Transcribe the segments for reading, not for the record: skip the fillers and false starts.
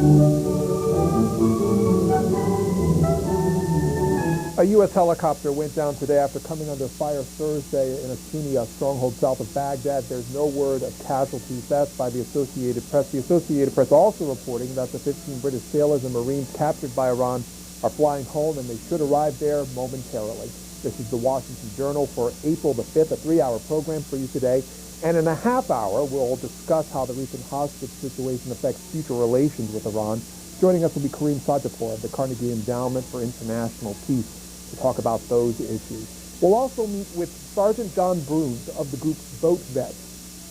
A U.S. helicopter went down today after coming under fire Thursday in a Sunni stronghold south of Baghdad. There's no word of casualties. That's by the Associated Press. The Associated Press also reporting that the 15 British sailors and Marines captured by Iran are flying home, and they should arrive there momentarily. This is the Washington Journal for April the 5th, a 3-hour program for you today. And in a half hour, we'll discuss how the recent hostage situation affects future relations with Iran. Joining us will be Karim Sadjadpour of the Carnegie Endowment for International Peace to talk about those issues. We'll also meet with Sergeant John Bruhns of the group Boat Vets.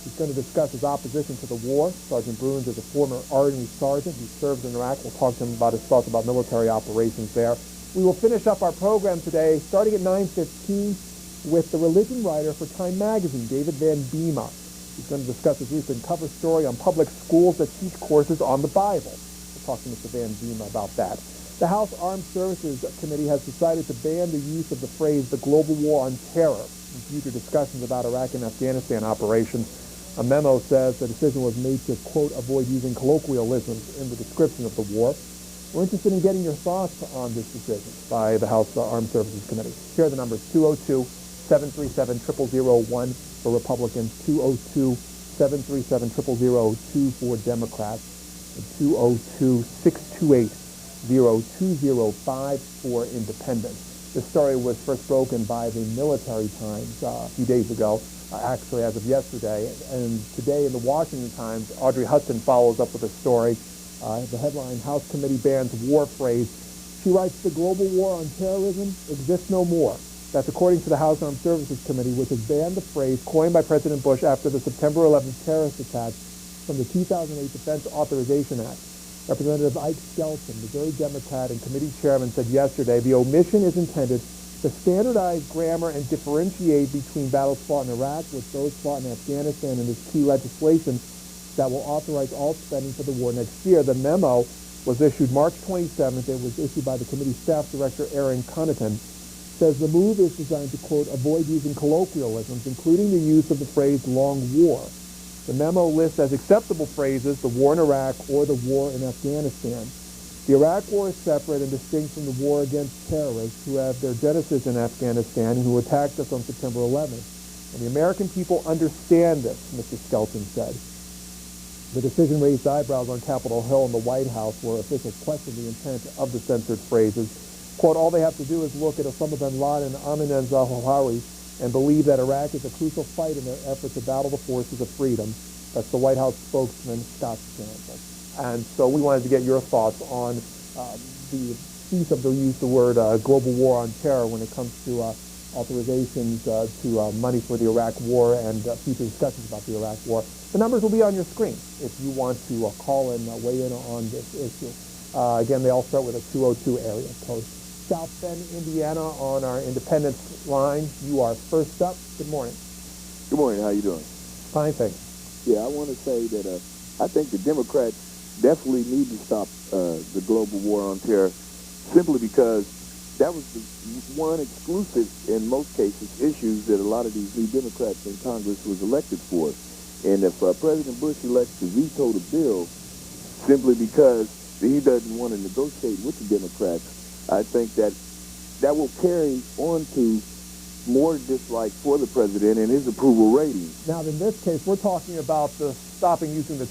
He's going to discuss his opposition to the war. Sergeant Bruhns is a former Army sergeant who served in Iraq. We'll talk to him about his thoughts about military operations there. We will finish up our program today starting at 9:15 with the religion writer for Time Magazine, David Van Biema. He's going to discuss his recent cover story on public schools that teach courses on the Bible. We'll talk to Mr. Van Biema about that. The House Armed Services Committee has decided to ban the use of the phrase the global war on terror in future discussions about Iraq and Afghanistan operations. A memo says the decision was made to, quote, avoid using colloquialisms in the description of the war. We're interested in getting your thoughts on this decision by the House Armed Services Committee. Here are the numbers: 202-737-0001 for Republicans, 202-737-0002 for Democrats, and 202-628-0205 for independents. This story was first broken by the Military Times a few days ago, actually as of yesterday. And today in the Washington Times, Audrey Hudson follows up with a story. The headline, House Committee bans war phrase. She writes, the global war on terrorism exists no more. That's according to the House Armed Services Committee, which has banned the phrase coined by President Bush after the September 11th terrorist attacks from the 2008 Defense Authorization Act. Representative Ike Skelton, Missouri Democrat and committee chairman, said yesterday the omission is intended to standardize grammar and differentiate between battles fought in Iraq with those fought in Afghanistan in this key legislation that will authorize all spending for the war next year. The memo was issued March 27th. It was issued by the committee staff director, Aaron Cunnington. Says the move is designed to, quote, avoid using colloquialisms, including the use of the phrase long war. The memo lists as acceptable phrases the war in Iraq or the war in Afghanistan. The Iraq war is separate and distinct from the war against terrorists who have their genesis in Afghanistan and who attacked us on September 11th. And the American people understand this, Mr. Skelton said. The decision raised eyebrows on Capitol Hill and the White House, where officials questioned the intent of the censored phrases. Quote, all they have to do is look at Osama bin Laden and Amin al-Zawahiri and believe that Iraq is a crucial fight in their effort to battle the forces of freedom. That's the White House spokesman, Scott Stanton. And so we wanted to get your thoughts on the cease of the use of the word global war on terror when it comes to authorizations to money for the Iraq war and future discussions about the Iraq war. The numbers will be on your screen if you want to call and weigh in on this issue. Again, they all start with a 202 area code. South Bend, Indiana, on our Independence line. You are first up. Good morning. Good morning. How you doing? Fine, thanks. Yeah, I want to say that I think the Democrats definitely need to stop the global war on terror simply because that was the one exclusive, in most cases, issues that a lot of these new Democrats in Congress was elected for. And if President Bush elects to veto the bill simply because he doesn't want to negotiate with the Democrats, I think that will carry on to more dislike for the president and his approval rating. Now, in this case, we're talking about stopping using the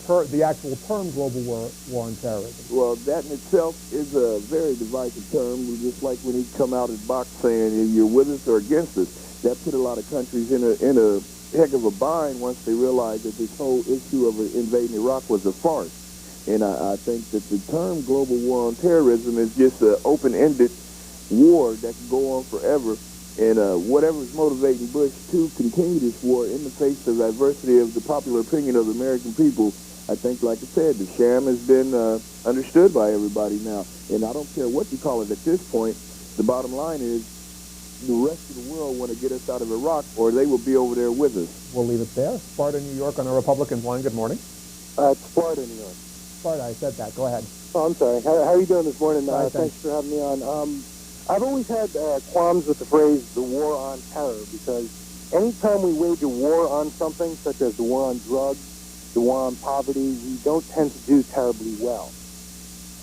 actual term global war on terrorism. Well, that in itself is a very divisive term, just like when he come out at box saying you're with us or against us. That put a lot of countries in a heck of a bind once they realized that this whole issue of invading Iraq was a farce. And I think that the term global war on terrorism is just an open-ended war that can go on forever. And whatever is motivating Bush to continue this war in the face of adversity of the popular opinion of the American people, I think, like I said, the sham has been understood by everybody now. And I don't care what you call it at this point. The bottom line is the rest of the world want to get us out of Iraq, or they will be over there with us. We'll leave it there. Sparta, New York, on a Republican line. Good morning. It's Sparta, New York. Sparta, I said that. Go ahead. Oh, I'm sorry. How are you doing this morning? Thanks for having me on. I've always had qualms with the phrase the war on terror, because anytime we wage a war on something, such as the war on drugs, the war on poverty, we don't tend to do terribly well.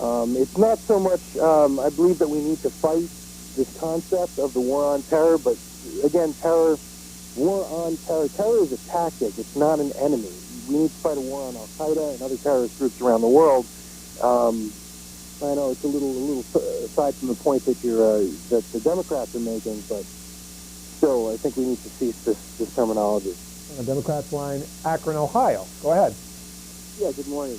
It's not so much, I believe that we need to fight this concept of the war on terror, but again, war on terror is a tactic. It's not an enemy. We need to fight a war on Al-Qaeda and other terrorist groups around the world. I know it's a little aside from the point that that the Democrats are making, but still, I think we need to cease this terminology. On the Democrats line, Akron, Ohio. Go ahead. Yeah, good morning.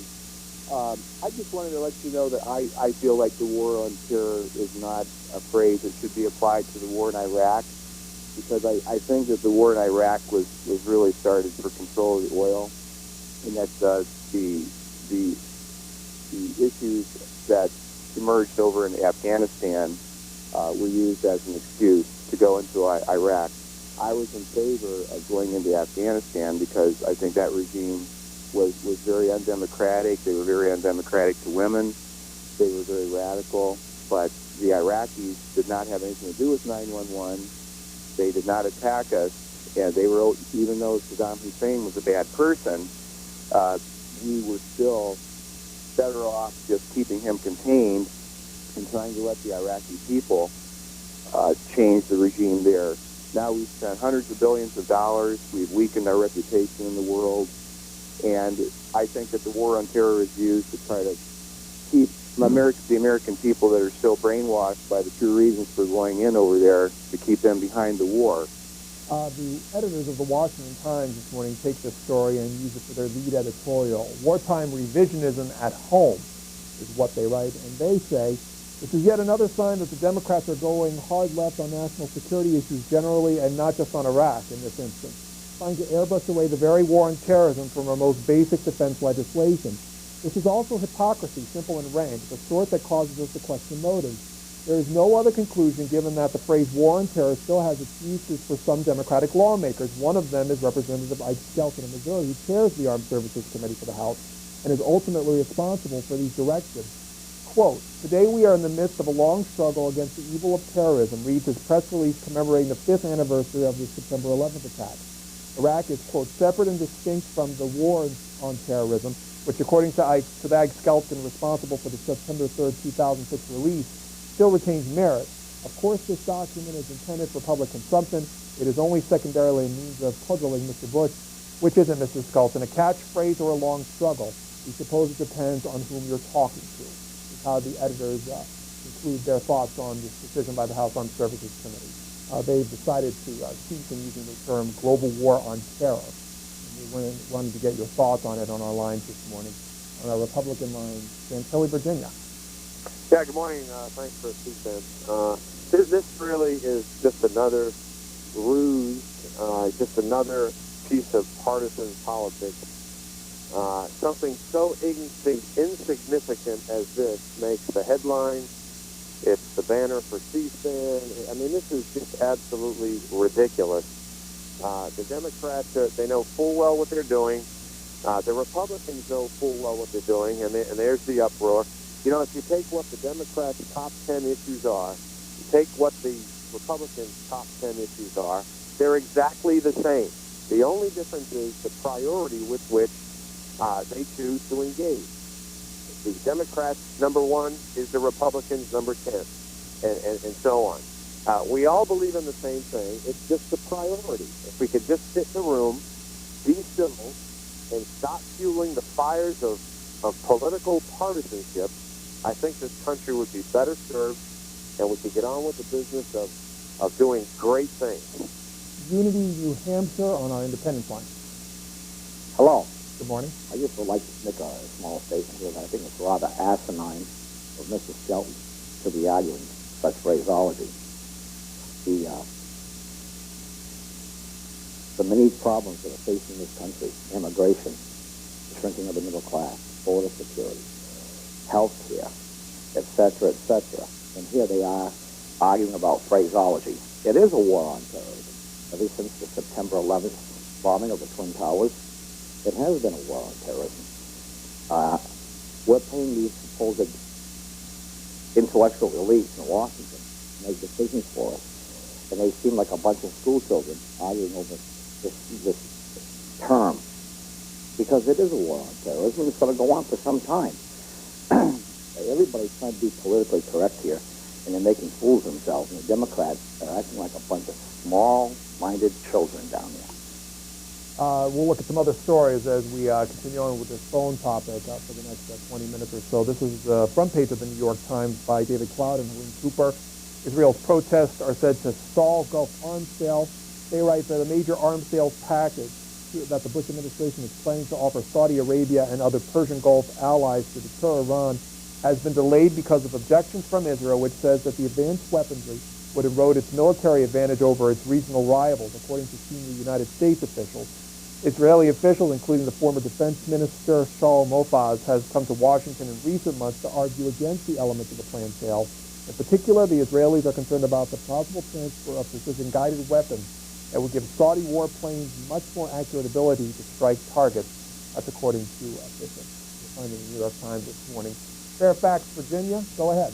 I just wanted to let you know that I feel like the war on terror is not a phrase that should be applied to the war in Iraq, because I think that the war in Iraq was really started for control of the oil, and that the issues that emerged over in Afghanistan were used as an excuse to go into Iraq. I was in favor of going into Afghanistan because I think that regime was very undemocratic. They were very undemocratic to women. They were very radical. But the Iraqis did not have anything to do with 911. They did not attack us. And they were, even though Saddam Hussein was a bad person, we were still better off just keeping him contained and trying to let the Iraqi people change the regime there. Now we've spent hundreds of billions of dollars. We've weakened our reputation in the world. And I think that the war on terror is used to try to keep the American people that are still brainwashed by the true reasons for going in over there, to keep them behind the war. The editors of the Washington Times this morning take this story and use it for their lead editorial. Wartime revisionism at home is what they write, and they say, this is yet another sign that the Democrats are going hard left on national security issues generally and not just on Iraq in this instance, trying to airbrush away the very war on terrorism from our most basic defense legislation. This is also hypocrisy, simple and rank, the sort that causes us to question motives. There is no other conclusion given that the phrase war on terror still has its uses for some Democratic lawmakers. One of them is Representative Ike Skelton of Missouri, who chairs the Armed Services Committee for the House and is ultimately responsible for these directives. Quote, today we are in the midst of a long struggle against the evil of terrorism, reads his press release commemorating the 5th anniversary of the September 11th attack. Iraq is, quote, separate and distinct from the war on terrorism, which according to Ike Skelton, responsible for the September 3rd, 2006 release, still retains merit. Of course, this document is intended for public consumption. It is only secondarily a means of cudgeling Mr. Bush, which isn't, Mr. Skelton, a catchphrase or a long struggle. We suppose it depends on whom you're talking to. Is how the editors conclude their thoughts on this decision by the House Armed Services Committee. They've decided to cease in using the term global war on terror. And we wanted to get your thoughts on it on our lines this morning. On our Republican line, Chantilly, Virginia. Yeah, good morning. Thanks for speaking. This really is just another ruse, just another piece of partisan politics. Something so insignificant as this makes the headlines. It's the banner for C-SPAN. I mean, this is just absolutely ridiculous. The Democrats, they know full well what they're doing. The Republicans know full well what they're doing, and there's the uproar. You know, if you take what the Democrats' top 10 issues are, you take what the Republicans' top 10 issues are, they're exactly the same. The only difference is the priority with which they choose to engage. The Democrats' number 1 is the Republicans' number 10, and so on. We all believe in the same thing. It's just the priority. If we could just sit in the room, be civil, and stop fueling the fires of political partisanship, I think this country would be better served, and we could get on with the business of doing great things. Unity, New Hampshire, on our independence line. Hello. Good morning. I just would like to make a small statement here that I think it's rather asinine of Mr. Skelton to be arguing such phraseology. The many problems that are facing this country, immigration, the shrinking of the middle class, border security, health care, etc., etc. And here they are arguing about phraseology. It is a war on terrorism. Ever since the September 11th bombing of the Twin Towers, it has been a war on terrorism. We're paying these supposed intellectual elites in Washington to make decisions for us. And they seem like a bunch of school children arguing over this term. Because it is a war on terrorism. It's going to go on for some time. everybody's trying to be politically correct here, and they're making fools of themselves, and the Democrats are acting like a bunch of small-minded children down there. We'll look at some other stories as we continue on with this phone topic for the next 20 minutes or so. This is the front page of the New York Times by David Cloud and Helene Cooper. Israel's protests are said to stall Gulf arms sale. They write that a major arms sales package that the Bush administration is planning to offer Saudi Arabia and other Persian Gulf allies to deter Iran has been delayed because of objections from Israel, which says that the advanced weaponry would erode its military advantage over its regional rivals, according to senior United States officials. Israeli officials, including the former defense minister Shaul Mofaz, has come to Washington in recent months to argue against the elements of the planned sale. In particular, the Israelis are concerned about the possible transfer of precision-guided weapons that would give Saudi warplanes much more accurate ability to strike targets. That's according to officials. You'll find it in the New York Times this morning. Fairfax, Virginia, go ahead.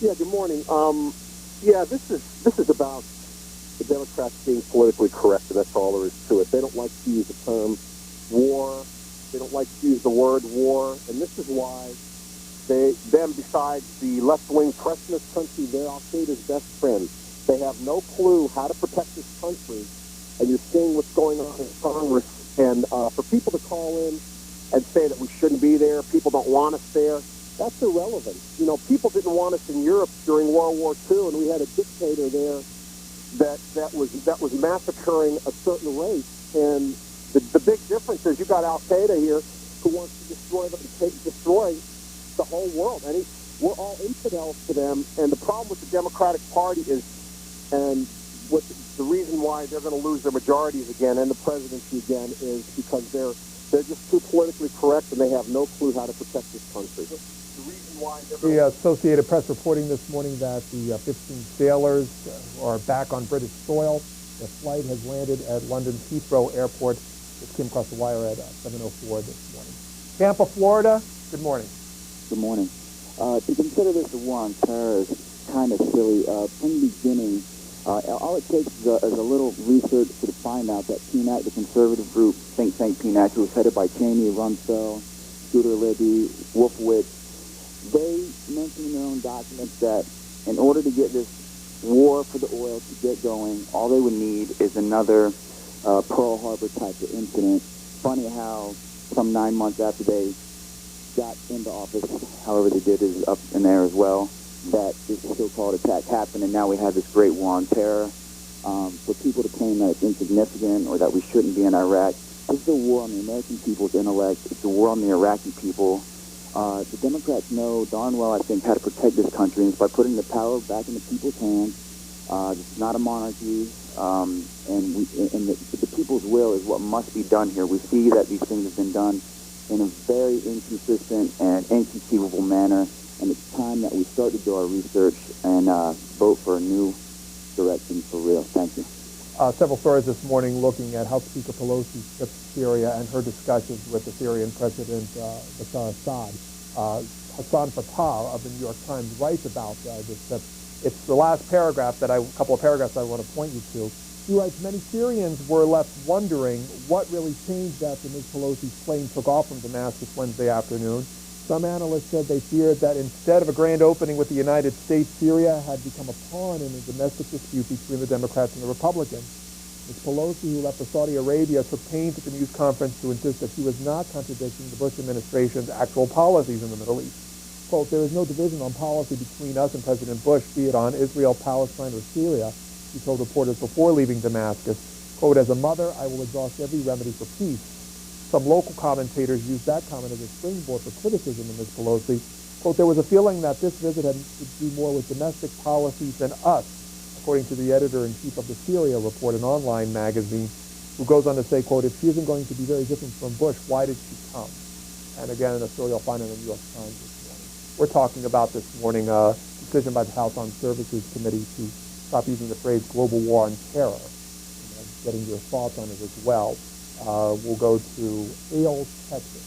Yeah, good morning. This is about the Democrats being politically correct, and that's all there is to it. They don't like to use the term war. They don't like to use the word war, and this is why them, besides the left-wing press in this country, they're Al-Qaeda's best friends. They have no clue how to protect this country, and you're seeing what's going on in Congress. And for people to call in and say that we shouldn't be there, people don't want us there, that's irrelevant. You know, people didn't want us in Europe during World War II, and we had a dictator there that was massacring a certain race. And the big difference is you got Al-Qaeda here who wants to destroy the whole world. And we're all infidels to them. And the problem with the Democratic Party is, and what the reason why they're going to lose their majorities again and the presidency again, is because they're just too politically correct, and they have no clue how to protect this country. The reason why the Associated Press reporting this morning that the 15 sailors are back on British soil. The flight has landed at London's Heathrow Airport. This came across the wire at 7:04 this morning. Tampa, Florida, good morning. Good morning. To consider this a war on terror is kind of silly. From the beginning, all it takes is a little research to find out that PNAC, the conservative group, think tank PNAC, who was headed by Cheney, Rumsfeld, Scooter Libby, Wolfowitz, they mentioned in their own documents that in order to get this war for the oil to get going, all they would need is another Pearl Harbor type of incident. Funny how some 9 months after they got into office, however they did is up in there as well, that this so-called attack happened, and now we have this great war on terror. For people to claim that it's insignificant or that we shouldn't be in Iraq, this is a war on the American people's intellect. It's a war on the Iraqi people. The Democrats know darn well, I think, how to protect this country, and it's by putting the power back in the people's hands. This is not a monarchy, and the people's will is what must be done here. We see that these things have been done in a very inconsistent and inconceivable manner, and it's time that we start to do our research and vote for a new direction for real. Thank you. Several stories this morning looking at House Speaker Pelosi's trip to Syria and her discussions with the Syrian President Bashar Assad. Hassan Fatah of the New York Times writes about this trip. It's the last paragraph a couple of paragraphs I want to point you to. He writes, many Syrians were left wondering what really changed after Ms. Pelosi's plane took off from Damascus Wednesday afternoon. Some analysts said they feared that instead of a grand opening with the United States, Syria had become a pawn in a domestic dispute between the Democrats and the Republicans. Ms. Pelosi, who left for Saudi Arabia, took pains at the news conference to insist that she was not contradicting the Bush administration's actual policies in the Middle East. Quote, there is no division on policy between us and President Bush, be it on Israel, Palestine, or Syria, she told reporters before leaving Damascus. Quote, as a mother, I will exhaust every remedy for peace. Some local commentators used that comment as a springboard for criticism of Ms. Pelosi. Quote, there was a feeling that this visit had to do more with domestic policies than us, according to the editor-in-chief of the Syria Report, an online magazine, who goes on to say, quote, if she isn't going to be very different from Bush, why did she come? And again, a story you'll find in the New York Times this morning. We're talking about this morning a decision by the House Armed Services Committee to stop using the phrase global war on terror, and getting your thoughts on it as well. We'll go to Ailes, Texas.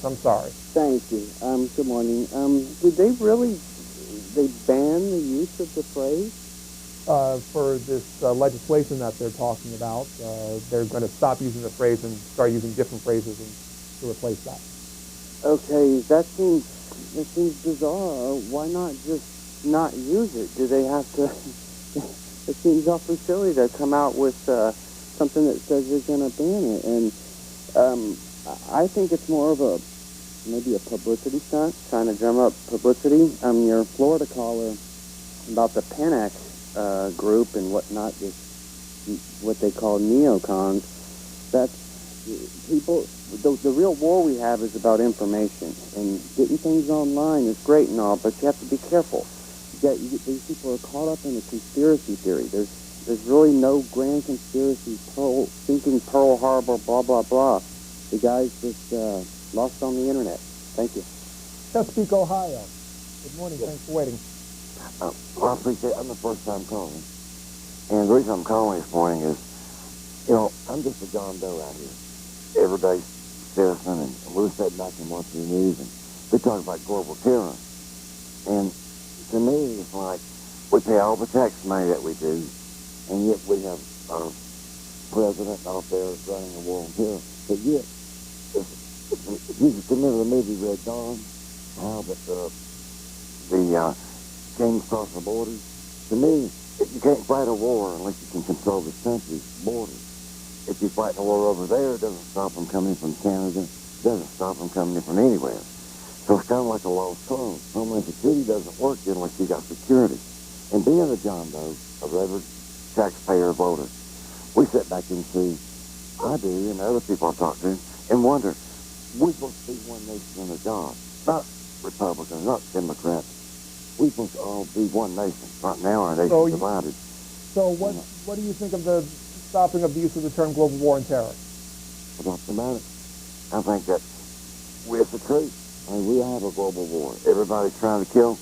I'm sorry. Thank you. Good morning. Did they ban the use of the phrase? For this legislation that they're talking about, they're going to stop using the phrase and start using different phrases to replace that. Okay, that seems seems bizarre. Why not just not use it? Do they have to? It seems awfully silly to come out with something that says they're going to ban it. And I think it's more of maybe a publicity stunt, trying to drum up publicity. Your Florida caller about the Penex group and whatnot, what they call neocons. That's people. The real war we have is about information, and getting things online is great and all, but you have to be careful. These people are caught up in a conspiracy theory. There's really no grand conspiracy, thinking Pearl Harbor, blah, blah, blah. The guy's just lost on the internet. Thank you. Chesapeake, Ohio. Good morning. Thanks for waiting. Well, I appreciate it. I'm the first time calling. And the reason I'm calling this morning is, I'm just a John Doe out here. Everyday citizen, and we're sitting back and watching the news, and they talk about global terror. And to me, it's like we pay all the tax money that we do, and yet we have our president out there running a war on terror. But yet, if you remember the movie Red Dawn, how that the kings cross the borders, to me, you can't fight a war unless you can control the country's borders. If you fight a war over there, it doesn't stop them coming from Canada, it doesn't stop them coming in from anywhere. So it's kind of like a lost cause. Homeland Security doesn't work unless you got security. And being a John Doe, a reverend taxpayer voter, we sit back and see, I do, and other people I talk to, and wonder, we're supposed to be one nation in a God, not Republicans, not Democrats. We're supposed to all be one nation. Right now, our nation's divided. So what do you think of the stopping of the use of the term global war on terror? About it. I think that it's the truth. I mean, we have a global war. Everybody's trying to kill.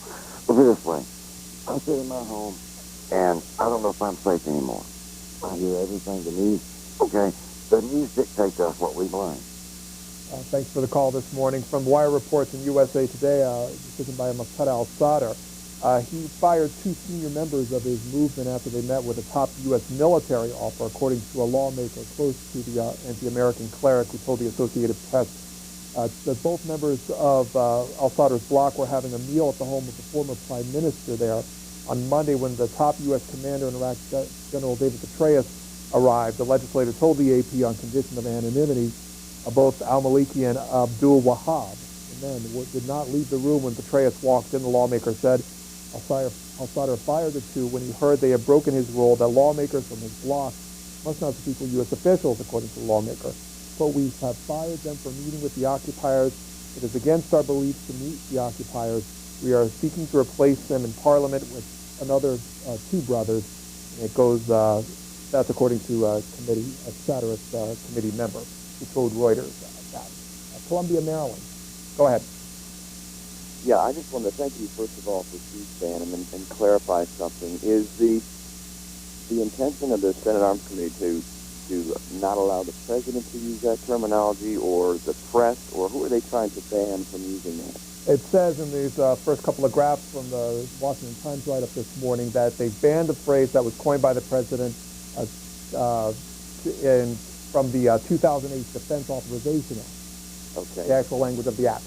Look at it this way. I sit in my home, and I don't know if I'm safe anymore. I hear everything, the news. Okay, the news dictates us what we blame. Thanks for the call this morning. From Wire Reports in USA Today, decision by McCord al-Sadr. He fired 2 senior members of his movement after they met with a top U.S. military officer, according to a lawmaker close to the anti-American cleric who told the Associated Press that both members of al-Sadr's bloc were having a meal at the home of the former prime minister there on Monday when the top U.S. commander in Iraq, General David Petraeus, arrived. The legislator told the AP on condition of anonymity both al-Maliki and Abdul Wahab, the men, did not leave the room when Petraeus walked in. The lawmaker said al-Sadr fired the 2 when he heard they had broken his rule that lawmakers from his bloc must not speak with U.S. officials, according to the lawmaker. Quote, we have fired them for meeting with the occupiers. It is against our beliefs to meet the occupiers. We are seeking to replace them in Parliament with another 2 brothers. And it goes, that's according to committee, a satirist committee member who told Reuters that. Columbia, Maryland. Go ahead. Yeah, I just wanted to thank you, first of all, for C-SPAN and clarify something. Is the intention of the Senate Arms Committee to not allow the president to use that terminology, or the press, or who are they trying to ban from using that? It says in these first couple of graphs from the Washington Times write-up this morning that they banned a phrase that was coined by the president from the 2008 Defense Authorization Act. Okay. The actual language of the act.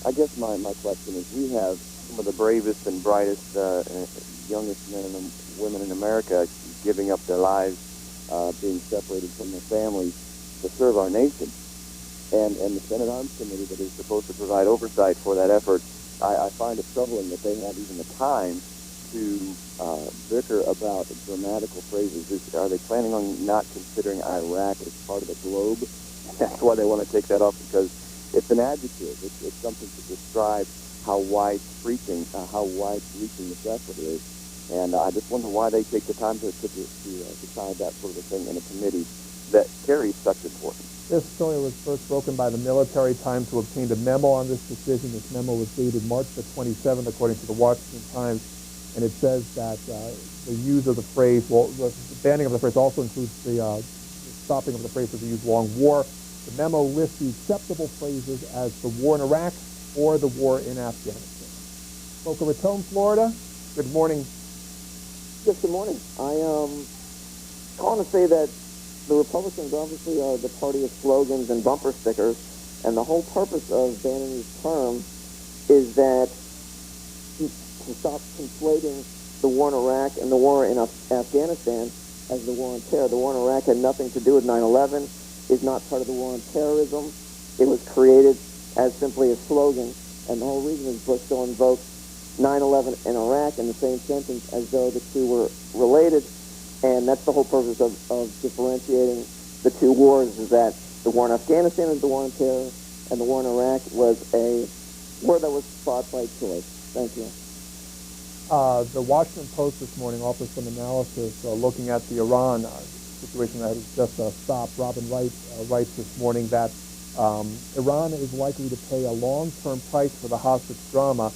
I guess my question is, we have some of the bravest and brightest, youngest men and women in America giving up their lives, being separated from their families to serve our nation. And the Senate Arms Committee that is supposed to provide oversight for that effort, I find it troubling that they have even the time to bicker about grammatical phrases. Are they planning on not considering Iraq as part of the globe? That's why they want to take that off, because it's an adjective. It's something to describe how wide-reaching this effort is. And I just wonder why they take the time to decide that sort of a thing in a committee that carries such importance. This story was first broken by the Military Times, who obtained a memo on this decision. This memo was dated March the 27th, according to the Washington Times, and it says that the use of the phrase, the banning of the phrase also includes the stopping of the phrase of the use long war. The memo lists the acceptable phrases as the war in Iraq or the war in Afghanistan. Boca Raton, Florida. Good morning. Yes, good morning. I want to say that the Republicans obviously are the party of slogans and bumper stickers, and the whole purpose of banning this term is that to stop conflating the war in Iraq and the war in Afghanistan as the war on terror. The war in Iraq had nothing to do with 9/11, is not part of the war on terrorism. It was created as simply a slogan, and the whole reason is Bush still invoked 9/11 in Iraq in the same sentence as though the two were related, and that's the whole purpose of differentiating the two wars, is that the war in Afghanistan is the war on terror, and the war in Iraq was a war that was fought by choice. Thank you. The Washington Post this morning offers some analysis looking at the Iran situation that has just stopped. Robin Wright writes this morning that Iran is likely to pay a long-term price for the hostage drama,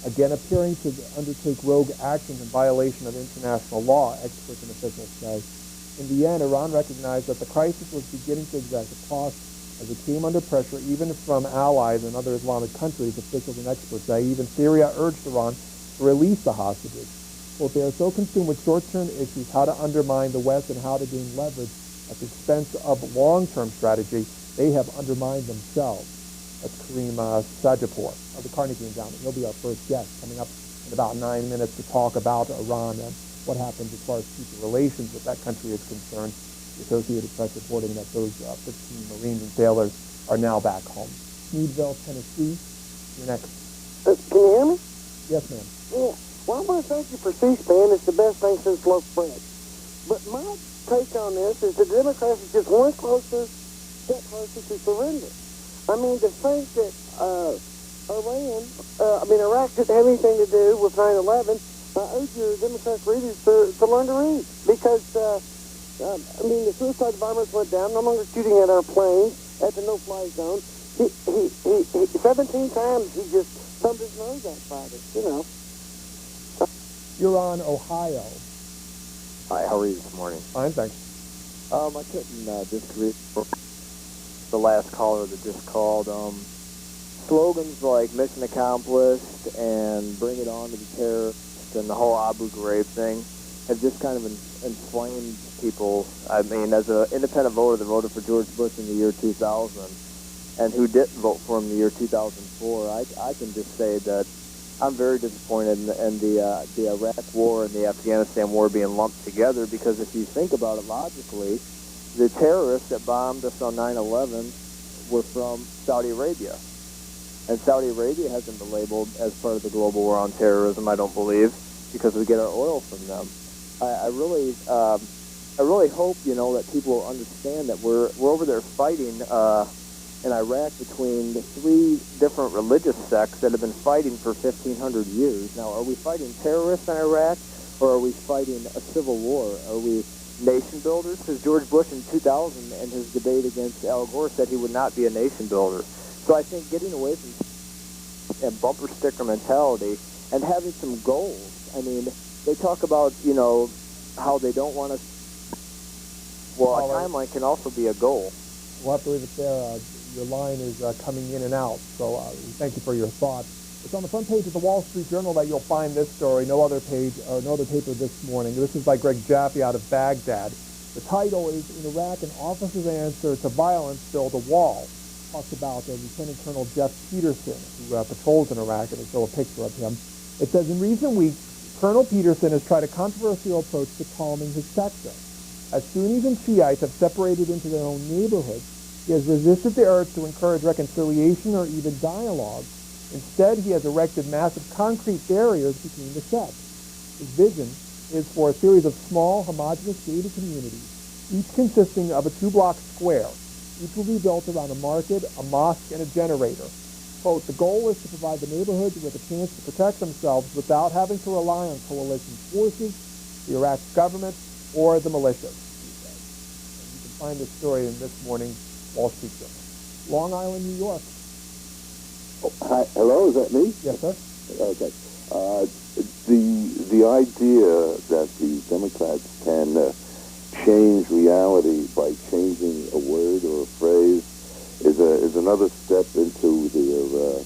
again appearing to undertake rogue actions in violation of international law, experts and officials say. In the end, Iran recognized that the crisis was beginning to exact a cost as it came under pressure even from allies and other Islamic countries, officials and experts say. Even Syria urged Iran to release the hostages. Well, they are so consumed with short-term issues, how to undermine the West and how to gain leverage at the expense of long-term strategy, they have undermined themselves. That's Karim Sadjadpour of the Carnegie Endowment. He'll be our first guest coming up in about 9 minutes to talk about Iran and what happens as far as future relations with that country is concerned. The Associated Press reporting that those 15 Marines and sailors are now back home. Meadville, Tennessee, you're next. Can you hear me? Yes, ma'am. Yeah. Well, I want to thank you for C-SPAN. It's the best thing since loaf bread. But my take on this is the Democrats is just one step closer to surrender. I mean, to think that Iraq didn't have anything to do with 9/11, I urge your Democratic readers to learn to read. Because, the suicide bombers went down, no longer shooting at our planes, at the no-fly zone. He 17 times he just thumbed his nose at fighters, You're on Ohio. Hi, how are you this morning? Fine, thanks. I couldn't disagree with the last caller that just called. Slogans like "Mission Accomplished" and "Bring It On" to the terrorists and the whole Abu Ghraib thing have just kind of inflamed people. I mean, as an independent voter that voted for George Bush in the year 2000 and who didn't vote for him in the year 2004, I can just say that I'm very disappointed in the Iraq War and the Afghanistan War being lumped together, because if you think about it logically, the terrorists that bombed us on 9/11 were from Saudi Arabia. And Saudi Arabia hasn't been labeled as part of the global war on terrorism, I don't believe, because we get our oil from them. I really hope, that people will understand that we're over there fighting in Iraq between the three different religious sects that have been fighting for 1,500 years. Now, are we fighting terrorists in Iraq, or are we fighting a civil war? Are we nation builders? Because George Bush in 2000 in his debate against Al Gore said he would not be a nation builder. So I think getting away from a bumper sticker mentality and having some goals. I mean, they talk about, how they don't want us. Well, a timeline can also be a goal. We'll have to leave it there. Your line is coming in and out, so thank you for your thoughts. It's on the front page of the Wall Street Journal that you'll find this story. No other page or no other paper this morning. This is by Greg Jaffe out of Baghdad. The title is "In Iraq, an Officer's Answer to Violence Build a Wall." Talks about Lieutenant Colonel Jeff Peterson, who patrols in Iraq, and there's a picture of him. It says, in recent weeks, Colonel Peterson has tried a controversial approach to calming his sector. As Sunnis and Shiites have separated into their own neighborhoods, he has resisted the urge to encourage reconciliation or even dialogue. Instead, he has erected massive concrete barriers between the sects. His vision is for a series of small, homogeneous gated communities, each consisting of a 2-block square. Each will be built around a market, a mosque, and a generator. Quote, the goal is to provide the neighborhoods with a chance to protect themselves without having to rely on coalition forces, the Iraq government, or the militias. And you can find this story in this morning's Wall Street Journal. Long Island, New York. Oh, hi, hello, is that me? Yes, sir. Okay. The idea that the Democrats can change reality by changing a word or a phrase is another step into their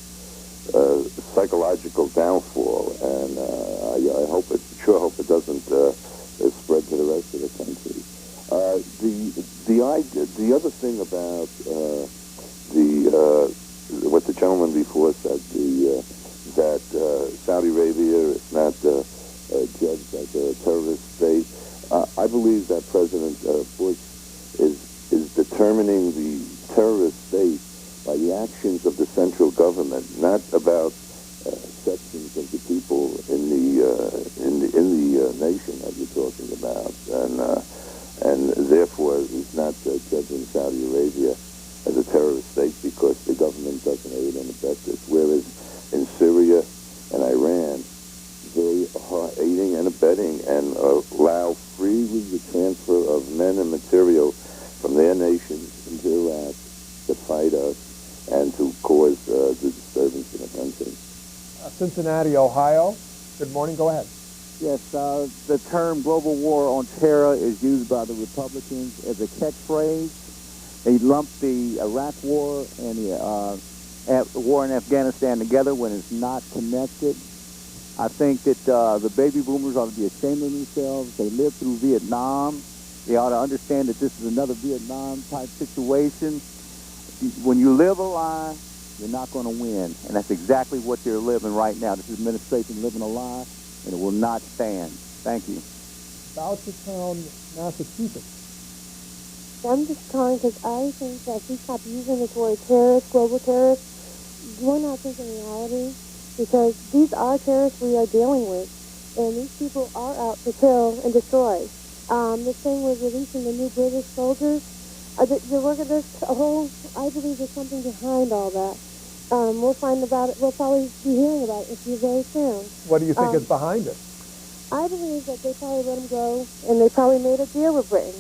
psychological downfall, and I hope it doesn't spread to the rest of the country. The other thing about what the gentleman before said, actions of the central government, not about sections of the people in the nation that you're talking about, and therefore he's not judging Saudi Arabia as a terrorist state because the government doesn't aid and abet this, whereas in Syria and Iran they are aiding and abetting and allow freely the transfer of men and material from their nations into Iraq to fight us and to cause the disturbance in the country. Cincinnati, Ohio. Good morning. Go ahead. Yes, the term global war on terror is used by the Republicans as a catchphrase. They lump the Iraq war and the war in Afghanistan together when it's not connected. I think that the baby boomers ought to be ashamed of themselves. They lived through Vietnam. They ought to understand that this is another Vietnam-type situation. When you live a lie, you're not going to win. And that's exactly what they're living right now. This administration living a lie, and it will not stand. Thank you. Belchertown, Massachusetts. I'm just calling because I think that if we stop using this word terrorist, global terrorist, we're not thinking reality, because these are terrorists we are dealing with, and these people are out to kill and destroy. This thing with releasing the new British soldiers, there's a whole, I believe there's something behind all that. We'll find about it, we'll probably be hearing about it very soon. What do you think is behind it? I believe that they probably let them go, and they probably made a deal with Britain,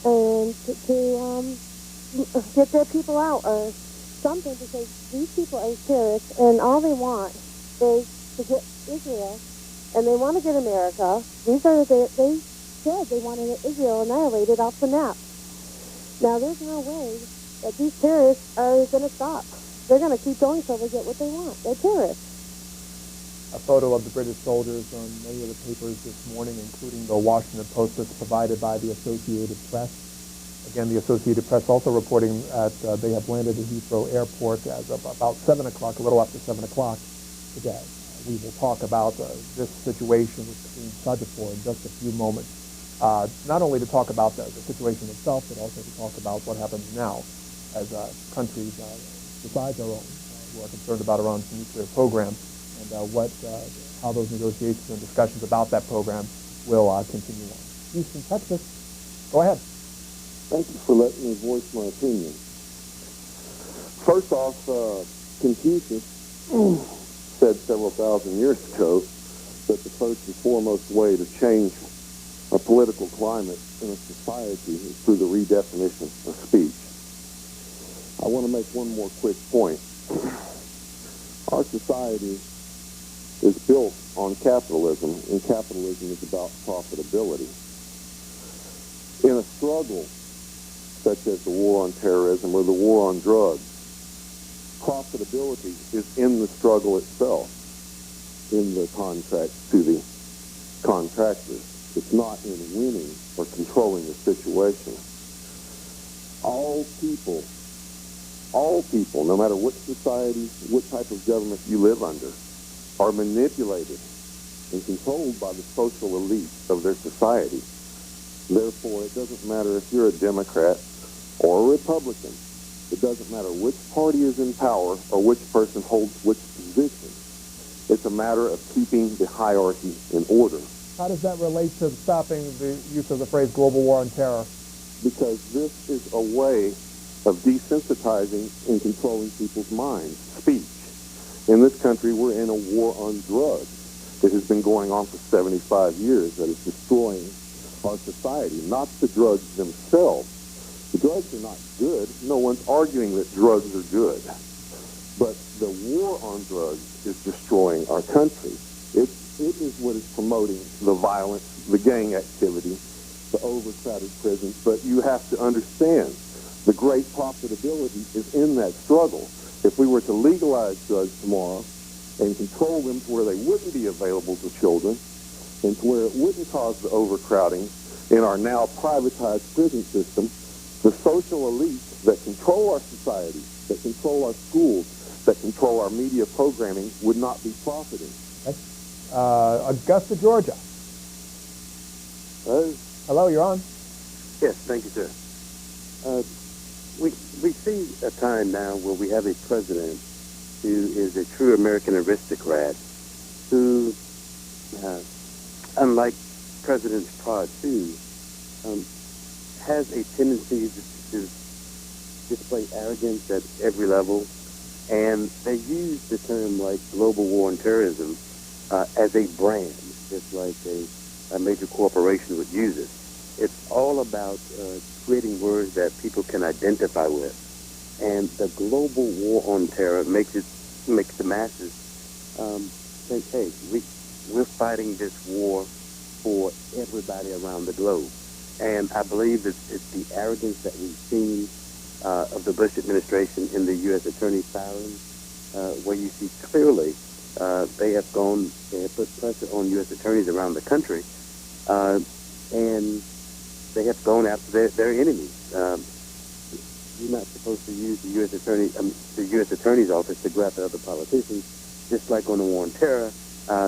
and to get their people out, or something, because these people are terrorists, and all they want is to get Israel, and they want to get America. They said they wanted Israel annihilated off the map. Now, there's no way that these terrorists are going to stop. They're going to keep going until they get what they want. They're terrorists. A photo of the British soldiers on many of the papers this morning, including the Washington Post that's provided by the Associated Press. Again, the Associated Press also reporting that they have landed at Heathrow Airport as of about 7 o'clock, a little after 7 o'clock today. We will talk about this situation between Sadjadpour in just a few moments. Not only to talk about the situation itself, but also to talk about what happens now as countries besides our own who are concerned about Iran's nuclear program, and how those negotiations and discussions about that program will continue on. Houston, Texas. Go ahead. Thank you for letting me voice my opinion. First off, Confucius said several thousand years ago that the first and foremost way to change a political climate in a society is through the redefinition of speech. I want to make one more quick point. Our society is built on capitalism, and capitalism is about profitability. In a struggle such as the war on terrorism or the war on drugs, profitability is in the struggle itself, in the contract to the contractors. It's not in winning or controlling the situation. All people, no matter what society, what type of government you live under, are manipulated and controlled by the social elite of their society. Therefore, it doesn't matter if you're a Democrat or a Republican. It doesn't matter which party is in power or which person holds which position. It's a matter of keeping the hierarchy in order. How does that relate to stopping the use of the phrase global war on terror? Because this is a way of desensitizing and controlling people's minds, speech. In this country, we're in a war on drugs that has been going on for 75 years that is destroying our society, not the drugs themselves. The drugs are not good. No one's arguing that drugs are good. But the war on drugs is destroying our country. It is what is promoting the violence, the gang activity, the overcrowded prisons. But you have to understand, the great profitability is in that struggle. If we were to legalize drugs tomorrow and control them to where they wouldn't be available to children and to where it wouldn't cause the overcrowding in our now privatized prison system, the social elites that control our society, that control our schools, that control our media programming would not be profiting. Augusta, Georgia. Hello? Hello, you're on. Yes, thank you, sir. we see a time now where we have a president who is a true American aristocrat who, unlike presidents prior to, has a tendency to display arrogance at every level, and they use the term like global war on terrorism as a brand, just like a major corporation would use it. It's all about creating words that people can identify with, and the global war on terror makes the masses think, hey, we're fighting this war for everybody around the globe. And I believe it's the arrogance that we've seen of the Bush administration in the U.S. Attorney's filing, where you see clearly they have put pressure on U.S. attorneys around the country, and they have gone after their enemies. You're not supposed to use the U.S. Attorney's office to go after other politicians. Just like on the war on terror,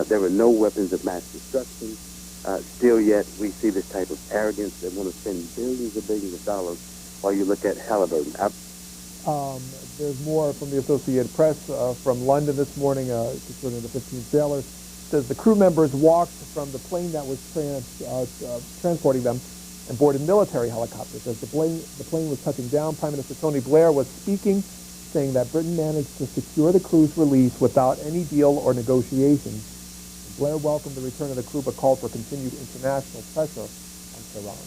there were no weapons of mass destruction. Still yet, we see this type of arrogance that want to spend billions of dollars while you look at Halliburton. There's more from the Associated Press from London this morning concerning the 15 sailors. It says the crew members walked from the plane that was transporting them and boarded military helicopters. As the plane was touching down, Prime Minister Tony Blair was speaking, saying that Britain managed to secure the crew's release without any deal or negotiations. Blair welcomed the return of the crew, but called for continued international pressure on Tehran.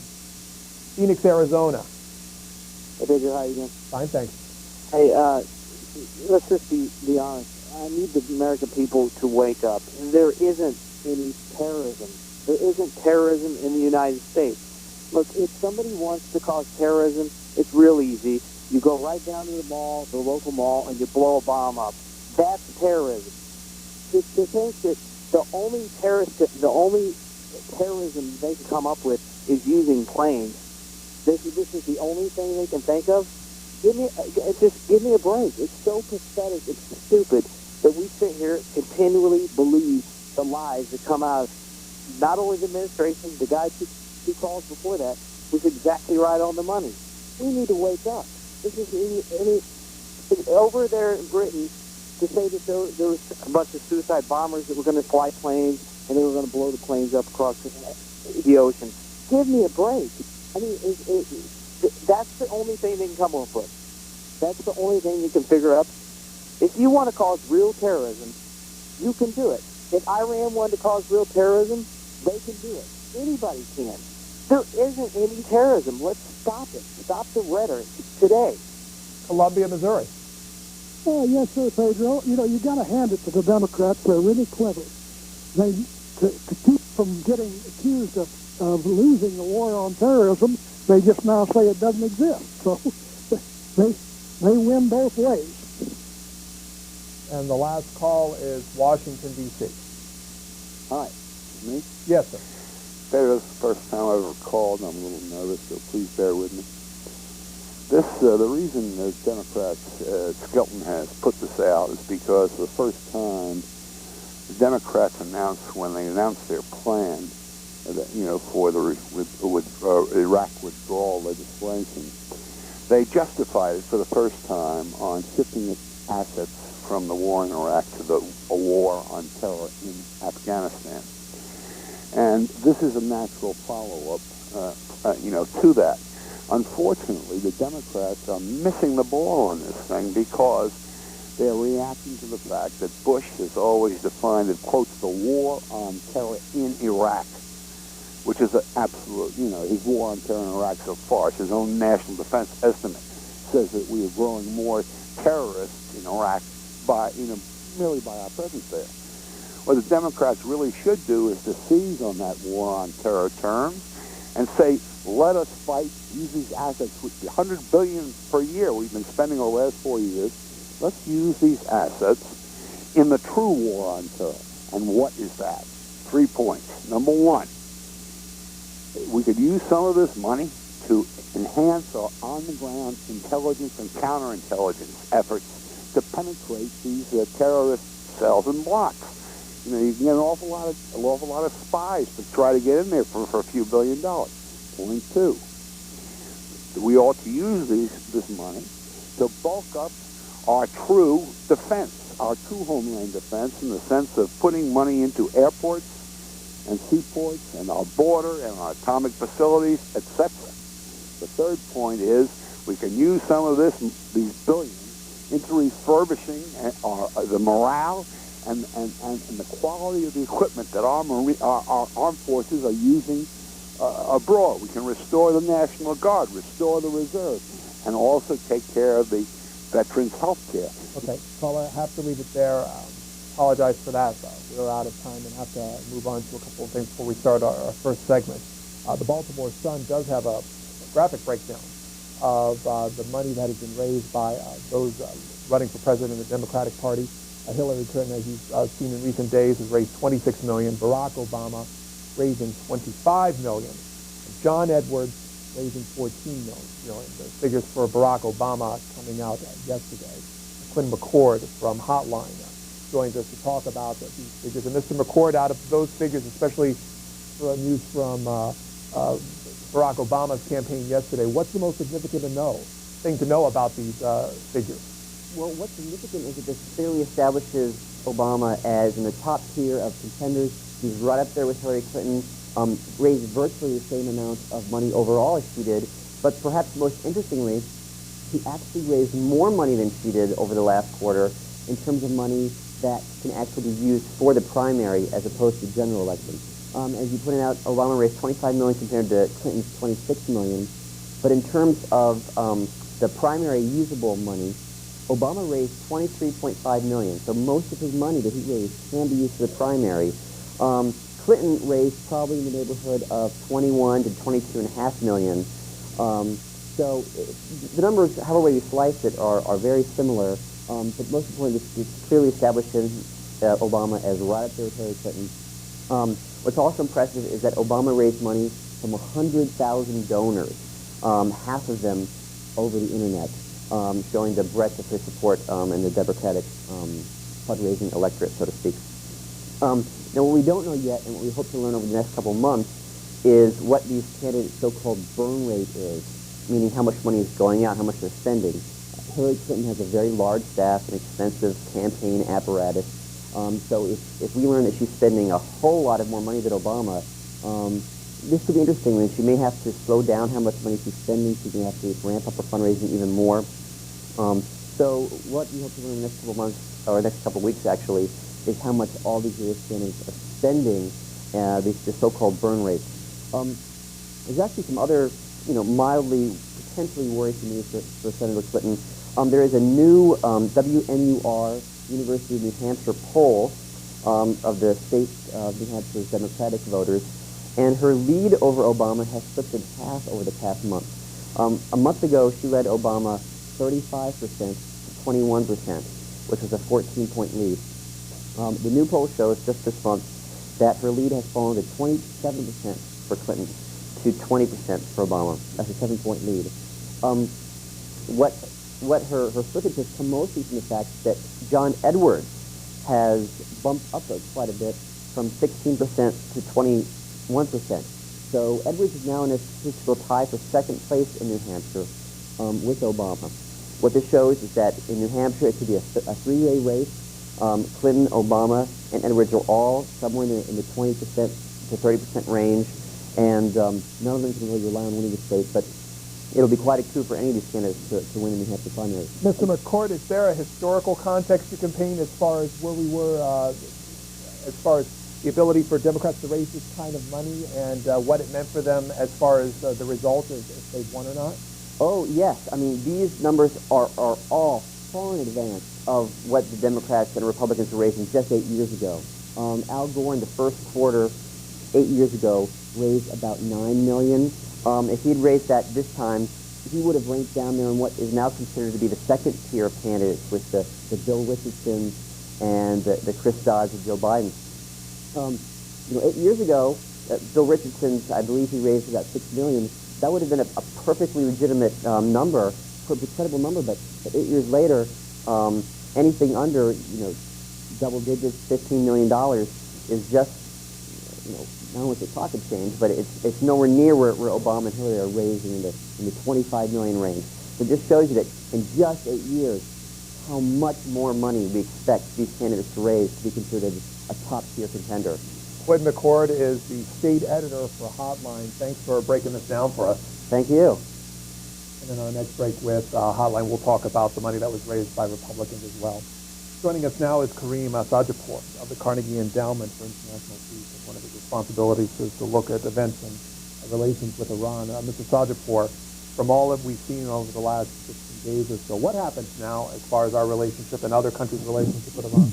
Phoenix, Arizona. Hey, Pedro, how you doing? Fine, thanks. Hey, let's just be honest. I need the American people to wake up. There isn't any terrorism. There isn't terrorism in the United States. Look, if somebody wants to cause terrorism, it's real easy. You go right down to the mall, the local mall, and you blow a bomb up. That's terrorism. To think that the only terrorism they can come up with is using planes. This is the only thing they can think of. Give me a break. It's so pathetic. It's stupid that we sit here continually believe the lies that come out of not only the administration, the guy two calls before that was exactly right on the money. We need to wake up. This is over there in Britain. To say that there was a bunch of suicide bombers that were going to fly planes and they were going to blow the planes up across the ocean. Give me a break. I mean, that's the only thing they can come up with. That's the only thing you can figure up. If you want to cause real terrorism, you can do it. If Iran wanted to cause real terrorism, they can do it. Anybody can. There isn't any terrorism. Let's stop it. Stop the rhetoric today. Columbia, Missouri. Oh, yes, sir, Pedro. You know, you got to hand it to the Democrats. They're really clever. They to keep from getting accused of losing the war on terrorism, they just now say it doesn't exist. So they win both ways. And the last call is Washington, D.C. Hi. Me? Yes, sir. Pedro, this is the first time I've ever called, and I'm a little nervous, so please bear with me. The reason the Democrats, Skelton has put this out is because for the first time, the Democrats announced, when they announced their plan, for the Iraq withdrawal legislation, they justified it for the first time on shifting its assets from the war in Iraq to a war on terror in Afghanistan. And this is a natural follow-up, to that. Unfortunately, the Democrats are missing the ball on this thing because they're reacting to the fact that Bush has always defined it, quotes, the war on terror in Iraq, which is an absolute, his war on terror in Iraq so far. His own national defense estimate says that we are growing more terrorists in Iraq merely by our presence there. What the Democrats really should do is to seize on that war on terror term and say, let us fight, use these assets, $100 billion per year we've been spending over the last 4 years. Let's use these assets in the true war on terror. And what is that? 3 points. Number one, we could use some of this money to enhance our on-the-ground intelligence and counterintelligence efforts to penetrate these terrorist cells and blocks. You can get an awful lot of spies to try to get in there for a few $1 billion. Point two, we ought to use this money to bulk up our true defense, our true homeland defense, in the sense of putting money into airports and seaports and our border and our atomic facilities, etc. The third point is we can use some of these billions into refurbishing the morale and the quality of the equipment that our armed forces are using abroad. We can restore the National Guard, restore the reserve, and also take care of the veterans' health care. Okay, caller, I have to leave it there. Apologize for that. We're out of time and have to move on to a couple of things before we start our first segment. The Baltimore Sun does have a graphic breakdown of the money that has been raised by those running for president in the Democratic Party. Hillary Clinton, as you've seen in recent days, has raised $26 million. Barack Obama raising $25 million. John Edwards raising $14 million. The figures for Barack Obama coming out yesterday. Quinn McCord from Hotline joins us to talk about these figures. And Mr. McCord, out of those figures, especially for news from Barack Obama's campaign yesterday, what's the most significant thing to know about these figures? Well, what's significant is that this clearly establishes Obama as in the top tier of contenders. He's right up there with Hillary Clinton, raised virtually the same amount of money overall as she did. But perhaps most interestingly, he actually raised more money than she did over the last quarter in terms of money that can actually be used for the primary as opposed to general elections. As you pointed out, Obama raised $25 million compared to Clinton's $26 million. But in terms of the primary usable money, Obama raised $23.5 million. So most of his money that he raised can be used for the primary. Clinton raised probably in the neighborhood of $21 to $22.5 million. So the numbers, however way you slice it, are very similar. But most importantly, this clearly establishes Obama as right up there with Hillary Clinton. What's also impressive is that Obama raised money from 100,000 donors, half of them over the internet, showing the breadth of his support in the Democratic fundraising electorate, so to speak. Now, what we don't know yet, and what we hope to learn over the next couple of months, is what these candidates' so-called burn rate is, meaning how much money is going out, how much they're spending. Hillary Clinton has a very large staff, an expensive campaign apparatus. So if we learn that she's spending a whole lot of more money than Obama, this could be interesting. And she may have to slow down how much money she's spending. She may have to ramp up her fundraising even more. So what we hope to learn in the next couple of months, or next couple of weeks actually, is how much all these various candidates are spending this so-called burn rate. There's actually some other, mildly, potentially worrisome news for Senator Clinton. There is a new WNUR, University of New Hampshire poll of the state of New Hampshire's Democratic voters, and her lead over Obama has slipped in half over the past month. A month ago, she led Obama 35% to 21%, which was a 14-point lead. The new poll shows just this month that her lead has fallen to 27% for Clinton to 20% for Obama. That's a 7-point lead. What her slippage has come mostly from the fact that John Edwards has bumped up quite a bit from 16% to 21%. So Edwards is now in a statistical tie for second place in New Hampshire with Obama. What this shows is that in New Hampshire it could be a three-way race. Clinton, Obama, and Edwards are all somewhere in the 20% to 30% range, and none of them can really rely on winning the state, but it'll be quite a coup for any of these candidates to win in the New Hampshire primary. Mr. McCord, is there a historical context to campaign as far as where we were, as far as the ability for Democrats to raise this kind of money and what it meant for them as far as the result, if they've won or not? Oh, yes. I mean, these numbers are all far in advance of what the Democrats and Republicans were raising just 8 years ago. Al Gore in the first quarter 8 years ago raised about $9 million. If he'd raised that this time, he would have ranked down there in what is now considered to be the second tier of candidates with the Bill Richardsons and the Chris Dodds of Joe Biden. 8 years ago, Bill Richardson's, I believe he raised about $6 million. That would have been a perfectly legitimate number, a credible number, but 8 years later, anything under, double digits, $15 million is just, I don't want to say pocket change, but it's nowhere near where Obama and Hillary are raising in the in the 25 million range. So it just shows you that in just 8 years, how much more money we expect these candidates to raise to be considered a top-tier contender. Quinn McCord is the state editor for Hotline. Thanks for breaking this down for us. Thank you. And in our next break with Hotline, we'll talk about the money that was raised by Republicans as well. Joining us now is Karim Sadjadpour of the Carnegie Endowment for International Peace. And one of his responsibilities is to look at events and relations with Iran. Mr. Sadjadpour, from all that we've seen over the last 15 days or so, what happens now as far as our relationship and other countries' relationship with Iran?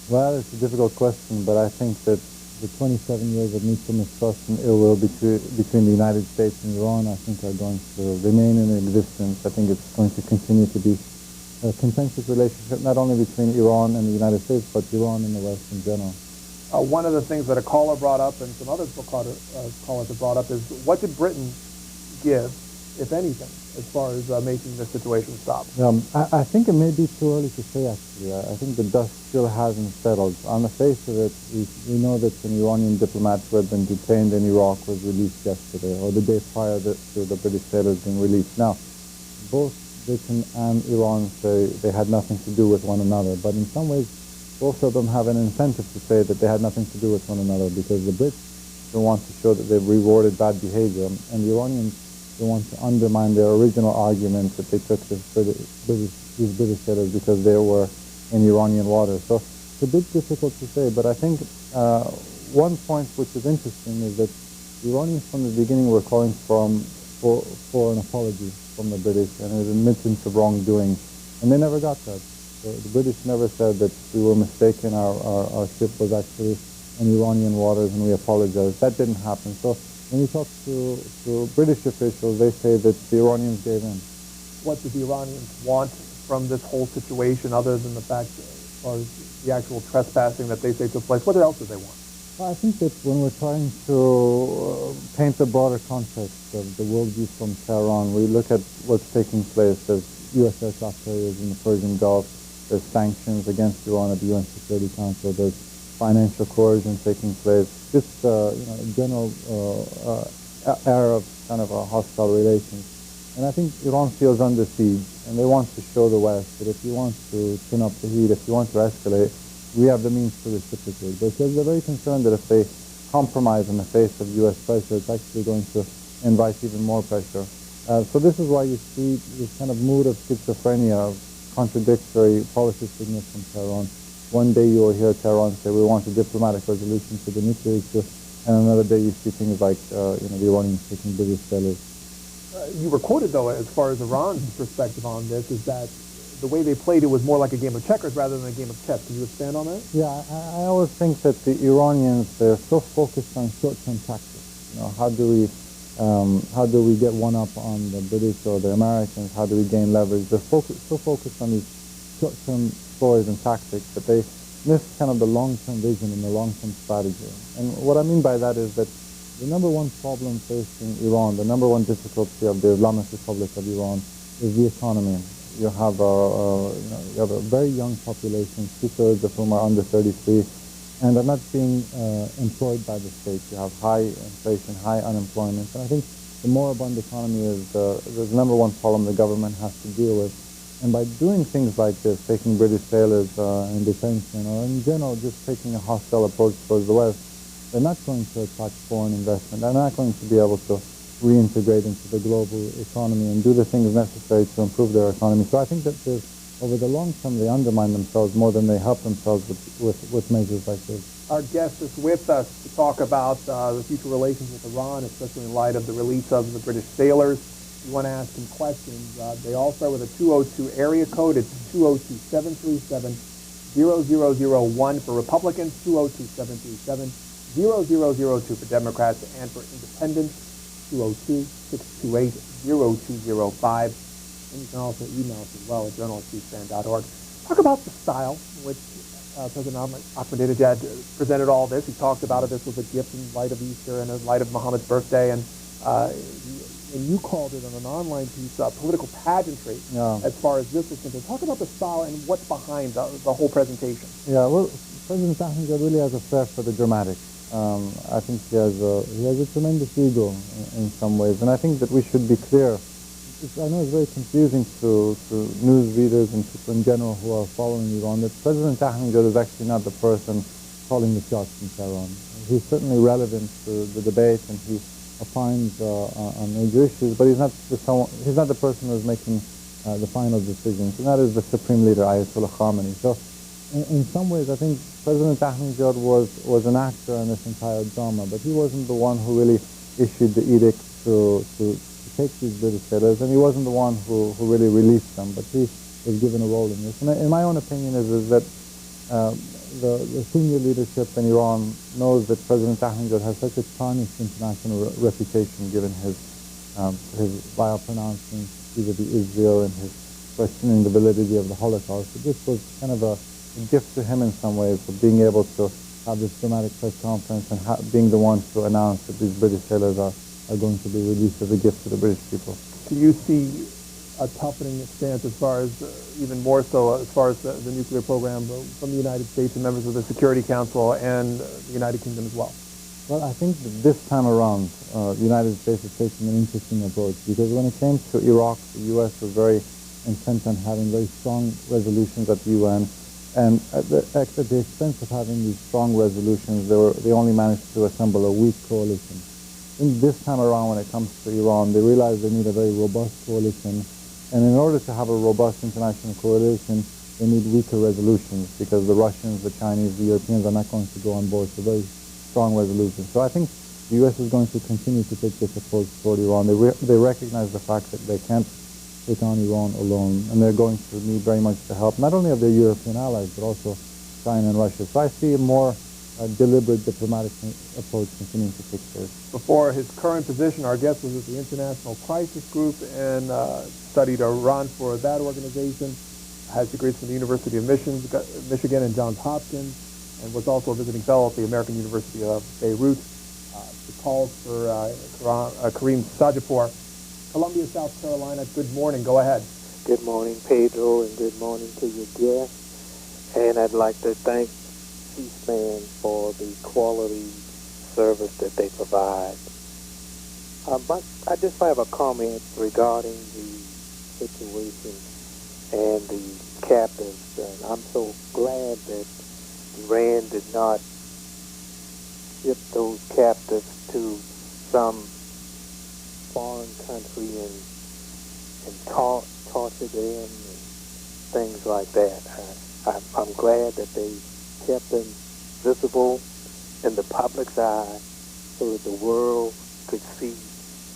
Well, it's a difficult question, but I think that the 27 years of mutual mistrust and ill will between the United States and Iran, I think, are going to remain in existence. I think it's going to continue to be a contentious relationship, not only between Iran and the United States, but Iran and the West in general. One of the things that a caller brought up, and some other callers have brought up, is what did Britain give, if anything, as far as making the situation stop? I think it may be too early to say, actually. I think the dust still hasn't settled. On the face of it, we know that an Iranian diplomat who had been detained in Iraq was released yesterday, or the day prior to the British sailors being released. Now, both Britain and Iran say they had nothing to do with one another, but in some ways, both of them have an incentive to say that they had nothing to do with one another, because the Brits don't want to show that they've rewarded bad behavior, and the Iranians they want to undermine their original argument that they took these British sailors because they were in Iranian waters. So it's a bit difficult to say, but I think one point which is interesting is that the Iranians from the beginning were calling for an apology from the British and an admittance of wrongdoing, and they never got that. The British never said that we were mistaken, our ship was actually in Iranian waters and we apologized. That didn't happen. So when you talk to British officials, they say that the Iranians gave in. What do the Iranians want from this whole situation, other than the fact, as far as the actual trespassing that they say took place? What else do they want? Well, I think that when we're trying to paint the broader context of the worldview from Tehran, we look at what's taking place. There's U.S. aircraft carriers in the Persian Gulf. There's sanctions against Iran at the UN Security Council. There's financial coercion taking place. Just a general era of kind of a hostile relations. And I think Iran feels under siege, and they want to show the West that if you want to turn up the heat, if you want to escalate, we have the means to reciprocate. Because they're very concerned that if they compromise in the face of U.S. pressure, it's actually going to invite even more pressure. So this is why you see this kind of mood of schizophrenia, of contradictory policy signals from Tehran. One day you will hear Tehran say, we want a diplomatic resolution to the nuclear issue, and another day you see things like the Iranians taking British sailors. You were quoted, though, as far as Iran's perspective on this, is that the way they played it was more like a game of checkers rather than a game of chess. Can you expand on that? Yeah, I always think that the Iranians, they're so focused on short-term tactics. How do we get one up on the British or the Americans? How do we gain leverage? They're so focused on these short-term stories and tactics that they miss kind of the long-term vision and the long-term strategy. And what I mean by that is that the number one problem facing Iran, the number one difficulty of the Islamic Republic of Iran is the economy. You have a very young population, 2/3 of whom are under 33, and are not being employed by the state. You have high inflation, high unemployment, and I think the moribund economy is the number one problem the government has to deal with. And by doing things like this, taking British sailors in detention, or in general just taking a hostile approach towards the West, they're not going to attract foreign investment. They're not going to be able to reintegrate into the global economy and do the things necessary to improve their economy. So I think that over the long term, they undermine themselves more than they help themselves with measures like this. Our guest is with us to talk about the future relations with Iran, especially in light of the release of the British sailors. If you want to ask him questions, they all start with a 202 area code. It's 202-737-0001 for Republicans, 202-737-0002 for Democrats, and for Independents, 202-628-0205. And you can also email us as well at journal@cspan.org. Talk about the style in which President Ahmadinejad presented all this. He talked about it. This was a gift in light of Easter and in light of Muhammad's birthday. And you called it on an online piece, political pageantry, as far as this was concerned. Talk about the style and what's behind the whole presentation. Yeah, well, President Ahmadinejad really has a flair for the dramatic. I think he has a tremendous ego in some ways, and I think that we should be clear. I know it's very confusing to news readers and people in general who are following Iran that President Ahmadinejad is actually not the person calling the shots in Tehran. He's certainly relevant to the debate, and he opines on major issues, but he's not the person who's making the final decisions, and that is the Supreme Leader, Ayatollah Khamenei. So in some ways, I think President Ahmadinejad was an actor in this entire drama, but he wasn't the one who really issued the edict to take these British sailors, and he wasn't the one who really released them, but he was given a role in this. And in my own opinion is that the senior leadership in Iran knows that President Ahmadinejad has such a tarnished international reputation given his vile pronouncements vis-a-vis Israel and his questioning the validity of the Holocaust. But this was kind of a gift to him in some ways, of being able to have this dramatic press conference and being the one to announce that these British sailors are going to be released as a gift to the British people. Do you see a toughening stance as far as, even more so, as far as the nuclear program from the United States and members of the Security Council and the United Kingdom as well? Well, I think that this time around, the United States is taking an interesting approach, because when it came to Iraq, the U.S. was very intent on having very strong resolutions at the UN, and at the expense of having these strong resolutions, they only managed to assemble a weak coalition. I think this time around, when it comes to Iran, they realize they need a very robust coalition, and in order to have a robust international coalition, they need weaker resolutions, because the Russians, the Chinese, the Europeans are not going to go on board for very strong resolutions. So I think the U.S. is going to continue to take this approach toward Iran. They recognize the fact that they can't take on Iran alone, and they're going to need very much the help, not only of their European allies, but also China and Russia. So I see a more deliberate diplomatic approach continuing to take place. Before his current position, our guest was at the International Crisis Group and studied Iran for that organization, has degrees from the University of Michigan and Johns Hopkins, and was also a visiting fellow at the American University of Beirut. The calls for Karim Sadjadpour, Columbia, South Carolina. Good morning. Go ahead. Good morning, Pedro, and good morning to your guests. And I'd like to thank C-SPAN for the quality service that they provide. But I just have a comment regarding the situation and the captives. And I'm so glad that Iran did not ship those captives to some foreign country and torture them and things like that. I'm glad that they kept them visible in the public's eye so that the world could see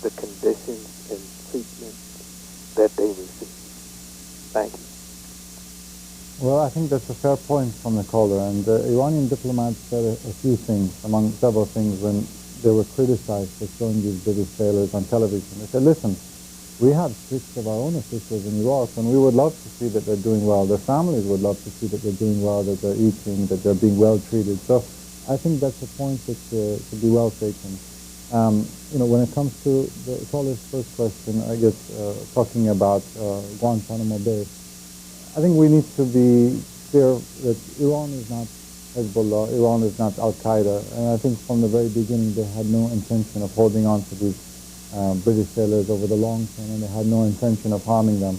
the conditions and treatment that they received. Thank you. Well, I think that's a fair point from the caller, and the Iranian diplomats said a few things, among several things, when they were criticized for showing these British sailors on television. They said, listen, we have 6 of our own officials in Iraq, and we would love to see that they're doing well. Their families would love to see that they're doing well, that they're eating, that they're being well treated. So I think that's a point that should be well taken. When it comes to the caller's first question, I guess talking about Guantanamo Bay, I think we need to be clear that Iran is not Hezbollah, Iran is not Al-Qaeda, and I think from the very beginning they had no intention of holding on to these British sailors over the long term, and they had no intention of harming them.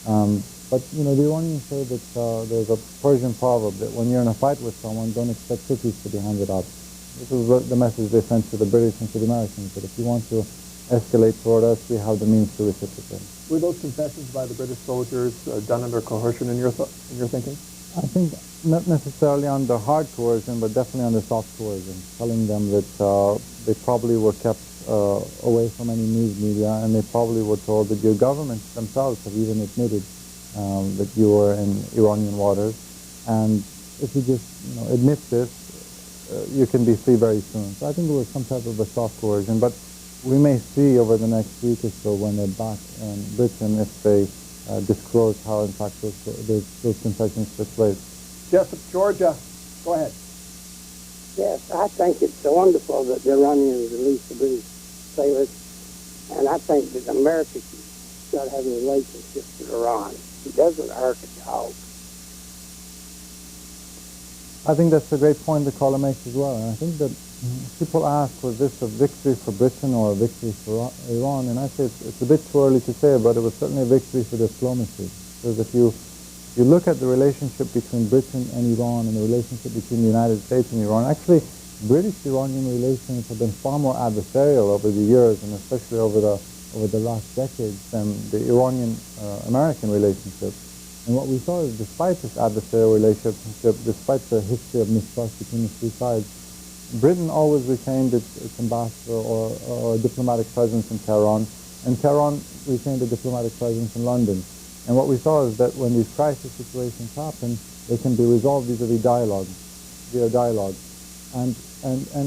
But the Iranians say that there's a Persian proverb that when you're in a fight with someone, don't expect cookies to be handed out. This is the message they sent to the British and to the Americans, that if you want to escalate toward us, we have the means to reciprocate. Were those confessions by the British soldiers done under coercion in your thinking? I think not necessarily under hard coercion, but definitely under soft coercion, telling them that they probably were kept away from any news media, and they probably were told that your government themselves have even admitted that you were in Iranian waters, and if you just admit this, you can be free very soon. So I think it was some type of a soft coercion, but we may see over the next week or so when they're back in Britain if they disclose how in fact those concessions took place. Jessup, Georgia, go ahead. Yes, I think it's so wonderful that the Iranians released the British sailors, and I think that America should start having relationships with Iran. It doesn't hurt to talk. I think that's a great point the caller makes as well, and I think that People ask, was this a victory for Britain or a victory for Iran? And I say it's a bit too early to say, but it was certainly a victory for diplomacy. Because if you look at the relationship between Britain and Iran and the relationship between the United States and Iran, actually British-Iranian relations have been far more adversarial over the years, and especially over the last decades, than the Iranian-American relationship. And what we saw is, despite this adversarial relationship, despite the history of mistrust between the two sides, Britain always retained its ambassador or a diplomatic presence in Tehran, and Tehran retained a diplomatic presence in London. And what we saw is that when these crisis situations happen, they can be resolved via dialogue. And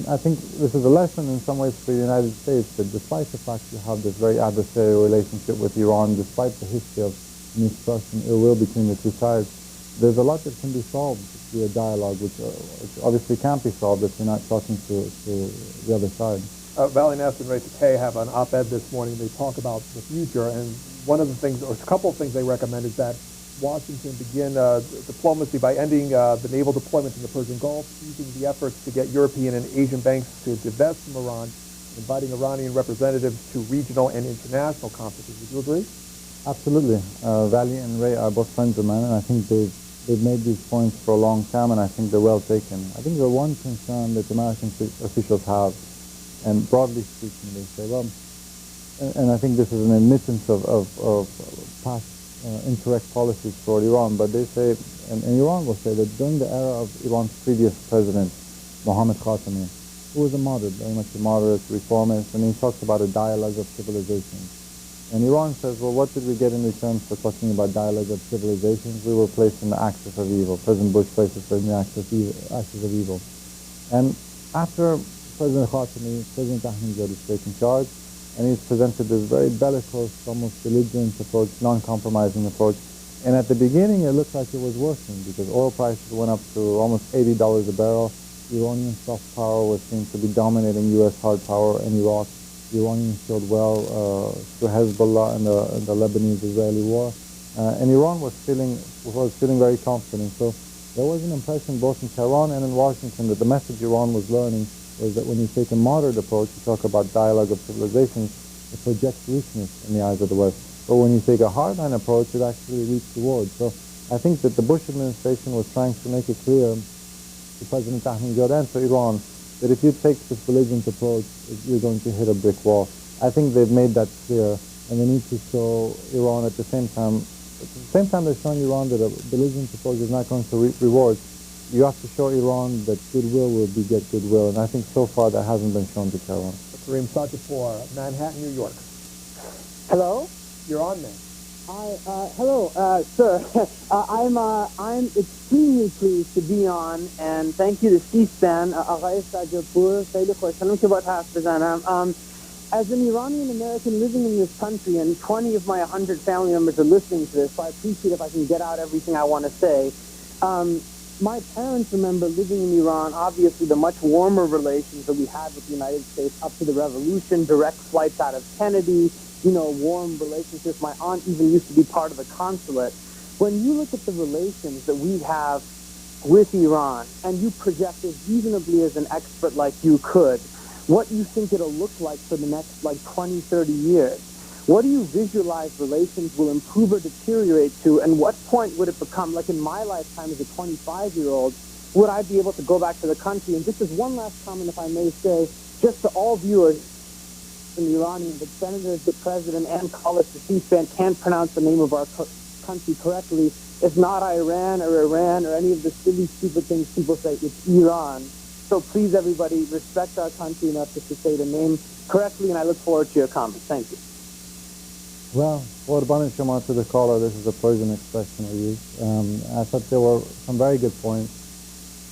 I think this is a lesson in some ways for the United States, that despite the fact you have this very adversarial relationship with Iran, despite the history of mistrust and ill will between the two sides, there's a lot that can be solved via dialogue, which obviously can't be solved if you're not talking to the other side. Valley Nest and Rachel Kay have an op-ed this morning. They talk about the future, and one of the things, or a couple of things they recommend, is that Washington begin diplomacy by ending the naval deployments in the Persian Gulf, using the efforts to get European and Asian banks to divest from Iran, inviting Iranian representatives to regional and international conferences. Would you agree? Absolutely. Valley and Ray are both friends of mine, and I think they've made these points for a long time, and I think they're well taken. I think the one concern that American officials have, and broadly speaking, they say, well, and I think this is an admittance of past incorrect policies toward Iran, but they say, and Iran will say, that during the era of Iran's previous president, Mohammad Khatami, who was a moderate, very much a moderate reformist, and he talks about a dialogue of civilizations. And Iran says, well, what did we get in return for talking about dialogue of civilizations? We were placed in the axis of evil. President Bush placed us in the axis of evil. And after President Khatami, President Ahmadinejad is taking charge, and he's presented this very bellicose, almost belligerent approach, non-compromising approach. And at the beginning, it looked like it was working, because oil prices went up to almost $80 a barrel. Iranian soft power was seen to be dominating U.S. hard power in Iraq. The Iranians showed well to Hezbollah and the Lebanese-Israeli war. And Iran was feeling very confident. So there was an impression both in Tehran and in Washington that the message Iran was learning was that when you take a moderate approach, you talk about dialogue of civilizations, it projects weakness in the eyes of the West. But when you take a hardline approach, it actually reaps rewards. So I think that the Bush administration was trying to make it clear to President Ahmadinejad and to Iran that if you take this belligerent approach, you're going to hit a brick wall. I think they've made that clear, and they need to show Iran at the same time they're showing Iran that a belligerent approach is not going to reap rewards. You have to show Iran that goodwill will beget goodwill, and I think so far that hasn't been shown to Tehran. Karim, Sadjadpour, Manhattan, New York. Hello? You're on there. Hi, hello, sir. I'm extremely pleased to be on, and thank you to C-SPAN. آقای ساجدپور، خیلی خوشحالم که باهات حرف بزنم. As an Iranian-American living in this country, and 20 of my 100 family members are listening to this, so I appreciate if I can get out everything I want to say. My parents remember living in Iran, obviously the much warmer relations that we had with the United States up to the revolution, direct flights out of Kennedy, warm relationships. My aunt even used to be part of the consulate. When you look at the relations that we have with Iran, and you project as reasonably as an expert like you could, what you think it'll look like for the next 20, 30 years. What do you visualize relations will improve or deteriorate to, and what point would it become, like in my lifetime as a 25-year-old, would I be able to go back to the country? And just as one last comment, if I may say, just to all viewers in the Iranian, the senators, the president, and callers to C-SPAN can't pronounce the name of our country correctly. It's not Iran or any of the silly, stupid things people say. It's Iran. So please, everybody, respect our country enough just to say the name correctly, and I look forward to your comments. Thank you. Well, Qurban Shama to the caller, this is a Persian expression we use. I thought there were some very good points.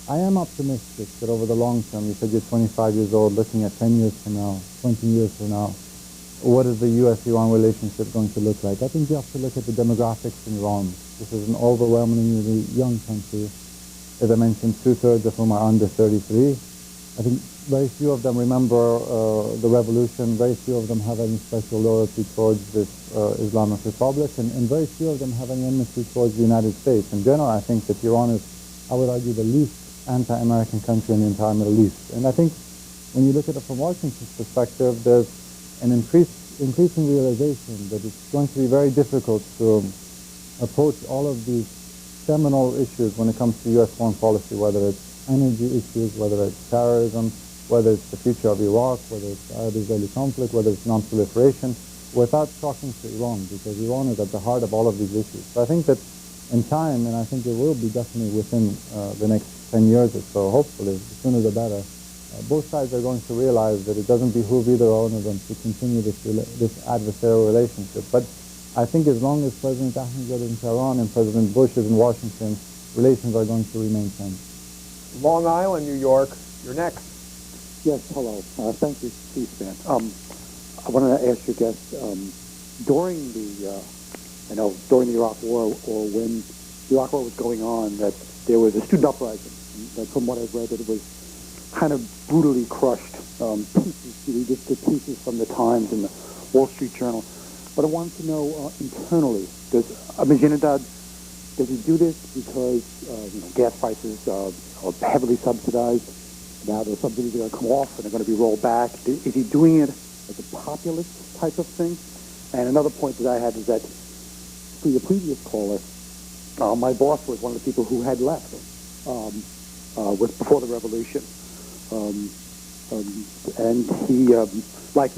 I am optimistic that over the long term, you said you're 25 years old, looking at 10 years from now, 20 years from now, what is the U.S.-Iran relationship going to look like? I think you have to look at the demographics in Iran. This is an overwhelmingly young country. As I mentioned, 2/3 of whom are under 33. I think very few of them remember the revolution. Very few of them have any special loyalty towards this Islamic Republic, and very few of them have any enmity towards the United States. In general, I think that Iran is, I would argue, the least anti-American country in the entire Middle East. And I think when you look at it from Washington's perspective, there's an increasing realization that it's going to be very difficult to approach all of these seminal issues when it comes to U.S. foreign policy, whether it's energy issues, whether it's terrorism, whether it's the future of Iraq, whether it's the Arab-Israeli conflict, whether it's non-proliferation, without talking to Iran, because Iran is at the heart of all of these issues. So I think that in time, and I think it will be definitely within the next 10 years or so, hopefully, the sooner the better, both sides are going to realize that it doesn't behoove either one of them to continue this adversarial relationship. But I think as long as President Ahmadinejad is in Tehran and President Bush is in Washington, relations are going to remain tense. Long Island, New York, you're next. Yes, hello. Thank you, C-SPAN. I wanted to ask your guest, during the Iraq War, or when the Iraq War was going on, that there was a student uprising, that from what I've read, that it was kind of brutally crushed, pieces, just the pieces from the Times and the Wall Street Journal. But I wanted to know internally, does Ahmadinejad, does he do this because gas prices are heavily subsidized? Now the subsidies are going to come off and they're going to be rolled back. Is he doing it as a populist type of thing? And another point that I had is that, for your previous caller, my boss was one of the people who had left before the revolution. And he, like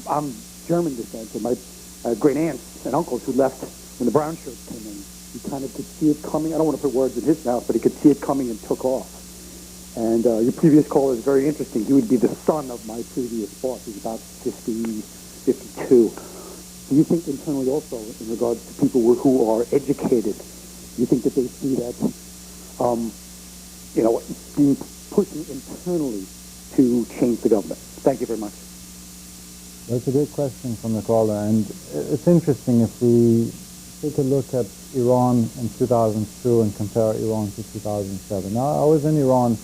I'm German descent, and my great aunts and uncles who left when the brown shirts came in, he kind of could see it coming. I don't want to put words in his mouth, but he could see it coming and took off. And your previous caller is very interesting. He would be the son of my previous boss. He's about 50, 52. Do you think internally also, in regards to people who are educated, do you think that they see that, being pushing internally to change the government? Thank you very much. That's a great question from the caller, and it's interesting if we take a look at Iran in 2002 and compare Iran to 2007. Now, I was in Iran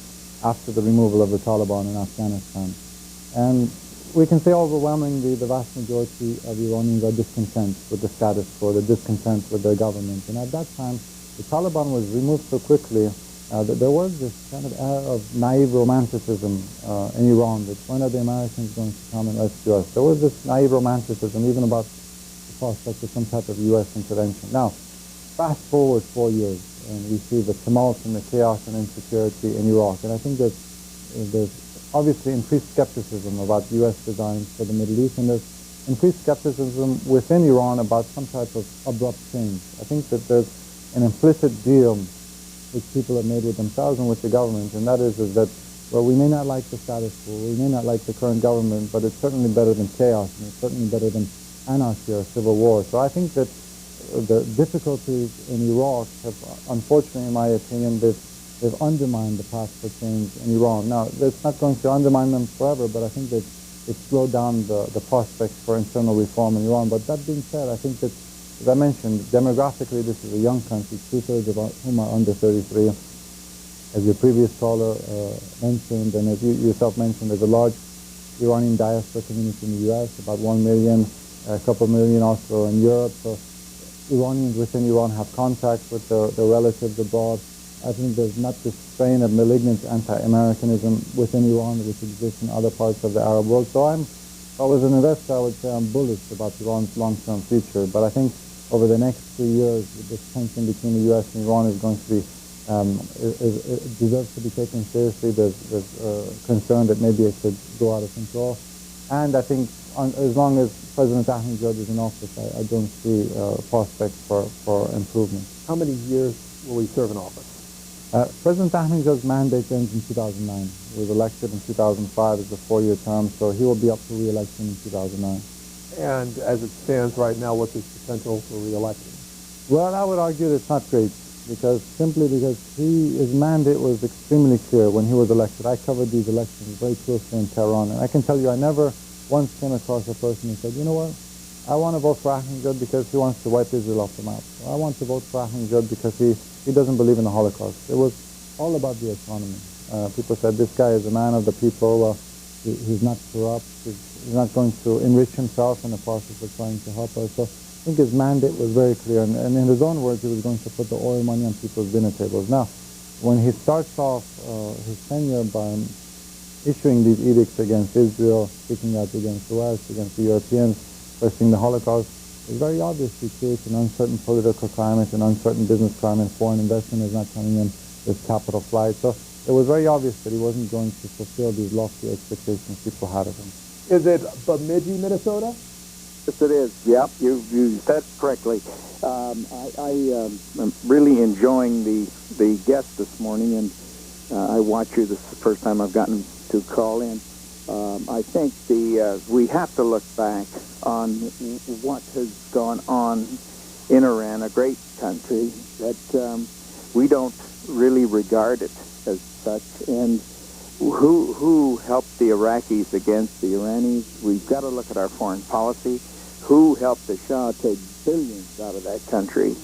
after the removal of the Taliban in Afghanistan, and we can say overwhelmingly the vast majority of Iranians are discontent with the status quo, they're discontent with their government. And at that time, the Taliban was removed so quickly that there was this kind of air of naive romanticism in Iran, that when are the Americans going to come and rescue us? There was this naive romanticism even about the prospect of some type of U.S. intervention. Now, fast forward 4 years, and we see the tumult and the chaos and insecurity in Iraq. And I think that there's obviously increased skepticism about U.S. designs for the Middle East, and there's increased skepticism within Iran about some type of abrupt change. I think that there's an implicit deal which people have made with themselves and with the government, and that is that, well, we may not like the status quo, we may not like the current government, but it's certainly better than chaos, and it's certainly better than anarchy or civil war. So I think that the difficulties in Iraq have, unfortunately, in my opinion, they've undermined the path for change in Iran. Now, it's not going to undermine them forever, but I think that it's slowed down the prospects for internal reform in Iran. But that being said, I think that, as I mentioned, demographically, this is a young country, 2/3 of whom are under 33. As your previous caller mentioned, and as you yourself mentioned, there's a large Iranian diaspora community in the U.S., about 1 million, a couple million also in Europe. So Iranians within Iran have contact with their relatives abroad. I think there's not this strain of malignant anti-Americanism within Iran which exists in other parts of the Arab world. So if I was an investor, I would say I'm bullish about Iran's long-term future. But I think over the next 3 years, this tension between the U.S. and Iran is going to be, it deserves to be taken seriously. There's concern that maybe it could go out of control. And I think as long as President Ahmadinejad is in office, I don't see prospects for improvement. How many years will he serve in office? President Ahmadinejad's mandate ends in 2009. He was elected in 2005 as a 4-year term, so he will be up for re-election in 2009. And as it stands right now, what's his potential for re-election? Well, I would argue that it's not great, simply because his mandate was extremely clear when he was elected. I covered these elections very closely in Tehran, and I can tell you I never once came across a person who said, you know what, I want to vote for Ahmadinejad because he wants to wipe Israel off the map. I want to vote for Ahmadinejad because he doesn't believe in the Holocaust. It was all about the economy. People said, this guy is a man of the people. He's not corrupt. He's not going to enrich himself in the process of trying to help us. So I think his mandate was very clear. And in his own words, he was going to put the oil money on people's dinner tables. Now, when he starts off his tenure by issuing these edicts against Israel, speaking out against the West, against the Europeans, questioning the Holocaust, is very obviously creates an uncertain political climate, an uncertain business climate. Foreign investment is not coming in, there's capital flight. So it was very obvious that he wasn't going to fulfill these lofty expectations people had of him. Is it Bemidji, Minnesota? Yes, it is. Yep, you said correctly. I'm really enjoying the guest this morning, and I watch you. This is the first time I've gotten to call in. I think we have to look back on what has gone on in Iran, a great country that we don't really regard it as such, and who helped the Iraqis against the Iranis. We've got to look at our foreign policy. Who helped the Shah take billions out of that country?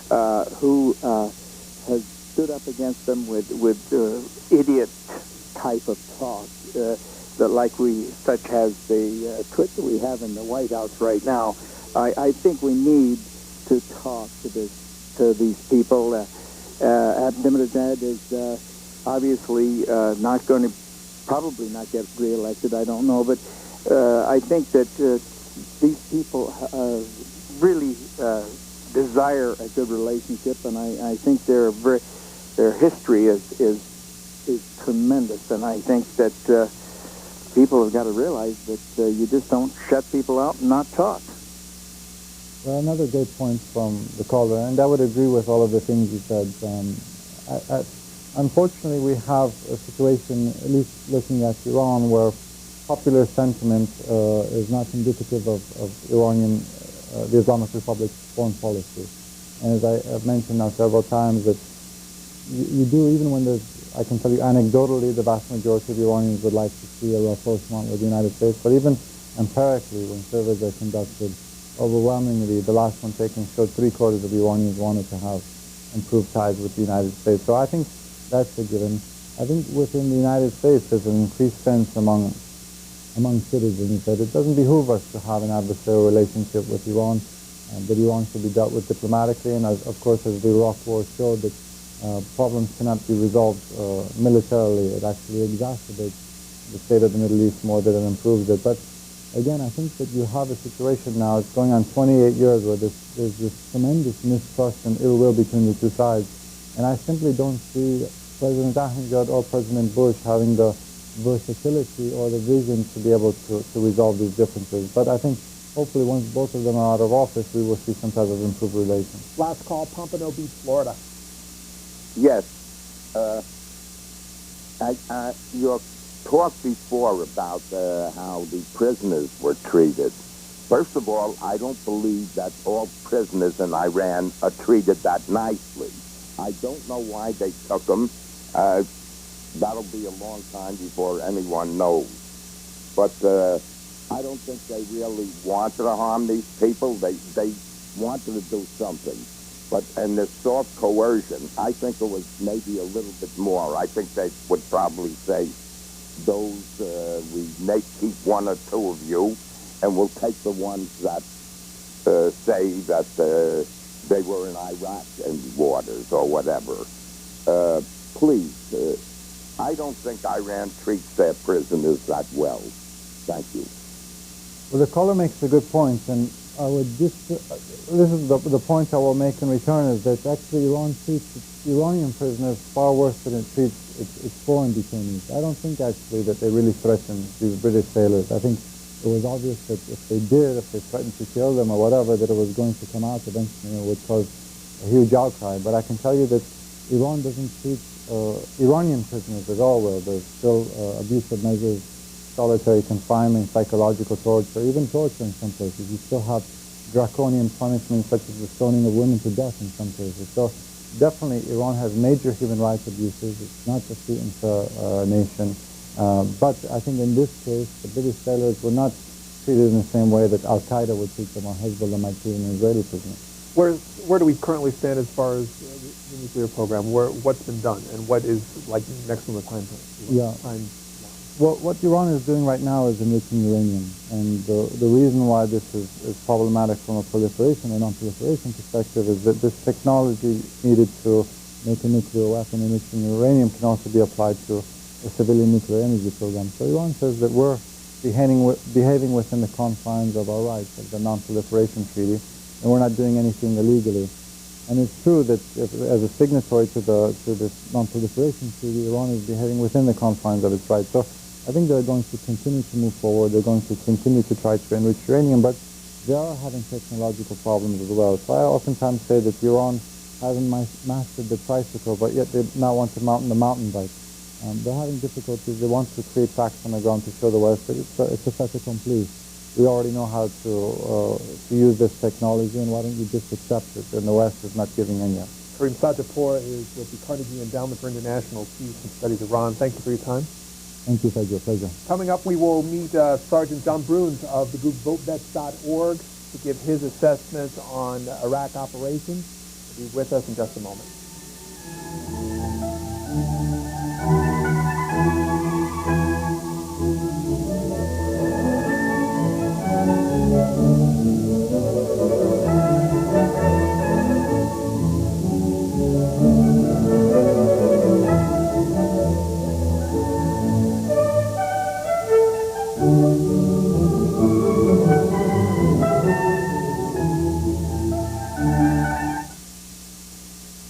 Who has stood up against them with idiot type of talk, such as the twit that we have in the White House right now. I think we need to talk to these people. Ahmadinejad is obviously not going to, probably not get reelected. I don't know, but I think that these people really desire a good relationship, and I think their history is tremendous, and I think that people have got to realize that you just don't shut people out and not talk. Well, another great point from the caller, and I would agree with all of the things you said. Unfortunately, we have a situation, at least looking at Iran, where popular sentiment is not indicative of Iranian, the Islamic Republic's foreign policy. And as I have mentioned now several times, that you do, even when there's, I can tell you anecdotally, the vast majority of Iranians would like to see a rapprochement with the United States, but even empirically, when surveys are conducted, overwhelmingly, the last one taken showed 3/4 of Iranians wanted to have improved ties with the United States. So I think that's a given. I think within the United States, there's an increased sense among citizens that it doesn't behoove us to have an adversarial relationship with Iran, that Iran should be dealt with diplomatically, and of course, as the Iraq War showed, that problems cannot be resolved militarily. It actually exacerbates the state of the Middle East more than it improves it. But again, I think that you have a situation now, it's going on 28 years, where there's this tremendous mistrust and ill will between the two sides, and I simply don't see President Ahmadinejad or President Bush having the versatility or the vision to be able to resolve these differences. But I think hopefully once both of them are out of office, we will see some type of improved relations. Last call, Pompano Beach, Florida. Yes. Your talk before about how the prisoners were treated. First of all, I don't believe that all prisoners in Iran are treated that nicely. I don't know why they took them. That'll be a long time before anyone knows. But I don't think they really wanted to harm these people. They wanted to do something. But in the soft coercion, I think it was maybe a little bit more. I think they would probably say, we may keep one or two of you, and we'll take the ones that say that they were in Iraq and waters or whatever. Please, I don't think Iran treats their prisoners that well. Thank you. Well, the caller makes a good point, and I would just, this is the point I will make in return, is that actually Iran treats its Iranian prisoners far worse than it treats its foreign detainees. I don't think actually that they really threatened these British sailors. I think it was obvious that if they threatened to kill them or whatever, that it was going to come out eventually, and it would cause a huge outcry. But I can tell you that Iran doesn't treat Iranian prisoners at all well. There's still abusive measures, solitary confinement, psychological torture, even torture in some places. You still have draconian punishments such as the stoning of women to death in some cases. So definitely Iran has major human rights abuses. It's not a free and fair nation. But I think in this case, the British sailors were not treated in the same way that Al-Qaeda would treat them or Hezbollah might treat an Israeli prisoner. Where do we currently stand as far as the nuclear program? What's been done, and what is like next on the time? Well, what Iran is doing right now is enriching uranium, and the reason why this is problematic from a proliferation or non-proliferation perspective is that this technology needed to make a nuclear weapon enriching uranium can also be applied to a civilian nuclear energy program. So Iran says that we're behaving within the confines of our rights, of the Non-Proliferation Treaty, and we're not doing anything illegally. And it's true that as a signatory to this Non-Proliferation Treaty, Iran is behaving within the confines of its rights. So I think they're going to continue to move forward. They're going to continue to try to enrich uranium, but they are having technological problems as well. So I oftentimes say that Iran hasn't mastered the tricycle, but yet they now want to mountain the mountain bike. They're having difficulties. They want to create facts on the ground to show the West that it's a fait accompli. We already know how to use this technology, and why don't you just accept it? And the West is not giving in yet. Karim Sadjadpour is with the Carnegie Endowment for International Peace and Studies Iran. Thank you for your time. Thank you, Pedro. Pleasure. Coming up, we will meet Sergeant John Bruhns of the group VoteVets.org to give his assessment on Iraq operations. He'll be with us in just a moment.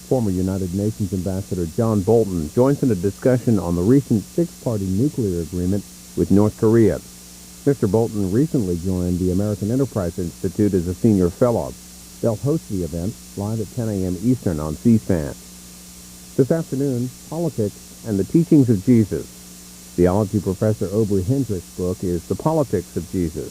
Former United Nations Ambassador John Bolton joins in a discussion on the recent six-party nuclear agreement with North Korea. Mr. Bolton recently joined the American Enterprise Institute as a senior fellow. They'll host the event live at 10 a.m. Eastern on C-SPAN. This afternoon, Politics and the Teachings of Jesus. Theology professor Aubrey Hendrick's book is The Politics of Jesus.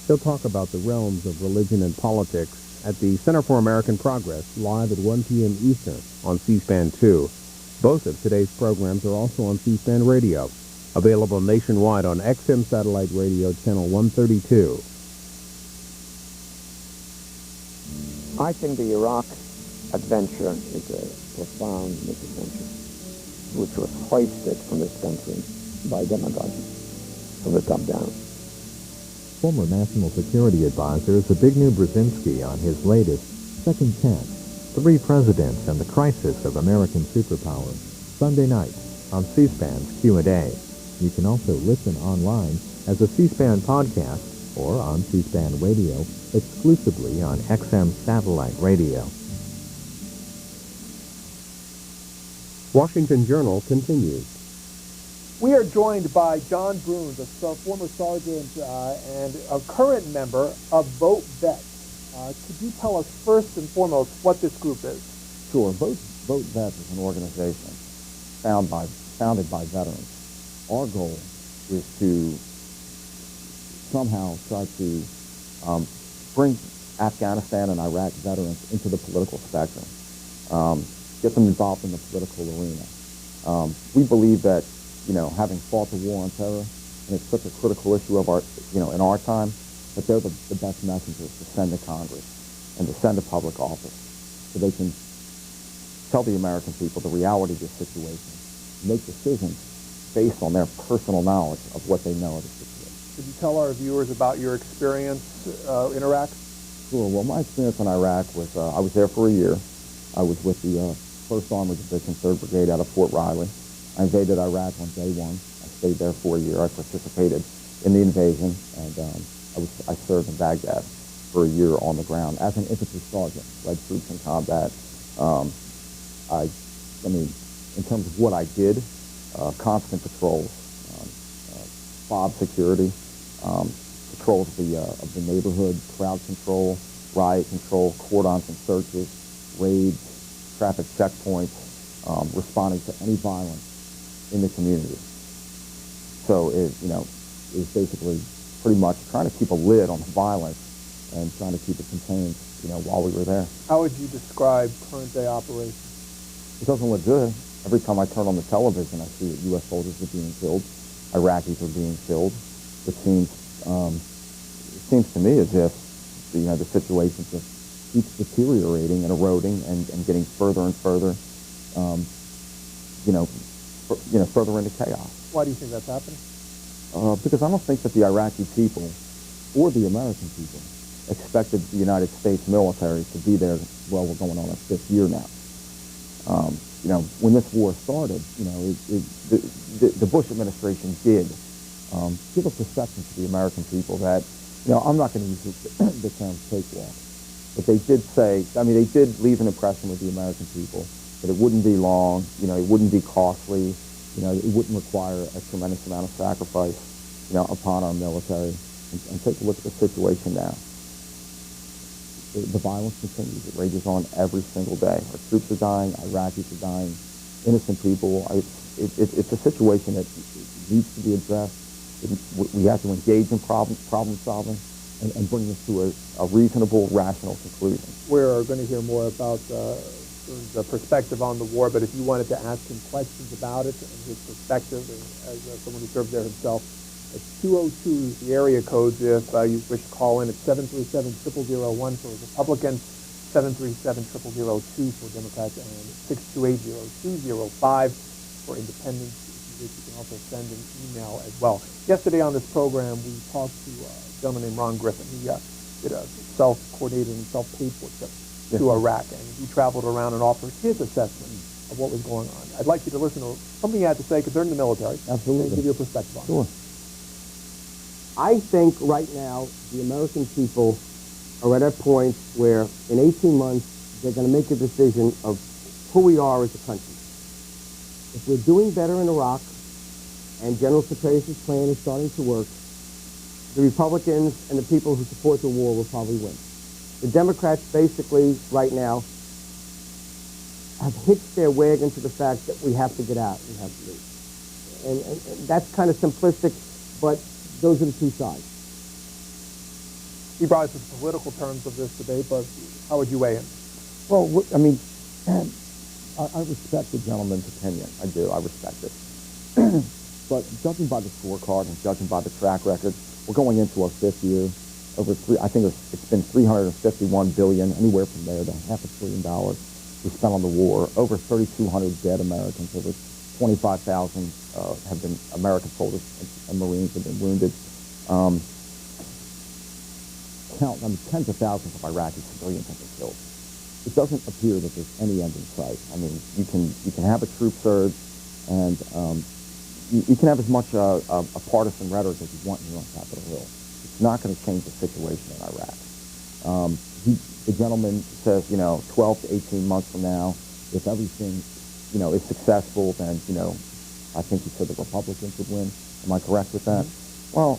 He'll talk about the realms of religion and politics at the Center for American Progress, live at 1 p.m. Eastern on C-SPAN 2. Both of today's programs are also on C-SPAN Radio, available nationwide on XM Satellite Radio Channel 132. I think the Iraq adventure is a profound misadventure, which was hoisted on this country by demagogues from the top down. Former National Security Advisor Zbigniew Brzezinski on his latest Second Chance, Three Presidents and the Crisis of American Superpowers, Sunday night on C-SPAN's Q&A. You can also listen online as a C-SPAN podcast or on C-SPAN Radio exclusively on XM Satellite Radio. Washington Journal continues. We are joined by John Bruhns, a former sergeant and a current member of Vote Vets. Could you tell us first and foremost what this group is? Sure. Vote Vets is an organization founded by veterans. Our goal is to somehow try to bring Afghanistan and Iraq veterans into the political spectrum, get them involved in the political arena. We believe that, having fought the war on terror, and it's such a critical issue of our, in our time, that they're the best messengers to send to Congress and to send to public office, so they can tell the American people the reality of this situation, make decisions based on their personal knowledge of what they know of the situation. Could you tell our viewers about your experience in Iraq? Sure. Well, my experience in Iraq was, I was there for a year. I was with the 1st Armored Division, 3rd Brigade out of Fort Riley. I invaded Iraq on day one. I stayed there for a year. I participated in the invasion, and I served in Baghdad for a year on the ground as an infantry sergeant, led troops in combat. In terms of what I did, constant patrols, fob security, patrols of the neighborhood, crowd control, riot control, cordons and searches, raids, traffic checkpoints, responding to any violence in the community. So it is basically pretty much trying to keep a lid on the violence and trying to keep it contained, while we were there. How would you describe current day operations? It doesn't look good. Every time I turn on the television, I see that U.S. soldiers are being killed, Iraqis are being killed. It seems to me as if the situation just keeps deteriorating and eroding and getting further and further, further into chaos. Why do you think that's happening? Because I don't think that the Iraqi people or the American people expected the United States military to be there. Well, we're going on our 5th year now. when this war started, the Bush administration did give a perception to the American people that, I'm not going to use the term cakewalk, but they did say, they did leave an impression with the American people that it wouldn't be long, it wouldn't be costly, it wouldn't require a tremendous amount of sacrifice, upon our military. And take a look at the situation now. The violence continues. It rages on every single day. Our troops are dying. Iraqis are dying. Innocent people. It's a situation that needs to be addressed. We have to engage in problem solving and bring this to a reasonable, rational conclusion. We're going to hear more about the perspective on the war, but if you wanted to ask him questions about it and his perspective as someone who served there himself, it's 202, the area code, if you wish to call in. It's 737-0001 for Republicans, 737-0002 for Democrats, and 628-0205 for Independents. If you wish, you can also send an email as well. Yesterday on this program, we talked to a gentleman named Ron Griffin. He did a self-coordinated and self-paid for trip to Iraq, and he traveled around and offered his assessment of what was going on. I'd like you to listen to something he had to say concerning the military. Absolutely. And give you a perspective on it. I think right now the American people are at a point where in 18 months they're going to make a decision of who we are as a country. If we're doing better in Iraq and General Petraeus' plan is starting to work, the Republicans and the people who support the war will probably win. The Democrats basically right now have hitched their wagon to the fact that we have to get out, we have to leave. And that's kind of simplistic, but those are the two sides. He brought us the political terms of this debate, but how would you weigh in? Well, I respect the gentleman's opinion. I do. I respect it. But judging by the scorecard and judging by the track record, we're going into our fifth year. I think it's been $351 billion, anywhere from there to $500 billion we spent on the war. Over 3,200 dead Americans. Over 25,000 have been American soldiers and Marines have been wounded. Tens of thousands of Iraqi civilians have been killed. It doesn't appear that there's any end in sight. You can have a troop surge, and you can have as much a partisan rhetoric as you want here on Capitol Hill. It's not going to change the situation in Iraq. The gentleman says, 12 to 18 months from now, if everything, is successful, then, I think he said the Republicans would win. Am I correct with that? Well,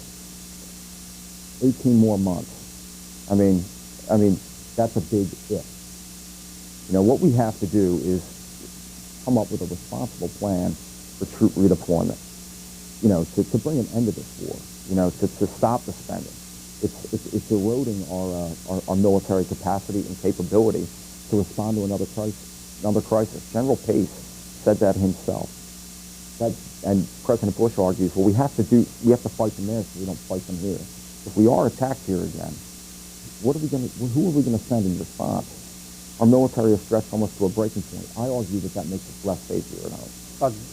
18 more months. That's a big if. What we have to do is come up with a responsible plan for troop redeployment, to bring an end to this war, to stop the spending. It's eroding our military capacity and capability to respond to another crisis. General Pace said that himself. And President Bush argues, well, we have to fight them there so we don't fight them here. If we are attacked here again, who are we going to send in response? Our military is stretched almost to a breaking point. I argue that makes us less safe here at home.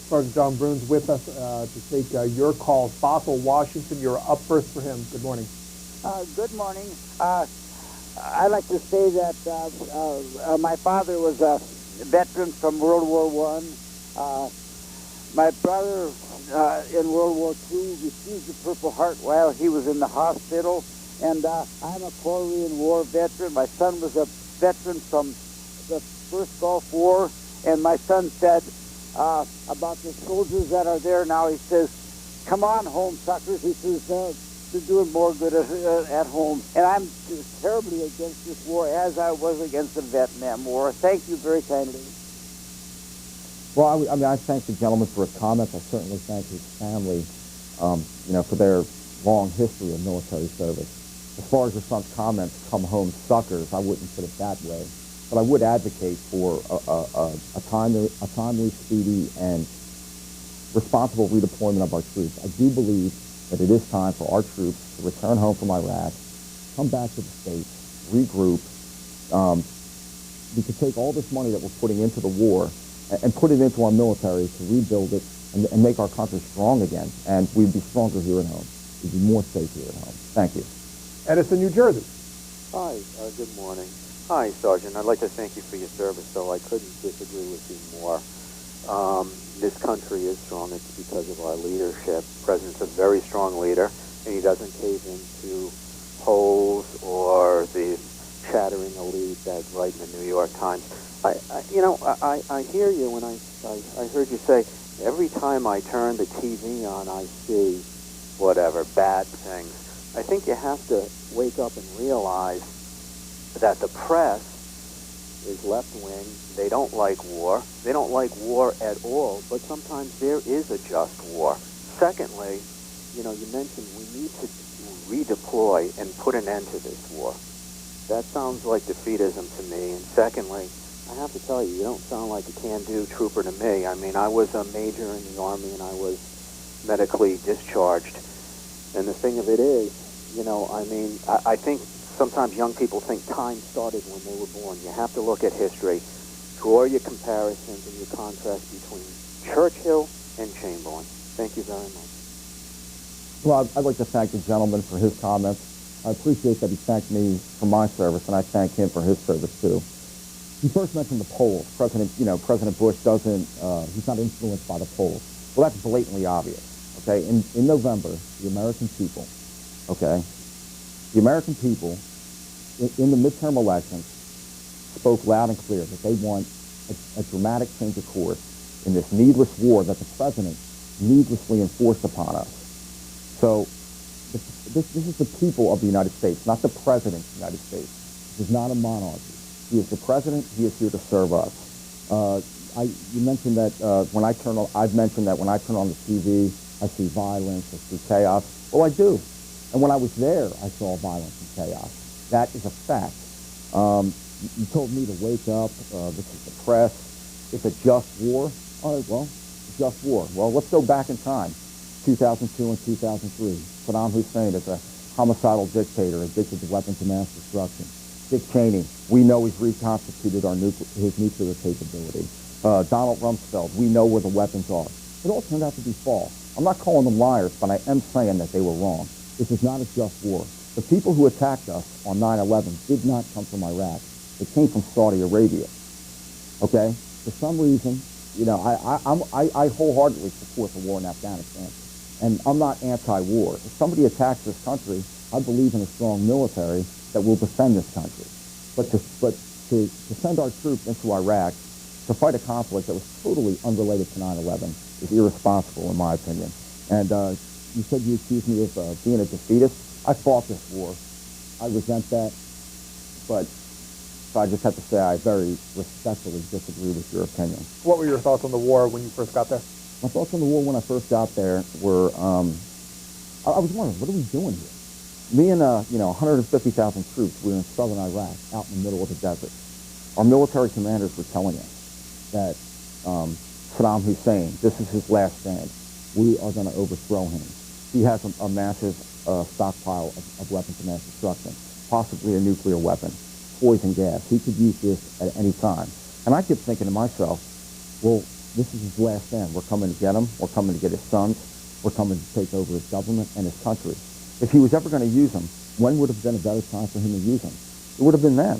Sergeant John Bruhns with us to take your call. Bothell, Washington, you're up first for him. Good morning. Good morning. I'd like to say that my father was a veteran from World War I. My brother in World War II received the Purple Heart while he was in the hospital, and I'm a Korean War veteran. My son was a veteran from the First Gulf War, and my son said about the soldiers that are there now, he says, come on home, suckers. He says, they're doing more good at home. And I'm terribly against this war, as I was against the Vietnam War. Thank you very kindly. Well, I thank the gentleman for his comments. I certainly thank his family, for their long history of military service. As far as your son's comments, come home suckers, I wouldn't put it that way. But I would advocate for a timely, speedy, and responsible redeployment of our troops. I do believe that it is time for our troops to return home from Iraq, come back to the States, regroup. We could take all this money that we're putting into the war and put it into our military to rebuild it and make our country strong again. And we'd be stronger here at home. We'd be more safe here at home. Thank you. Edison, New Jersey. Hi, good morning. Hi, Sergeant. I'd like to thank you for your service, though I couldn't disagree with you more. this country is strong, it's because of our leadership. The president's a very strong leader, and he doesn't cave into polls or the chattering elite that write in the New York Times. I hear you when I heard you say, every time I turn the TV on, I see whatever, bad things. I think you have to wake up and realize that the press is left-wing. They don't like war. They don't like war at all, but sometimes there is a just war. Secondly, you mentioned we need to redeploy and put an end to this war. That sounds like defeatism to me. And secondly, I have to tell you, you don't sound like a can-do trooper to me. I mean, I was a major in the Army, and I was medically discharged. And the thing of it is, I think sometimes young people think time started when they were born. You have to look at history. Draw your comparisons and your contrast between Churchill and Chamberlain. Thank you very much. Well, I'd like to thank the gentleman for his comments. I appreciate that he thanked me for my service, and I thank him for his service, too. He first mentioned the polls. President Bush doesn't, he's not influenced by the polls. Well, that's blatantly obvious, okay? In November, the American people, okay, in the midterm elections spoke loud and clear that they want a dramatic change of course in this needless war that the president needlessly enforced upon us. So this is the people of the United States, not the president of the United States. This is not a monarchy. He is the president. He is here to serve us. You mentioned that I've mentioned that when I turn on the TV, I see violence, I see chaos. Well, I do. And when I was there, I saw violence and chaos. That is a fact. You told me to wake up. This is the press. It's a just war. All right, well, it's a just war. Well, let's go back in time. 2002 and 2003. Saddam Hussein is a homicidal dictator addicted to weapons of mass destruction. Dick Cheney, we know he's reconstituted his nuclear capability. Donald Rumsfeld, we know where the weapons are. It all turned out to be false. I'm not calling them liars, but I am saying that they were wrong. This is not a just war. The people who attacked us on 9/11 did not come from Iraq. They came from Saudi Arabia. Okay? For some reason, I wholeheartedly support the war in Afghanistan. And I'm not anti-war. If somebody attacks this country, I believe in a strong military that will defend this country. But to send our troops into Iraq to fight a conflict that was totally unrelated to 9/11 is irresponsible, in my opinion. And you said you accused me of being a defeatist. I fought this war. I resent that. But I just have to say I very respectfully disagree with your opinion. What were your thoughts on the war when you first got there? My thoughts on the war when I first got there were, I was wondering, what are we doing here? Me and, 150,000 troops, we were in southern Iraq, out in the middle of the desert. Our military commanders were telling us that Saddam Hussein, this is his last stand. We are going to overthrow him. He has a massive stockpile of weapons of mass destruction, possibly a nuclear weapon, poison gas. He could use this at any time. And I kept thinking to myself, well, this is his last stand. We're coming to get him. We're coming to get his sons. We're coming to take over his government and his country. If he was ever going to use them, when would have been a better time for him to use them? It would have been then.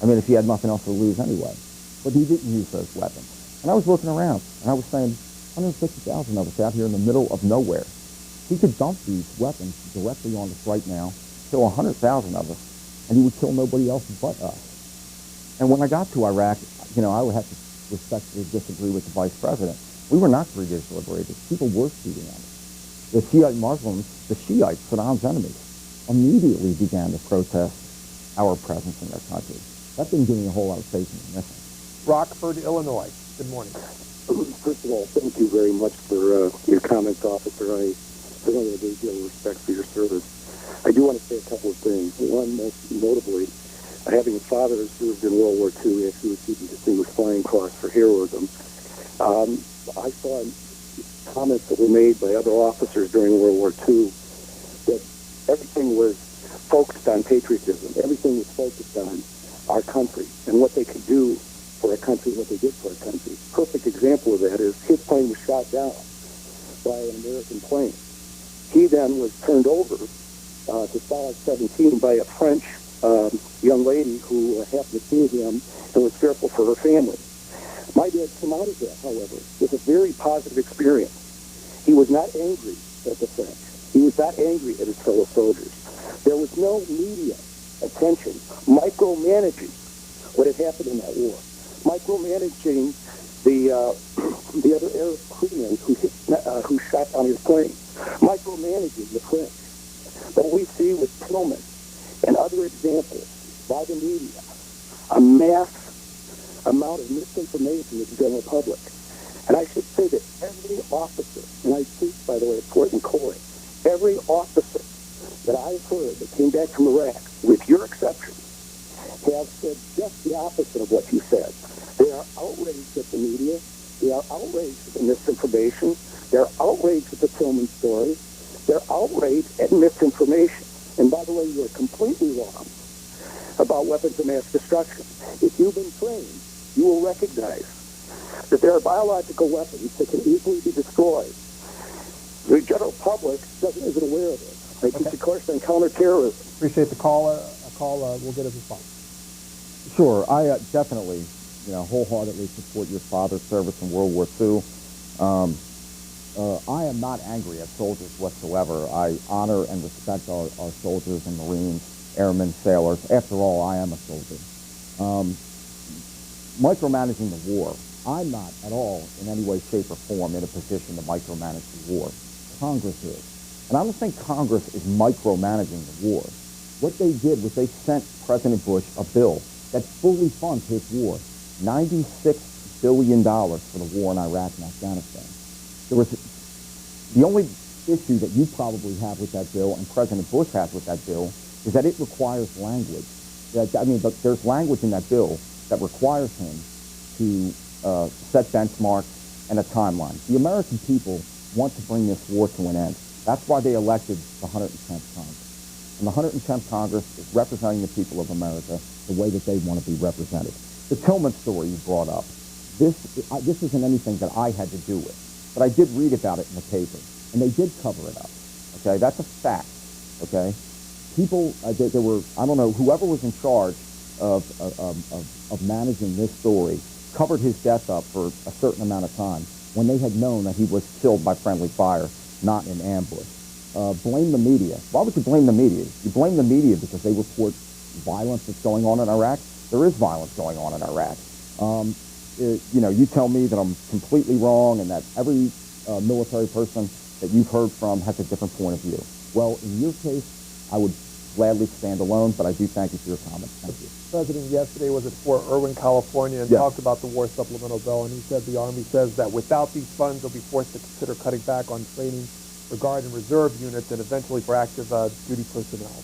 I mean, if he had nothing else to lose anyway. But he didn't use those weapons. And I was looking around, and I was saying, 150,000 of us out here in the middle of nowhere. He could dump these weapons directly on us right now, kill 100,000 of us, and he would kill nobody else but us. And when I got to Iraq, I would have to respectfully disagree with the vice president. We were not 3 years liberated. People were shooting at us. The Shiite Muslims, the Shiites, Saddam's enemies, immediately began to protest our presence in their country. That didn't give me a whole lot of faith in the mission. Rockford, Illinois. Good morning. First of all, thank you very much for your comments, officer. I certainly have a great deal of respect for your service. I do want to say a couple of things. One, most notably, having a father who served in World War II, actually received the Distinguished Flying Cross for heroism. I saw comments that were made by other officers during World War II that everything was focused on patriotism. Everything was focused on our country and what they could do for our country, what they did for our country. Perfect example of that is his plane was shot down by an American plane. He then was turned over to Solid 17 by a French young lady who happened to see him and was fearful for her family. My dad came out of that, however, with a very positive experience. He was not angry at the French. He was not angry at his fellow soldiers. There was no media attention micromanaging what had happened in that war, micromanaging the other Arab crewmen who shot down his plane, micromanaging the French. What we see with Tillman and other examples by the media, a mass amount of misinformation with the general public. And I should say that every officer, and I speak, by the way, at Fort McCord, every officer that I've heard that came back from Iraq, with your exception, have said just the opposite of what you said. They are outraged at the media. They are outraged at the misinformation. They're outraged at the Tillman story. They're outraged at misinformation. And by the way, you're completely wrong about weapons of mass destruction. If you've been trained, you will recognize that there are biological weapons that can easily be destroyed. The general public isn't aware of this. I teach a course on counterterrorism. Appreciate the call. We'll get a response. Sure, I definitely, wholeheartedly support your father's service in World War II. I am not angry at soldiers whatsoever. I honor and respect our soldiers and Marines, airmen, sailors. After all, I am a soldier. Micromanaging the war, I'm not at all in any way, shape, or form in a position to micromanage the war. Congress is. And I don't think Congress is micromanaging the war. What they did was they sent President Bush a bill that fully funds his war, $96 billion for the war in Iraq and Afghanistan. The only issue that you probably have with that bill and President Bush has with that bill is that it requires language. There's language in that bill that requires him to set benchmarks and a timeline. The American people want to bring this war to an end. That's why they elected the 110th Congress. And the 110th Congress is representing the people of America the way that they want to be represented. The Tillman story you brought up, this isn't anything that I had to do with, but I did read about it in the paper, and they did cover it up. Okay, that's a fact. Okay, people, there were, I don't know, whoever was in charge of managing this story covered his death up for a certain amount of time when they had known that he was killed by friendly fire, not in ambush. Blame the media. Why would you blame the media? You blame the media because they report violence that's going on in Iraq. There is violence going on in Iraq. You tell me that I'm completely wrong and that every military person that you've heard from has a different point of view. Well, in your case, I would gladly stand alone, but I do thank you for your comments. Thank you. The President yesterday was at Fort Irwin, California, and talked about the war supplemental bill, and he said the Army says that without these funds, they'll be forced to consider cutting back on training for Guard and Reserve units and eventually for active duty personnel.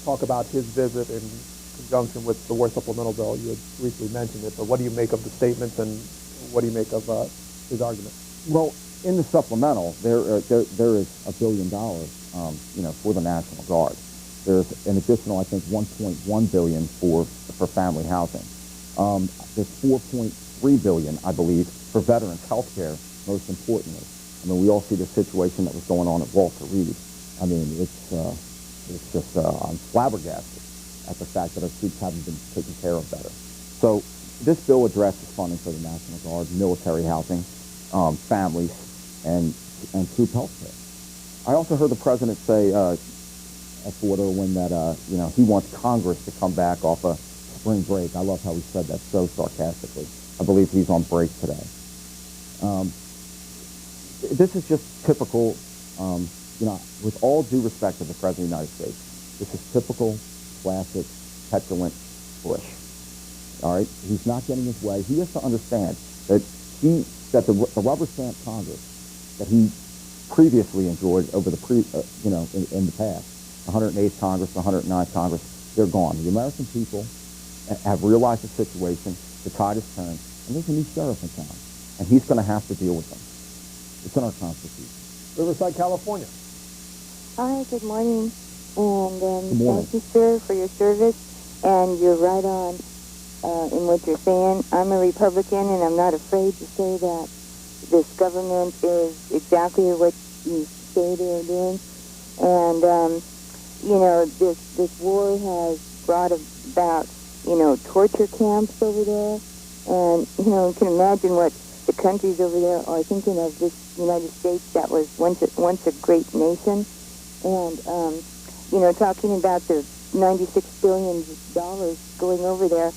Talk about his visit in conjunction with the war supplemental bill. You had briefly mentioned it, but what do you make of the statements and what do you make of his argument? Well, in the supplemental, there is $1 billion, for the National Guard. There's an additional, I think, $1.1 billion for family housing. There's $4.3 billion, I believe, for veterans health care, most importantly. We all see the situation that was going on at Walter Reed. It's just, I'm flabbergasted at the fact that our troops haven't been taken care of better. So this bill addresses funding for the National Guard, military housing, families, and troop health care. I also heard the President say at Fort Irwin that, he wants Congress to come back off a spring break. I love how he said that so sarcastically. I believe he's on break today. This is just typical, with all due respect to the President of the United States, this is typical, classic, petulant Bush. All right? He's not getting his way. He has to understand that the rubber stamp Congress that he previously enjoyed over the in the past, the 108th Congress, the 109th Congress, they're gone. The American people have realized the situation, the tide has turned, and there's a new sheriff in town, and he's going to have to deal with them. It's in our Constitution. Riverside, California. Hi, good morning. And good morning. Thank you, sir, for your service. And you're right on in what you're saying. I'm a Republican, and I'm not afraid to say that this government is exactly what you say they're doing. And, this war has brought about, torture camps over there. And, you know, you can imagine what the countries over there are thinking of this United States that was once a great nation. And, you know, talking about the $96 billion going over there,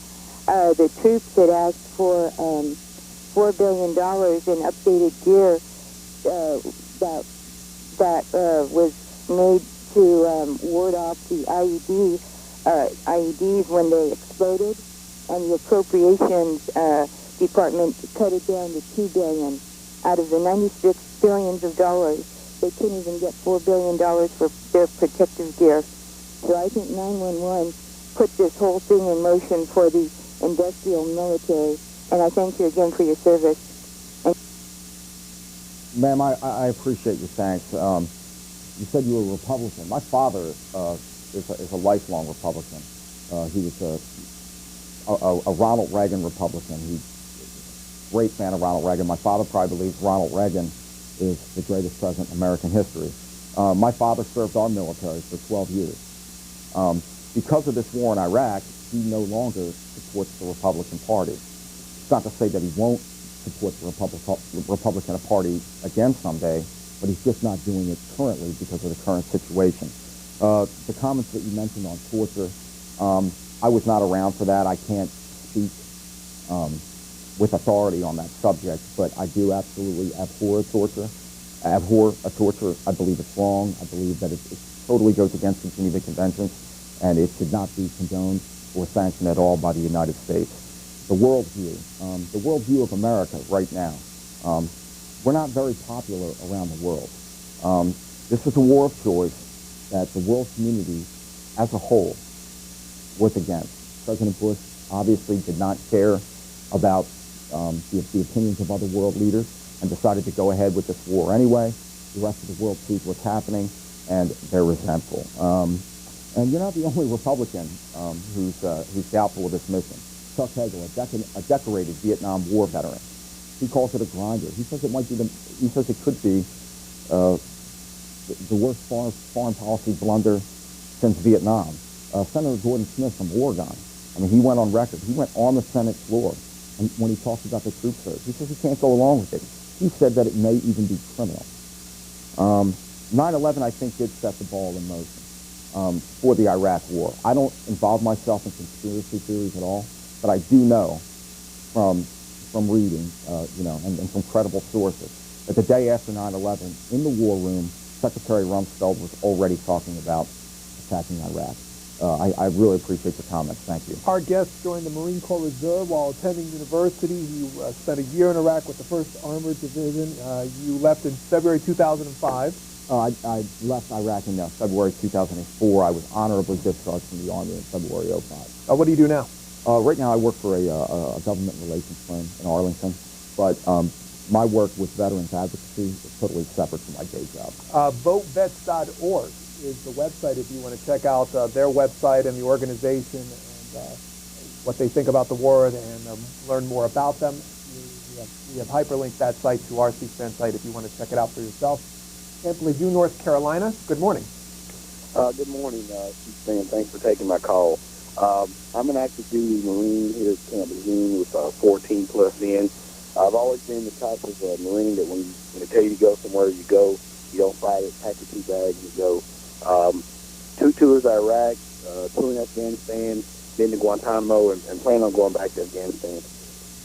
the troops had asked for $4 billion in updated gear that was made to ward off the IEDs when they exploded, and the appropriations department cut it down to $2 billion. Out of the $96 billion, they couldn't even get $4 billion for their protective gear. So I think 911 put this whole thing in motion for the industrial military, and I thank you again for your service. Ma'am, I appreciate your thanks. You said you were a Republican. My father is a lifelong Republican. He was a Ronald Reagan Republican. He's a great fan of Ronald Reagan. My father probably believes Ronald Reagan is the greatest president in American history. My father served our military for 12 years. Because of this war in Iraq, he no longer supports the Republican Party. It's not to say that he won't support the Republican Party again someday, but he's just not doing it currently because of the current situation. The comments that you mentioned on torture, I was not around for that. I can't speak with authority on that subject, but I do absolutely abhor torture. I believe it's wrong. I believe that it totally goes against the Geneva Conventions, and it should not be condoned or sanctioned at all by the United States. The worldview of America right now, we're not very popular around the world. This is a war of choice that the world community as a whole was against. President Bush obviously did not care about the opinions of other world leaders and decided to go ahead with this war anyway. The rest of the world sees what's happening, and they're resentful. And you're not the only Republican who's doubtful of this mission. Chuck Hagel, a decorated Vietnam War veteran, he calls it a grinder. He says it might be he says it could be the worst foreign policy blunder since Vietnam. Senator Gordon Smith from Oregon, I mean, he went on record. He went on the Senate floor, and when he talked about the troop surge, he says he can't go along with it. He said that it may even be criminal. 9/11, I think, did set the ball in motion for the Iraq War. I don't involve myself in conspiracy theories at all, but I do know from reading, and from credible sources, that the day after 9/11, in the war room, Secretary Rumsfeld was already talking about attacking Iraq. I really appreciate your comments. Thank you. Our guest joined the Marine Corps Reserve while attending university. He spent a year in Iraq with the 1st Armored Division. You left in February 2005. I left Iraq in February 2004. I was honorably discharged from the Army in February 2005. What do you do now? Right now I work for a government relations firm in Arlington, but my work with veterans advocacy is totally separate from my day job. VoteVets.org is the website if you want to check out their website and the organization and what they think about the war and learn more about them. We have hyperlinked that site to our C-SPAN site if you want to check it out for yourself. Camp Lejeune, North Carolina. Good morning. Good morning, C-SPAN. Thanks for taking my call. I'm an active duty Marine here at Camp Lejeune with 14 plus men. I've always been the type of Marine that when they tell you to go somewhere, you go. You don't fight it. Pack your 2 bags and go. 2 tours to Iraq, 2 in Afghanistan, been to Guantanamo, and plan on going back to Afghanistan.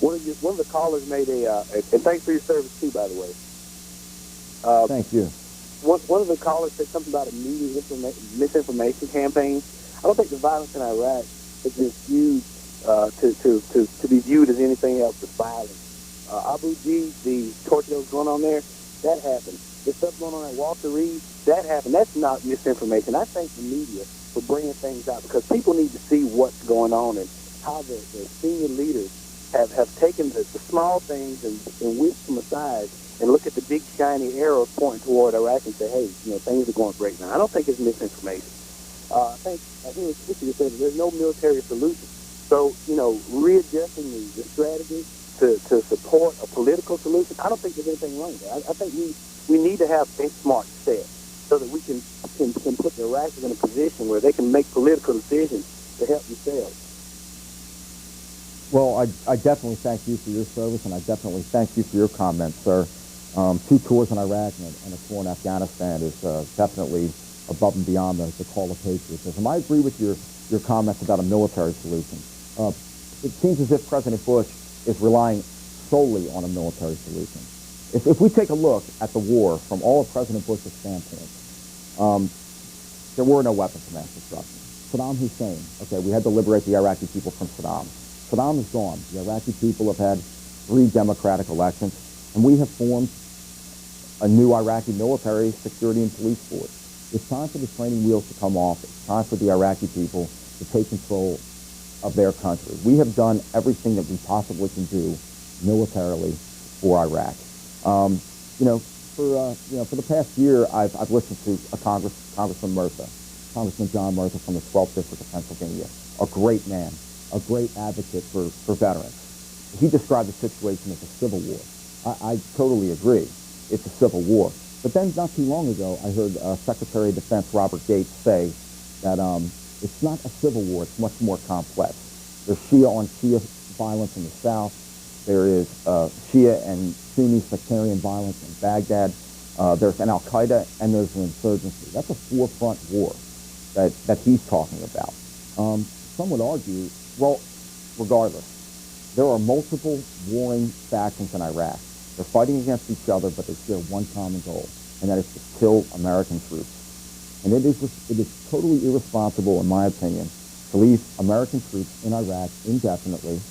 One of the callers made and thanks for your service too, by the way. Thank you. One of the callers said something about a media misinformation campaign. I don't think the violence in Iraq has been viewed to be viewed as anything else but violence. Abu Ghraib, the torture that was going on there, that happened. The stuff going on at Walter Reed, that happened. That's not misinformation. I thank the media for bringing things out because people need to see what's going on and how the senior leaders have taken the small things and whisked them aside and look at the big shiny arrows pointing toward Iraq and say, hey, things are going great now. I don't think it's misinformation. I think it's tricky to say that there's no military solution. So, readjusting the strategy to support a political solution, I don't think there's anything wrong with that. I think we need to have benchmarks set so that we can put the Iraqis in a position where they can make political decisions to help themselves. Well, I definitely thank you for your service, and I definitely thank you for your comments, sir. 2 tours in Iraq and a tour in Afghanistan is definitely above and beyond the call of patriotism. I agree with your comments about a military solution. It seems as if President Bush is relying solely on a military solution. If we take a look at the war from all of President Bush's standpoint, there were no weapons of mass destruction. Saddam Hussein, okay, we had to liberate the Iraqi people from Saddam. Saddam is gone. The Iraqi people have had 3 democratic elections, and we have formed a new Iraqi military, security, and police force. It's time for the training wheels to come off. It's time for the Iraqi people to take control of their country. We have done everything that we possibly can do militarily for Iraq. For the past year, I've listened to Congressman John Murtha from the 12th District of Pennsylvania, a great man, a great advocate for veterans. He described the situation as a civil war. I totally agree. It's a civil war. But then not too long ago, I heard Secretary of Defense Robert Gates say that it's not a civil war. It's much more complex. There's Shia on Shia violence in the south. There is Shia and Sunni sectarian violence in Baghdad. There's an al-Qaeda, and there's an insurgency. That's a 4-front war that he's talking about. Some would argue, well, regardless, there are multiple warring factions in Iraq. They're fighting against each other, but they share one common goal, and that is to kill American troops. And it is totally irresponsible, in my opinion, to leave American troops in Iraq indefinitely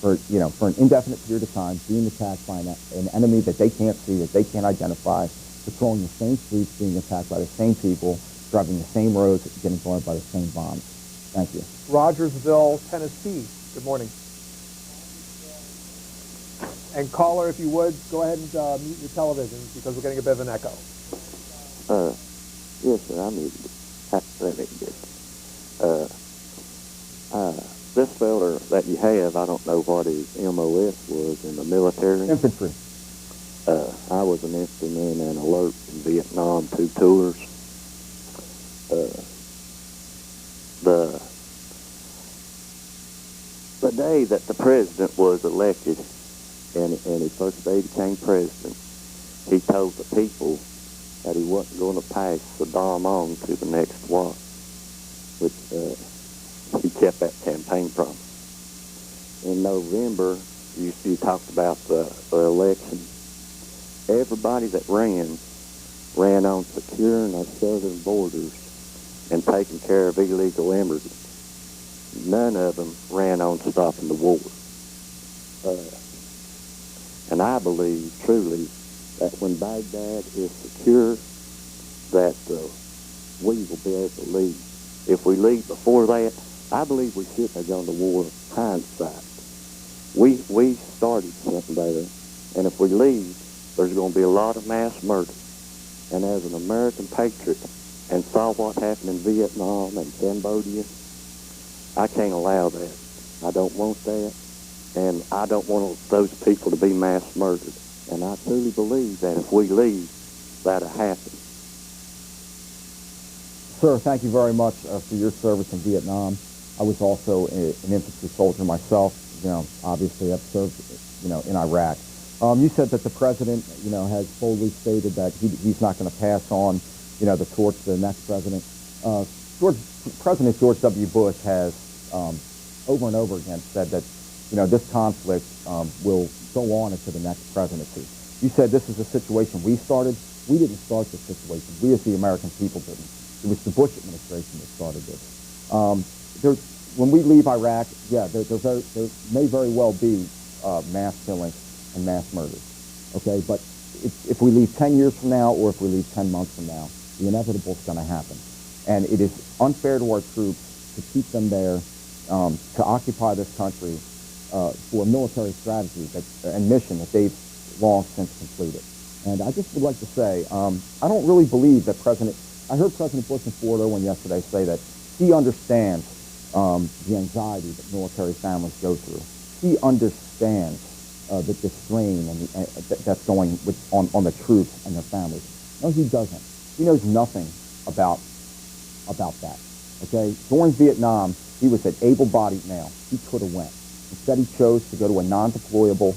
for an indefinite period of time, being attacked by an enemy that they can't see, that they can't identify, patrolling the same streets, being attacked by the same people, driving the same roads, getting bombed by the same bombs. Thank you. Rogersville, Tennessee. Good morning. And caller, if you would, go ahead and mute your television because we're getting a bit of an echo. Yes, sir, I muted it. Let me get this feller that you have, I don't know what his MOS was in the military. Infantry. I was an infantryman and alert in Vietnam, 2 tours. The day that the president was elected, and his first day he became president, he told the people that he wasn't going to pass Saddam on to the next war, which he kept that campaign promise. In November, you talked about the election. Everybody that ran on securing our southern borders and taking care of illegal immigrants. None of them ran on stopping the war. And I believe truly that when Baghdad is secure, that we will be able to leave. If we leave before that, I believe we shouldn't have gone to war. Hindsight. We started something there, and if we leave, there's going to be a lot of mass murder. And as an American patriot, and saw what happened in Vietnam and Cambodia, I can't allow that. I don't want that, and I don't want those people to be mass murdered. And I truly believe that if we leave, that'll happen. Sir, thank you very much for your service in Vietnam. I was also an infantry soldier myself. Obviously I've served, in Iraq. You said that the president, has boldly stated that he's not going to pass on, the torch to the next president. President George W. Bush has over and over again said that, this conflict will go on into the next presidency. You said this is a situation we started. We didn't start this situation. We as the American people didn't. It was the Bush administration that started this. When we leave Iraq, there may very well be mass killings and mass murders. Okay, but if we leave 10 years from now or if we leave 10 months from now, the inevitable is going to happen. And it is unfair to our troops to keep them there, to occupy this country for a military strategy and mission that they've long since completed. And I just would like to say, I don't really believe that I heard President Bush in Fort Irwin yesterday say that he understands the anxiety that military families go through. He understands the strain and that's going on the troops and their families. No, he doesn't. He knows nothing about that. Okay? During Vietnam, he was an able-bodied male. He could have went. Instead, he chose to go to a non-deployable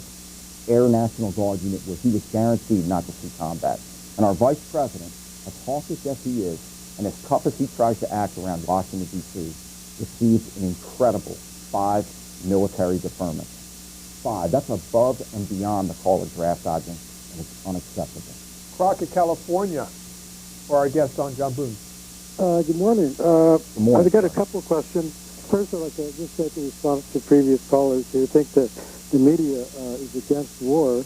Air National Guard unit where he was guaranteed not to see combat. And our vice president, as hawkish as he is, and as tough as he tries to act around Washington, D.C., received an incredible 5 military deferments. 5. That's above and beyond the call of draft dodging, and it's unacceptable. Crockett, California, for our guest on John Bruhns. Good morning. Good morning. I've got a couple of questions. First, I'd like to just say in response to previous callers who think that the media is against war.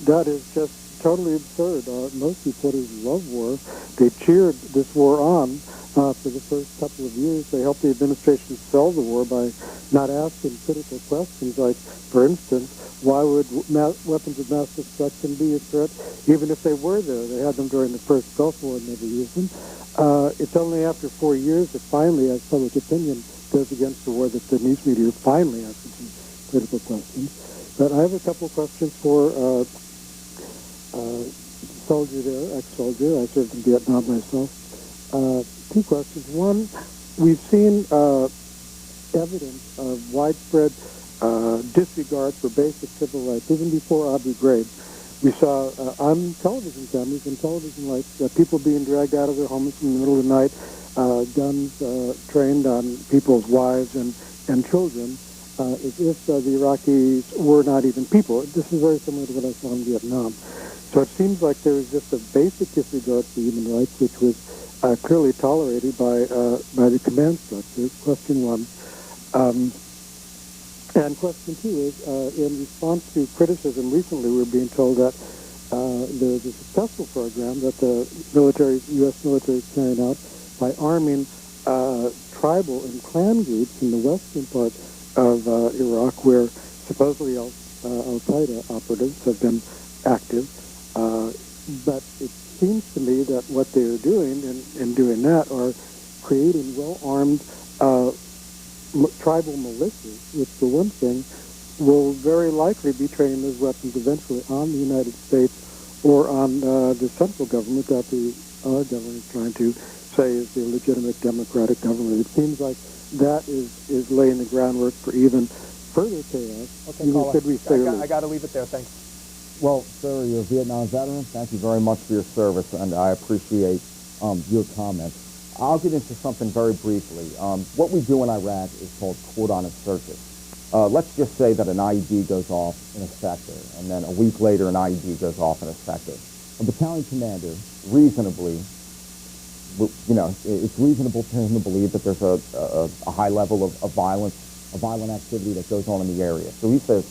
That is just totally absurd. Most reporters love war. They cheered this war on for the first couple of years. They helped the administration sell the war by not asking critical questions like, for instance, why would weapons of mass destruction be a threat even if they were there? They had them during the first Gulf War and never used them. It's only after 4 years that finally, as public opinion goes against the war, that the news media finally asking some critical questions. But I have a couple of questions for soldier there, ex-soldier. I served in Vietnam myself. 2 questions. One, we've seen evidence of widespread disregard for basic civil rights, even before Abu Ghraib. We saw on television cameras and television lights people being dragged out of their homes in the middle of the night, guns trained on people's wives and children, as if the Iraqis were not even people. This is very similar to what I saw in Vietnam. So it seems like there is just a basic disregard for human rights, which was clearly tolerated by the command structure. Question 1. And question 2 is, in response to criticism recently, we're being told that there is a successful program that the U.S. military is carrying out by arming tribal and clan groups in the western part of Iraq, where supposedly Al-Qaeda operatives have been active. But it seems to me that what they are doing in doing that are creating well-armed tribal militias, which, for one thing, will very likely be trained as weapons eventually on the United States or on the central government that our government is trying to say is the legitimate democratic government. It seems like that is laying the groundwork for even further chaos. Okay, caller. I got to leave it there. Thanks. Well, sir, you're a Vietnam veteran. Thank you very much for your service, and I appreciate your comments. I'll get into something very briefly. What we do in Iraq is called cordon and searches. Let's just say that an IED goes off in a sector, and then a week later an IED goes off in a sector. A battalion commander, reasonably, it's reasonable for him to believe that there's a high level of violence, a violent activity that goes on in the area. So he says,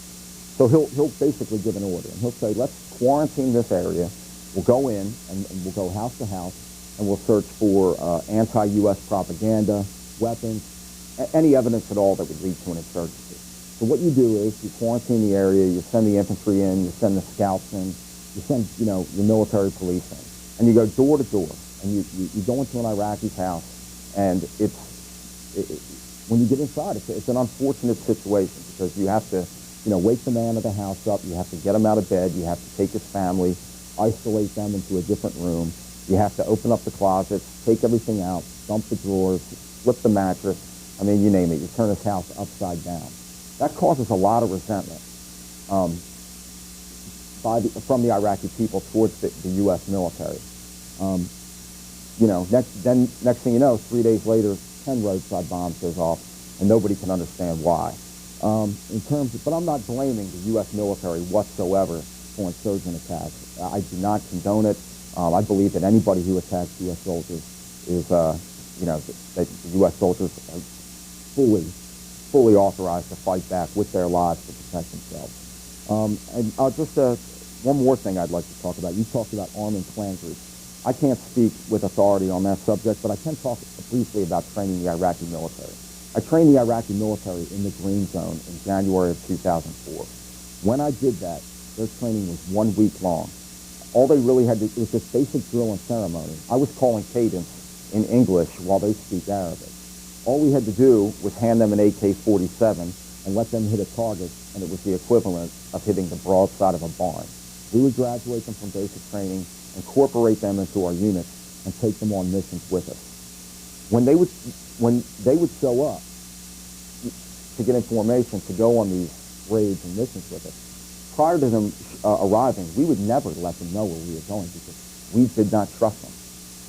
he'll basically give an order, and he'll say, let's quarantine this area. We'll go in, and we'll go house to house, and we'll search for anti-U.S. propaganda, weapons, any evidence at all that would lead to an insurgency. So what you do is you quarantine the area, you send the infantry in, you send the scouts in, you send, your military police in, and you go door to door, and you go into an Iraqi's house, and when you get inside, it's an unfortunate situation because you have to, wake the man of the house up, you have to get him out of bed, you have to take his family, isolate them into a different room. You have to open up the closets, take everything out, dump the drawers, flip the mattress. I mean, you name it. You turn his house upside down. That causes a lot of resentment from the Iraqi people towards the U.S. military. Next thing you know, 3 days later, 10 roadside bombs goes off, and nobody can understand why. But I'm not blaming the U.S. military whatsoever for insurgent attacks. I do not condone it. I believe that anybody who attacks U.S. soldiers is, that the U.S. soldiers are fully authorized to fight back with their lives to protect themselves. And one more thing I'd like to talk about. You talked about arming clan groups. I can't speak with authority on that subject, but I can talk briefly about training the Iraqi military. I trained the Iraqi military in the Green Zone in January of 2004. When I did that, their training was 1 week long. All they really had to do was just basic drill and ceremony. I was calling cadence in English while they speak Arabic. All we had to do was hand them an AK-47 and let them hit a target, and it was the equivalent of hitting the broadside of a barn. We would graduate them from basic training, incorporate them into our units, and take them on missions with us. When they would show up to get information to go on these raids and missions with us. Prior to them arriving, we would never let them know where we were going because we did not trust them.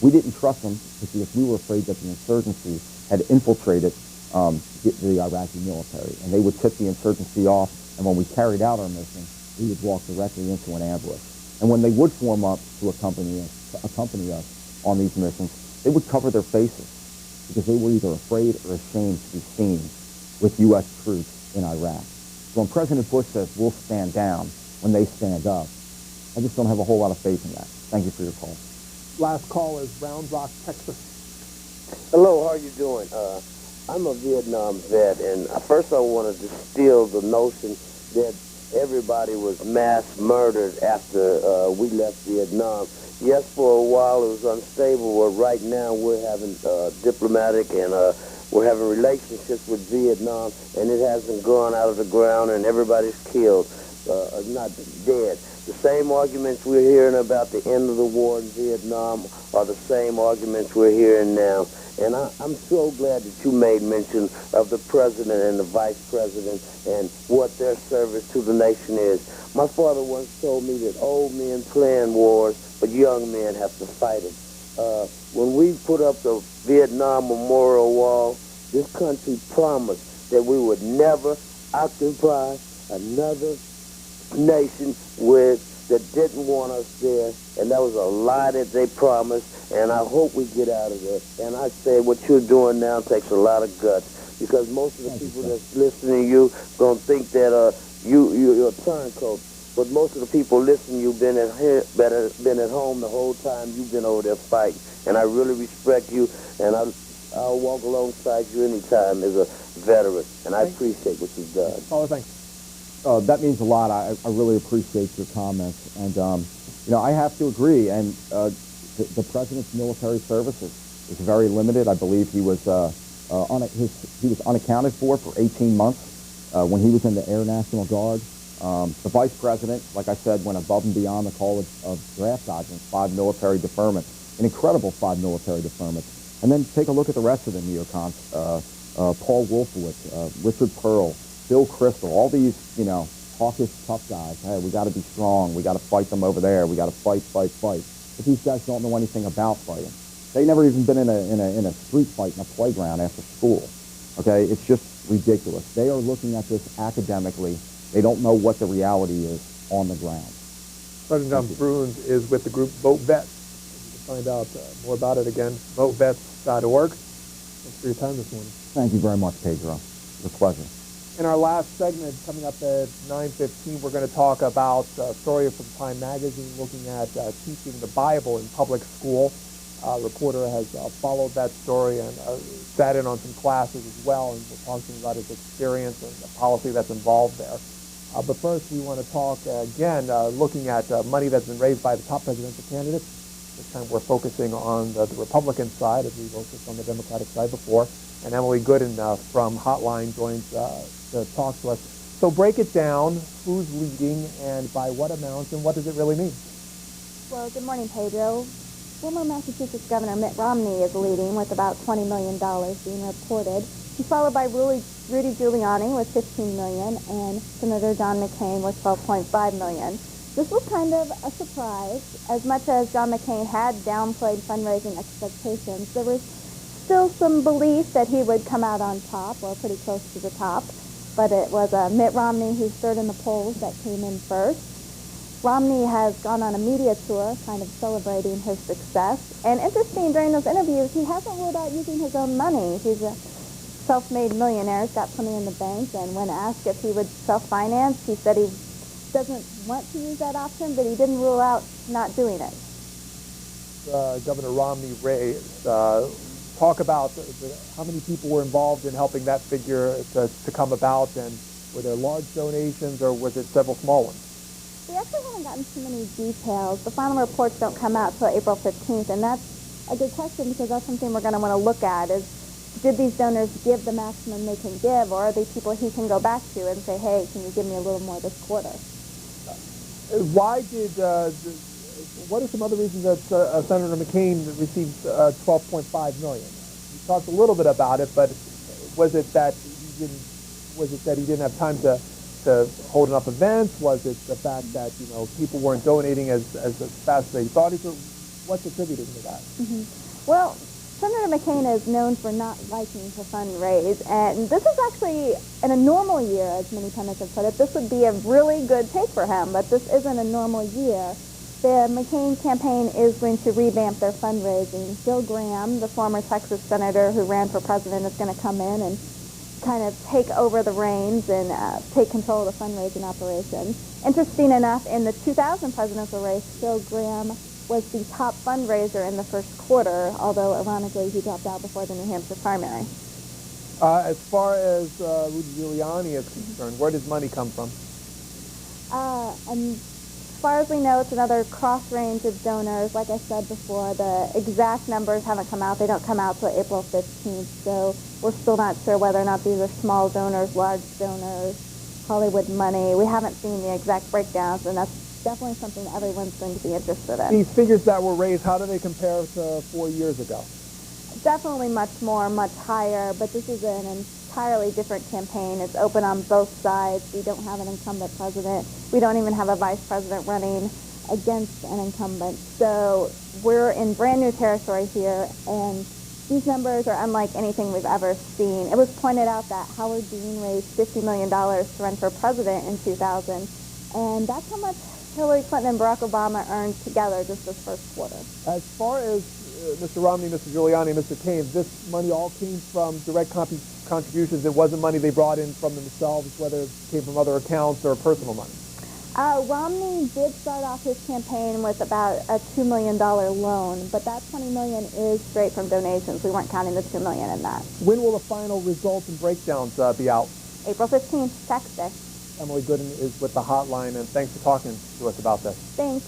We didn't trust them because we were afraid that the insurgency had infiltrated the Iraqi military, and they would tip the insurgency off, and when we carried out our mission, we would walk directly into an ambush. And when they would form up to accompany us on these missions, they would cover their faces because they were either afraid or ashamed to be seen with U.S. troops in Iraq. So when President Bush says we'll stand down when they stand up, I just don't have a whole lot of faith in that. Thank you for your call. Last call is Round Rock, Texas. Hello, how are you doing? I'm a Vietnam vet, and first I want to distill the notion that everybody was mass murdered after we left Vietnam. Yes, for a while it was unstable, but right now we're having diplomatic and we're having relationships with Vietnam, and it hasn't gone out of the ground, and everybody's killed, not dead. The same arguments we're hearing about the end of the war in Vietnam are the same arguments we're hearing now. And I'm so glad that you made mention of the president and the vice president and what their service to the nation is. My father once told me that old men plan wars, but young men have to fight it. When we put up the Vietnam Memorial Wall, this country promised that we would never occupy another nation that didn't want us there, and that was a lie that they promised, and I hope we get out of there. And I say what you're doing now takes a lot of guts, because most of the people that's listening to you gonna think that you're a turncoat, but most of the people listening to you been at home the whole time you've been over there fighting, and I really respect you, and I'll walk alongside you anytime as a veteran, and I appreciate what you've done. Oh, thanks. That means a lot. I really appreciate your comments. And, I have to agree. And the president's military services is very limited. I believe he was he was unaccounted for 18 months when he was in the Air National Guard. The vice president, like I said, went above and beyond the call of draft dodging, 5 military deferments, an incredible 5 military deferments. And then take a look at the rest of the neocons, Paul Wolfowitz, Richard Pearl, Bill Crystal, all these, hawkish, tough guys. Hey, we got to be strong. We got to fight them over there. We got to fight. But these guys don't know anything about fighting. They never even been in a street fight in a playground after school. Okay, it's just ridiculous. They are looking at this academically. They don't know what the reality is on the ground. President Bruhns is with the group Vote Vets. You can find out more about it again, votevets.org. Thanks for your time this morning. Thank you very much, Pedro. It's a pleasure. In our last segment, coming up at 9:15, we're going to talk about a story from Time Magazine looking at teaching the Bible in public school. A reporter has followed that story and sat in on some classes as well, and we're talking about his experience and the policy that's involved there. But first, we want to talk again, looking at money that's been raised by the top presidential candidates. This time we're focusing on the Republican side, as we focused on the Democratic side before. And Emily Goodin from Hotline joins to talk to us. So break it down, who's leading and by what amounts, and what does it really mean? Well, good morning, Pedro. Former Massachusetts Governor Mitt Romney is leading with about $20 million being reported. He's followed by Rudy Giuliani with $15 million and Senator John McCain with $12.5 million. This was kind of a surprise. As much as John McCain had downplayed fundraising expectations, there was still some belief that he would come out on top, or pretty close to the top. But it was Mitt Romney, who's third in the polls, that came in first. Romney has gone on a media tour, kind of celebrating his success. And interesting, during those interviews, he hasn't ruled out using his own money. He's a self-made millionaire, he's got plenty in the bank, and when asked if he would self-finance, he said he doesn't want to use that option, but he didn't rule out not doing it. Governor Romney raised. Talk about how many people were involved in helping that figure to come about, and were there large donations or was it several small ones? We actually haven't gotten too many details. The final reports don't come out till April 15th, and that's a good question because that's something we're going to want to look at is, did these donors give the maximum they can give, or are they people he can go back to and say, hey, can you give me a little more this quarter? Why did, what are some other reasons that Senator McCain received $12.5 million? You talked a little bit about it, but was it that he didn't have time to to hold enough events? Was it the fact that, people weren't donating as fast as they thought it could? What's attributing to that? Well, Senator McCain is known for not liking to fundraise, and this is actually, in a normal year, as many pundits have put it, this would be a really good take for him, but this isn't a normal year. The McCain campaign is going to revamp their fundraising. Bill Graham, the former Texas senator who ran for president, is going to come in and kind of take over the reins and take control of the fundraising operation. Interesting enough, in the 2000 presidential race, Bill Graham was the top fundraiser in the first quarter, although ironically he dropped out before the New Hampshire primary. As far as Rudy Giuliani is concerned, where does money come from? And as far as we know, it's another cross range of donors. Like I said before, the exact numbers haven't come out. They don't come out till April 15th, so we're still not sure whether or not these are small donors, large donors, Hollywood money. We haven't seen the exact breakdowns, and that's definitely something that everyone's going to be interested in. These figures that were raised, how do they compare to 4 years ago? Definitely much more, much higher, but this is an entirely different campaign. It's open on both sides. We don't have an incumbent president. We don't even have a vice president running against an incumbent. So we're in brand new territory here, and these numbers are unlike anything we've ever seen. It was pointed out that Howard Dean raised $50 million to run for president in 2000, and that's how much Hillary Clinton and Barack Obama earned together just this first quarter. As far as Mr. Romney, Mr. Giuliani, Mr. Kaine, this money all came from direct contributions. It wasn't money they brought in from themselves, whether it came from other accounts or personal money. Romney did start off his campaign with about a $2 million loan, but that $20 million is straight from donations. We weren't counting the $2 million in that. When will the final results and breakdowns be out? April 15th, tax day. Emily Goodin is with the Hotline, and thanks for talking to us about this. Thanks.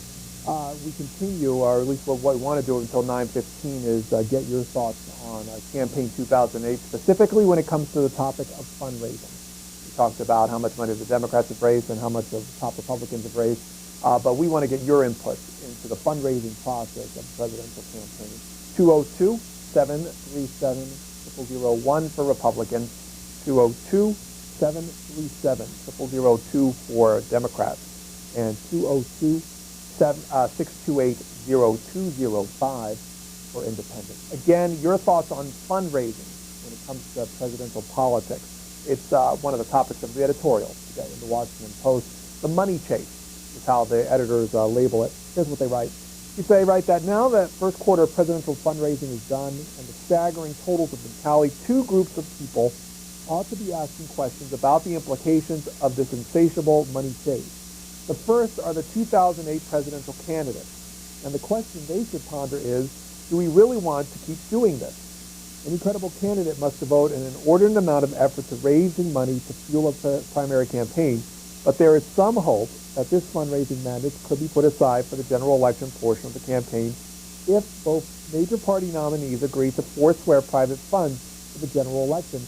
We continue, or at least what we want to do until 9:15 is get your thoughts on Campaign 2008, specifically when it comes to the topic of fundraising. We talked about how much money the Democrats have raised and how much the top Republicans have raised, but we want to get your input into the fundraising process of the presidential campaign. 202-737-0001 for Republicans, 202-737-0002 for Democrats, and 202-628-0205 for independents. Again, your thoughts on fundraising when it comes to presidential politics. It's one of the topics of the editorial today in the Washington Post. The money chase is how the editors label it. Here's what they write. You say, right, that now that first quarter of presidential fundraising is done and the staggering totals have been tallied, two groups of people ought to be asking questions about the implications of this insatiable money chase. The first are the 2008 presidential candidates. And the question they should ponder is, do we really want to keep doing this? Any credible candidate must devote an inordinate amount of effort to raising money to fuel a primary campaign, but there is some hope that this fundraising mandate could be put aside for the general election portion of the campaign if both major party nominees agree to forswear private funds for the general election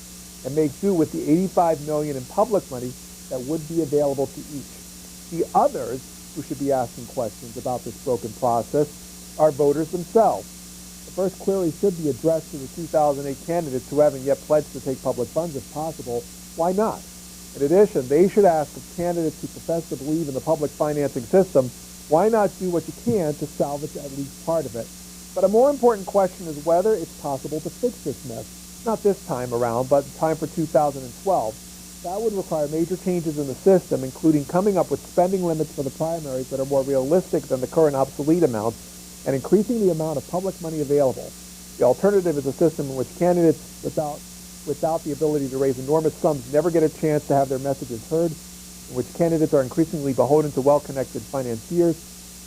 and make do with the $85 million in public money that would be available to each. The others who should be asking questions about this broken process are voters themselves. The first query should be addressed to the 2008 candidates who haven't yet pledged to take public funds if possible. Why not? In addition, they should ask of candidates who profess to believe in the public financing system, why not do what you can to salvage at least part of it? But a more important question is whether it's possible to fix this mess. Not this time around, but time for 2012. That would require major changes in the system, including coming up with spending limits for the primaries that are more realistic than the current obsolete amounts, and increasing the amount of public money available. The alternative is a system in which candidates without the ability to raise enormous sums never get a chance to have their messages heard, in which candidates are increasingly beholden to well-connected financiers,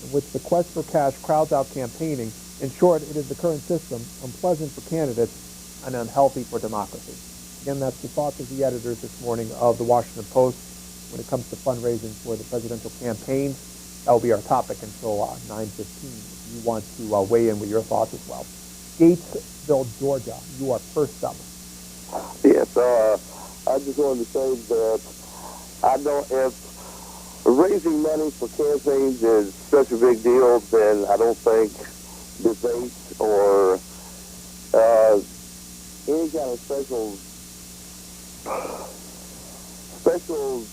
in which the quest for cash crowds out campaigning. In short, it is the current system, unpleasant for candidates and unhealthy for democracy. Again, that's the thoughts of the editors this morning of the Washington Post when it comes to fundraising for the presidential campaign. That will be our topic until 9:15. If you want to weigh in with your thoughts as well. Gatesville, Georgia, you are first up. Yes, I just wanted to say that I don't, if raising money for campaigns is such a big deal, then I don't think debates or any kind of special special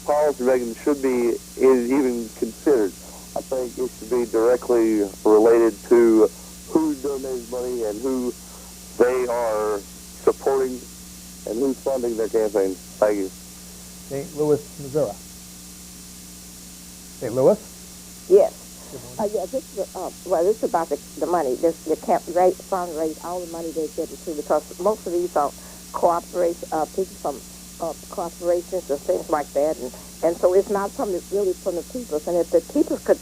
policy making should be is even considered. I think it should be directly related to who donates money and who they are supporting and who's funding their campaign. Thank you. St. Louis, Missouri. St. Louis? Yes. Yeah, this is, this is about the money. The fundraise all the money they get into, because most of these are cooperation, people from corporations and things like that, and so it's not really from the people. And if the people could,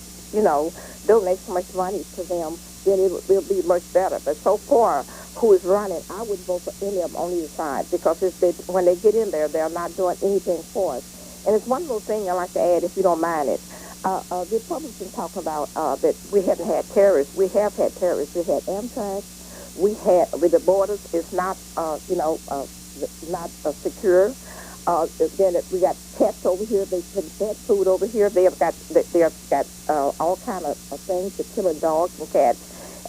donate so much money to them, then it'll be much better. But so far, who is running, I would vote for any of them on either side, because when they get in there, they're not doing anything for us. And it's one little thing I'd like to add, if you don't mind it. The Republicans talk about that we haven't had terrorists. We have had terrorists. We had Amtrak. With the borders, it's not, not secure. Then we got pets over here. They put pet food over here. They have got all kind of things to killing dogs and cats.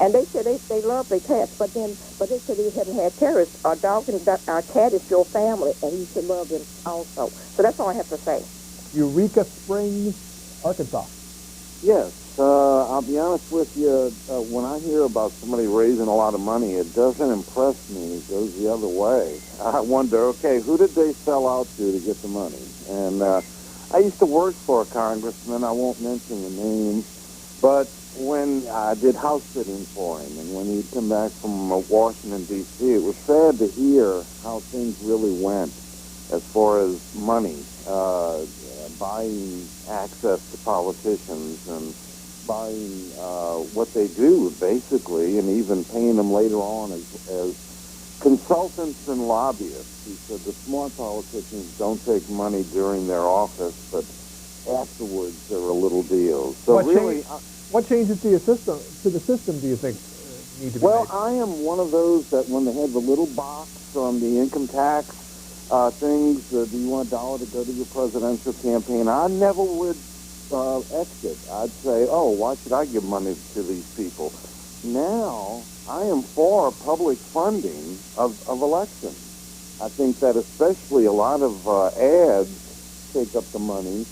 And they said they love their pets, but they said they haven't had terrorists. Our dog and our cat is your family, and you should love them also. So that's all I have to say. Eureka Springs, Arkansas. Yes. I'll be honest with you, when I hear about somebody raising a lot of money, it doesn't impress me. It goes the other way. I wonder, okay, who did they sell out to get the money? And I used to work for a congressman. I won't mention the name, but when I did house sitting for him, and when he'd come back from Washington, D.C., it was sad to hear how things really went as far as money, buying access to politicians and buying what they do, basically, and even paying them later on as consultants and lobbyists. He said the smart politicians don't take money during their office, but afterwards they're a little deal. So what changes to the system do you think need to be made? I am one of those that when they have the little box on the income tax things, do you want $1 to go to your presidential campaign? I never would exit. I'd say, why should I give money to these people? Now, I am for public funding of elections. I think that especially a lot of ads take up the money,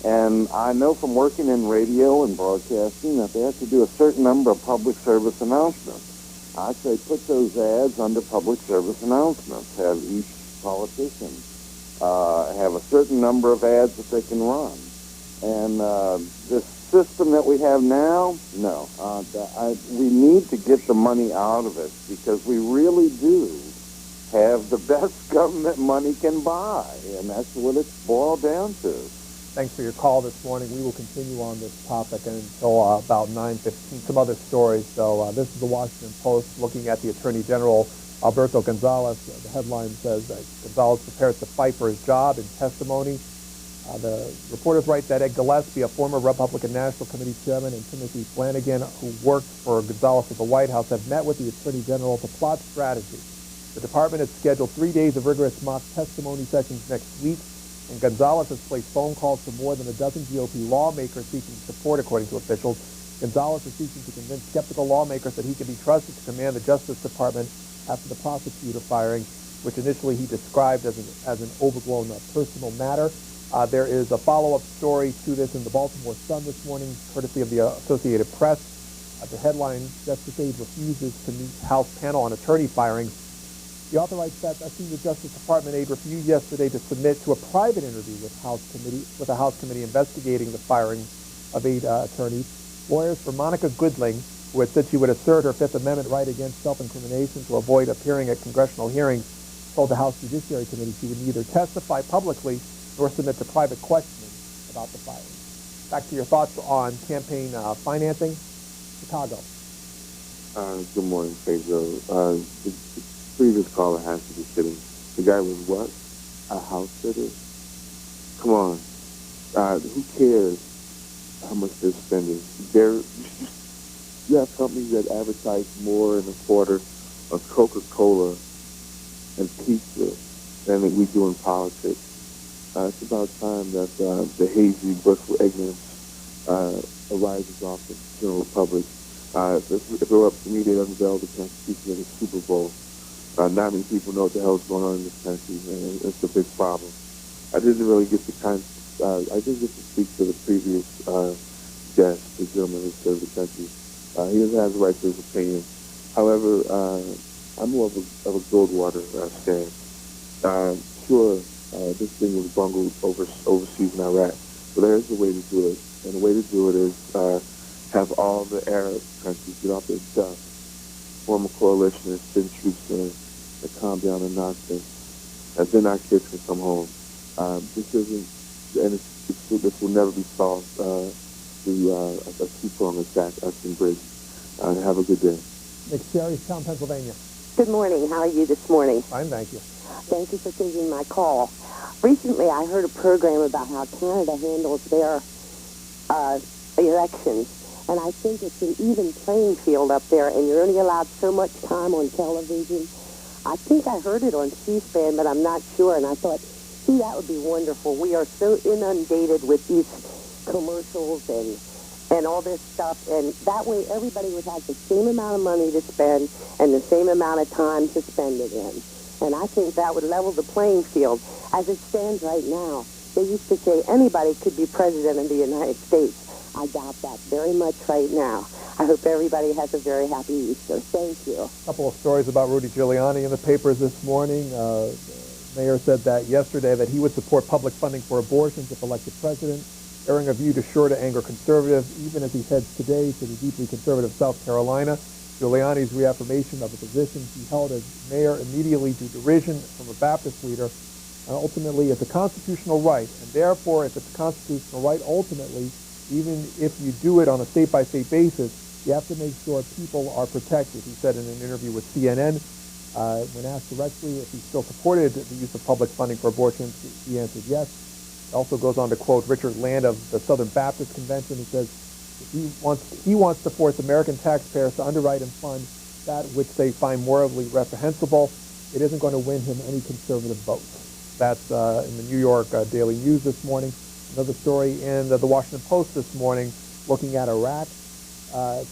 and I know from working in radio and broadcasting that they have to do a certain number of public service announcements. I say put those ads under public service announcements. Have each politician have a certain number of ads that they can run. And this system that we have now, no. We need to get the money out of it, because we really do have the best government money can buy, and that's what it's boiled down to. Thanks for your call this morning. We will continue on this topic until about 9:15. Some other stories. So this is the Washington Post looking at the Attorney General, Alberto Gonzales. The headline says that Gonzales prepares to fight for his job in testimony. The reporters write that Ed Gillespie, a former Republican National Committee chairman, and Timothy Flanagan, who worked for Gonzales at the White House, have met with the Attorney General to plot strategy. The department has scheduled 3 days of rigorous mock testimony sessions next week, and Gonzales has placed phone calls to more than a dozen GOP lawmakers seeking support, according to officials. Gonzales is seeking to convince skeptical lawmakers that he can be trusted to command the Justice Department after the prosecutor firing, which initially he described as an overblown personal matter. There is a follow-up story to this in the Baltimore Sun this morning, courtesy of the Associated Press. The headline, Justice Aide refuses to meet House panel on attorney firings. The author writes that a senior Justice Department aide refused yesterday to submit to a private interview with a House committee investigating the firing of 8 attorneys. Lawyers for Monica Goodling, who had said she would assert her Fifth Amendment right against self-incrimination to avoid appearing at congressional hearings, told the House Judiciary Committee she would neither testify publicly nor submit to private questioning about the firing. Back to your thoughts on campaign financing. Chicago. Good morning, Pedro. The previous caller has to be kidding. The guy was what? A house sitter? Come on. Who cares how much they're spending? You have companies that advertise more in a quarter of Coca-Cola and pizza than we do in politics. It's about time that the hazy, blissful ignorance arises off the general public. If it were up to me, they'd unveil the Constitution of the Super Bowl. Not many people know what the hell is going on in this country, and it's a big problem. I didn't really get the I didn't get to speak to the previous guest, the gentleman who served the country. He has a right to his opinion. However, I'm more of a Goldwater stand. Sure, this thing was bungled overseas in Iraq, but there is a way to do it, and the way to do it is have all the Arab countries get off their duff, form a coalition and send troops in to calm down the nonsense, and then our kids can come home. This isn't, and this will never be solved through a two-pronged attack, us and Britain. Have a good day. McSherrystown, Pennsylvania. Good morning. How are you this morning? Fine, thank you. Thank you for taking my call. Recently, I heard a program about how Canada handles their elections, and I think it's an even playing field up there, and you're only allowed so much time on television. I think I heard it on C-SPAN, but I'm not sure, and I thought, gee, that would be wonderful. We are so inundated with these commercials and all this stuff, and that way everybody would have the same amount of money to spend and the same amount of time to spend it in. And I think that would level the playing field. As it stands right now, they used to say anybody could be president of the United States. I doubt that very much right now. I hope everybody has a very happy Easter. Thank you. A couple of stories about Rudy Giuliani in the papers this morning. The mayor said that yesterday that he would support public funding for abortions if elected president, airing a view sure to anger conservatives, even as he heads today to the deeply conservative South Carolina. Giuliani's reaffirmation of the position he held as mayor immediately drew derision from a Baptist leader. And ultimately, it's a constitutional right, and therefore, if it's a constitutional right, ultimately, even if you do it on a state-by-state basis, you have to make sure people are protected. He said in an interview with CNN, when asked directly if he still supported the use of public funding for abortions, he answered yes. It also goes on to quote Richard Land of the Southern Baptist Convention, who says he wants to force American taxpayers to underwrite and fund that which they find morally reprehensible. It isn't going to win him any conservative votes. That's in the New York Daily News this morning. Another story in the Washington Post this morning looking at Iraq,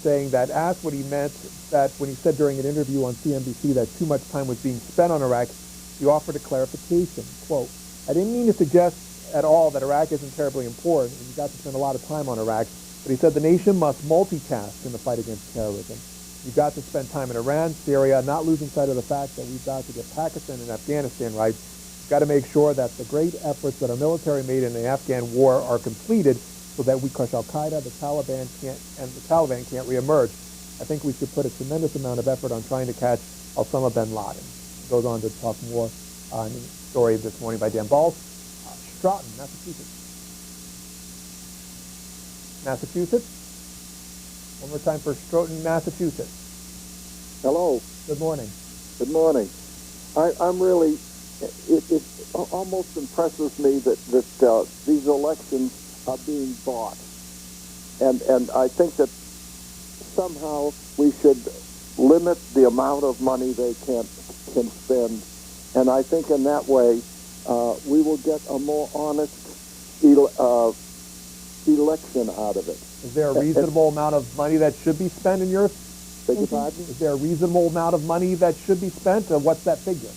saying that asked what he meant that when he said during an interview on CNBC that too much time was being spent on Iraq, he offered a clarification. Quote, I didn't mean to suggest at all that Iraq isn't terribly important, and you got to spend a lot of time on Iraq, but he said the nation must multitask in the fight against terrorism. You've got to spend time in Iran, Syria, not losing sight of the fact that we've got to get Pakistan and Afghanistan right. We've got to make sure that the great efforts that our military made in the Afghan war are completed so that we crush Al-Qaeda, the Taliban can't reemerge. I think we should put a tremendous amount of effort on trying to catch Osama bin Laden. He goes on to talk more on a story this morning by Dan Balls. Stoughton, Massachusetts. One more time for Stoughton, Massachusetts. Hello. Good morning. Good morning. I'm really, it almost impresses me that these elections are being bought. And I think that somehow we should limit the amount of money they can spend. And I think in that way, we will get a more honest election out of it. Is there a reasonable amount of money that should be spent in your thinking? Is there a reasonable amount of money that should be spent? What's that figure?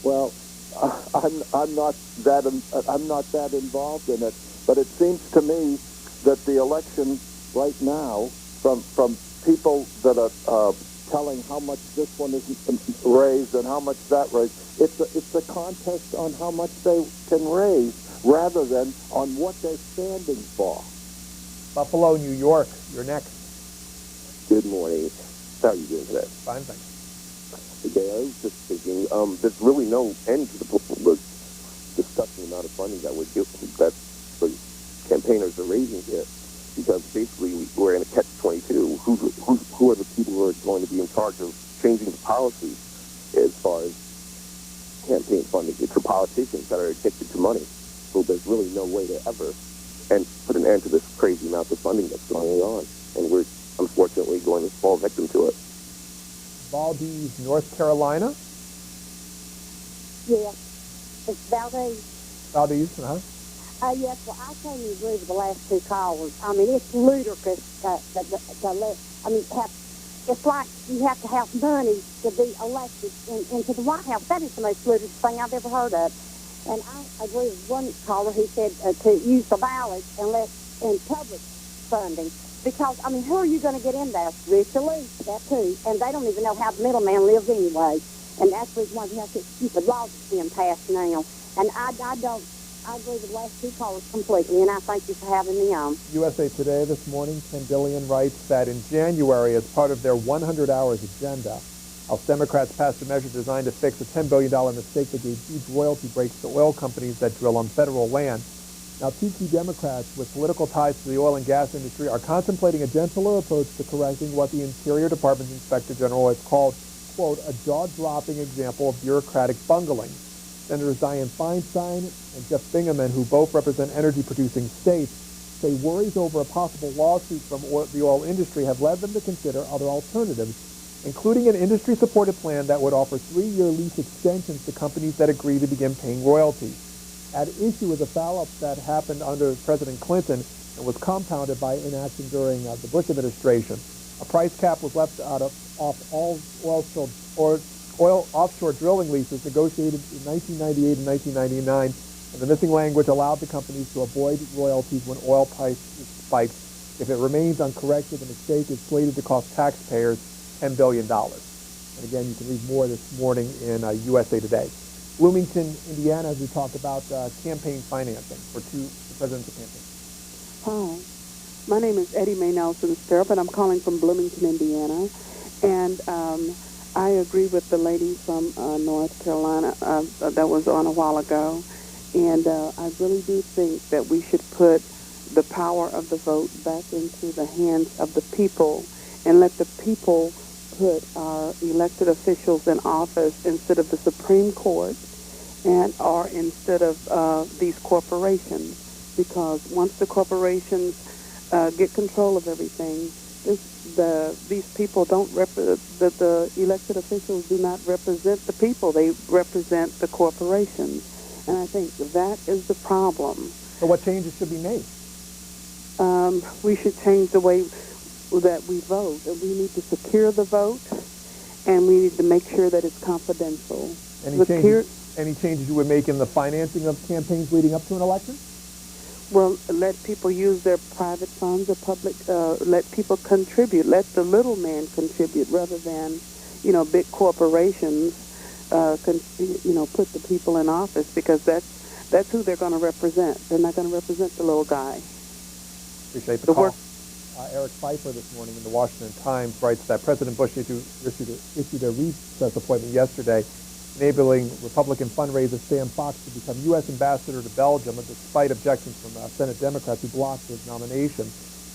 Well, I'm not that involved in it, but it seems to me that the election right now, from people that are telling how much this one is raised and how much that raised, it's a contest on how much they can raise rather than on what they're standing for. Buffalo, New York, you're next. Good morning. How are you doing today? Fine, thanks. Okay, I was just thinking, there's really no end to the disgusting amount of funding that the campaigners are raising here, because basically we're in a catch-22. Who are the people who are going to be in charge of changing the policy as far as campaign funding? It's the politicians that are addicted to money. So there's really no way to ever put an end to this crazy amount of funding that's going on, and we're unfortunately going to fall victim to it. Valdez, North Carolina. Yeah, it's Valdez. Valdez, Yes, well, I totally agree with the last two callers. I mean, it's ludicrous it's like you have to have money to be elected into the White House. That is the most ludicrous thing I've ever heard of. And I agree with one caller who said to use the ballot and let in public funding. Because, I mean, who are you going to get in there? Rich or least, that too. And they don't even know how the middleman lives anyway. And that's the reason why we have such stupid laws that's being passed now. And I agree with the last two callers completely, and I thank you for having me on. USA Today this morning, Ken Dillian writes that in January, as part of their 100 hours agenda, House Democrats passed a measure designed to fix a $10 billion mistake that gave huge royalty breaks to oil companies that drill on federal land. Now, two key Democrats with political ties to the oil and gas industry are contemplating a gentler approach to correcting what the Interior Department's Inspector General has called, quote, a jaw-dropping example of bureaucratic bungling. Senators Dianne Feinstein and Jeff Bingaman, who both represent energy-producing states, say worries over a possible lawsuit from the oil industry have led them to consider other alternatives, including an industry-supported plan that would offer 3-year lease extensions to companies that agree to begin paying royalties. At issue is a foul-up that happened under President Clinton and was compounded by inaction during the Bush administration. A price cap was left off all oil offshore drilling leases negotiated in 1998 and 1999, and the missing language allowed the companies to avoid royalties when oil prices spiked. If it remains uncorrected, the mistake is slated to cost taxpayers $10 billion. And again, you can read more this morning in USA Today. Bloomington, Indiana, as we talk about campaign financing for two presidential campaigns. Hi, my name is Eddie Mae Nelson Stirrup, and I'm calling from Bloomington, Indiana. And I agree with the lady from North Carolina that was on a while ago. And I really do think that we should put the power of the vote back into the hands of the people and let the people put our elected officials in office instead of the Supreme Court or instead of these corporations. Because once the corporations get control of everything, these people don't the elected officials do not represent the people. They represent the corporations. And I think that is the problem. So what changes should be made? We should change the way that we vote. We need to secure the vote, and we need to make sure that it's confidential. Any changes you would make in the financing of campaigns leading up to an election? Well, let people use their private funds or public, let people contribute. Let the little man contribute rather than, big corporations, put the people in office, because that's who they're going to represent. They're not going to represent the little guy. Appreciate the call. Eric Pfeiffer this morning in the Washington Times writes that President Bush issued a recess appointment yesterday enabling Republican fundraiser Sam Fox to become U.S. ambassador to Belgium, despite objections from Senate Democrats who blocked his nomination.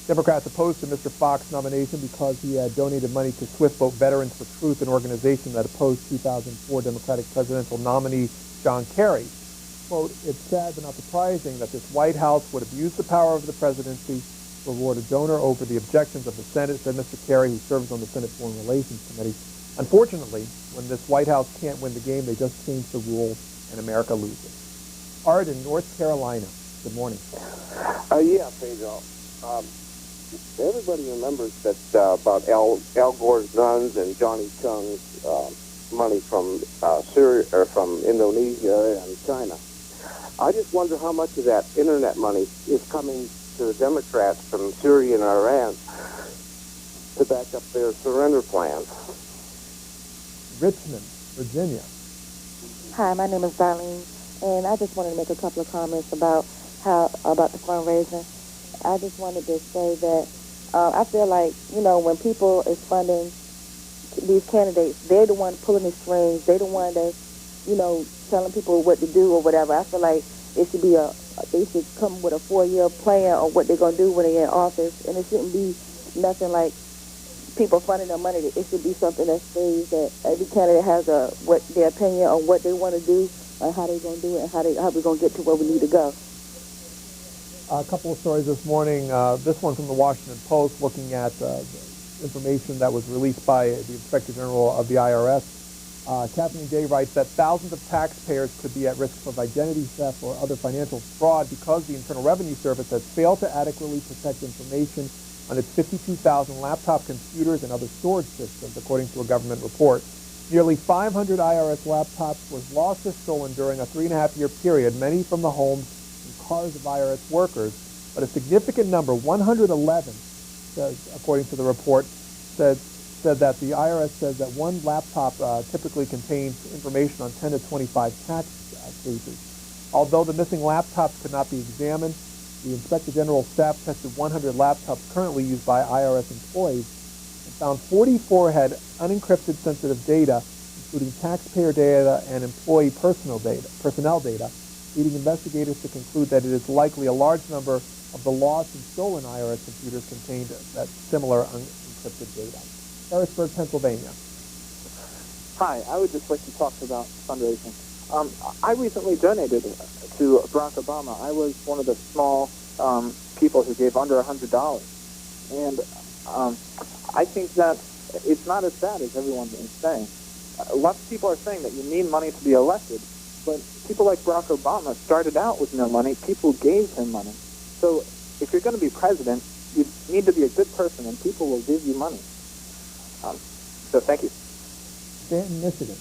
Democrats opposed to Mr. Fox's nomination because he had donated money to Swift Boat Veterans for Truth, an organization that opposed 2004 Democratic presidential nominee John Kerry. Quote, it's sad but not surprising that this White House would abuse the power of the presidency to reward a donor over the objections of the Senate, said Mr. Kerry, who serves on the Senate Foreign Relations Committee. Unfortunately, when this White House can't win the game, they just change the rules and America loses. Art in North Carolina. Good morning. Yeah, Pedro. Everybody remembers that about Al Gore's guns and Johnny Chung's money from Syria or from Indonesia and China. I just wonder how much of that internet money is coming to the Democrats from Syria and Iran to back up their surrender plans. Richmond, Virginia. Hi, my name is Darlene, and I just wanted to make a couple of comments about the fundraiser. I just wanted to say that I feel like, when people is funding these candidates, they're the one pulling the strings. They're the one that's, telling people what to do or whatever. I feel like it should be they should come with a 4-year plan on what they're going to do when they're in office, and it shouldn't be nothing like people funding their money. It should be something that says that every candidate has their opinion on what they want to do, and how they're going to do it, and how we're going to get to where we need to go. A couple of stories this morning. This one from the Washington Post, looking at information that was released by the Inspector General of the IRS. Kathleen Day writes that thousands of taxpayers could be at risk of identity theft or other financial fraud because the Internal Revenue Service has failed to adequately protect information on its 52,000 laptop computers and other storage systems, according to a government report. Nearly 500 IRS laptops were lost or stolen during a 3.5-year period, many from the homes and cars of IRS workers. But a significant number, 111, says, according to the report, said that the IRS says that one laptop typically contains information on 10 to 25 tax cases. Although the missing laptops could not be examined, the Inspector General staff tested 100 laptops currently used by IRS employees and found 44 had unencrypted sensitive data, including taxpayer data and employee personnel data, leading investigators to conclude that it is likely a large number of the lost and stolen IRS computers contained that similar unencrypted data. Harrisburg, Pennsylvania. Hi, I would just like to talk about fundraising. I recently donated to Barack Obama. I was one of the small people who gave under $100. And I think that it's not as bad as everyone is saying. Lots of people are saying that you need money to be elected, but people like Barack Obama started out with no money. People gave him money. So if you're going to be president, you need to be a good person, and people will give you money. So thank you. Stanton, Michigan.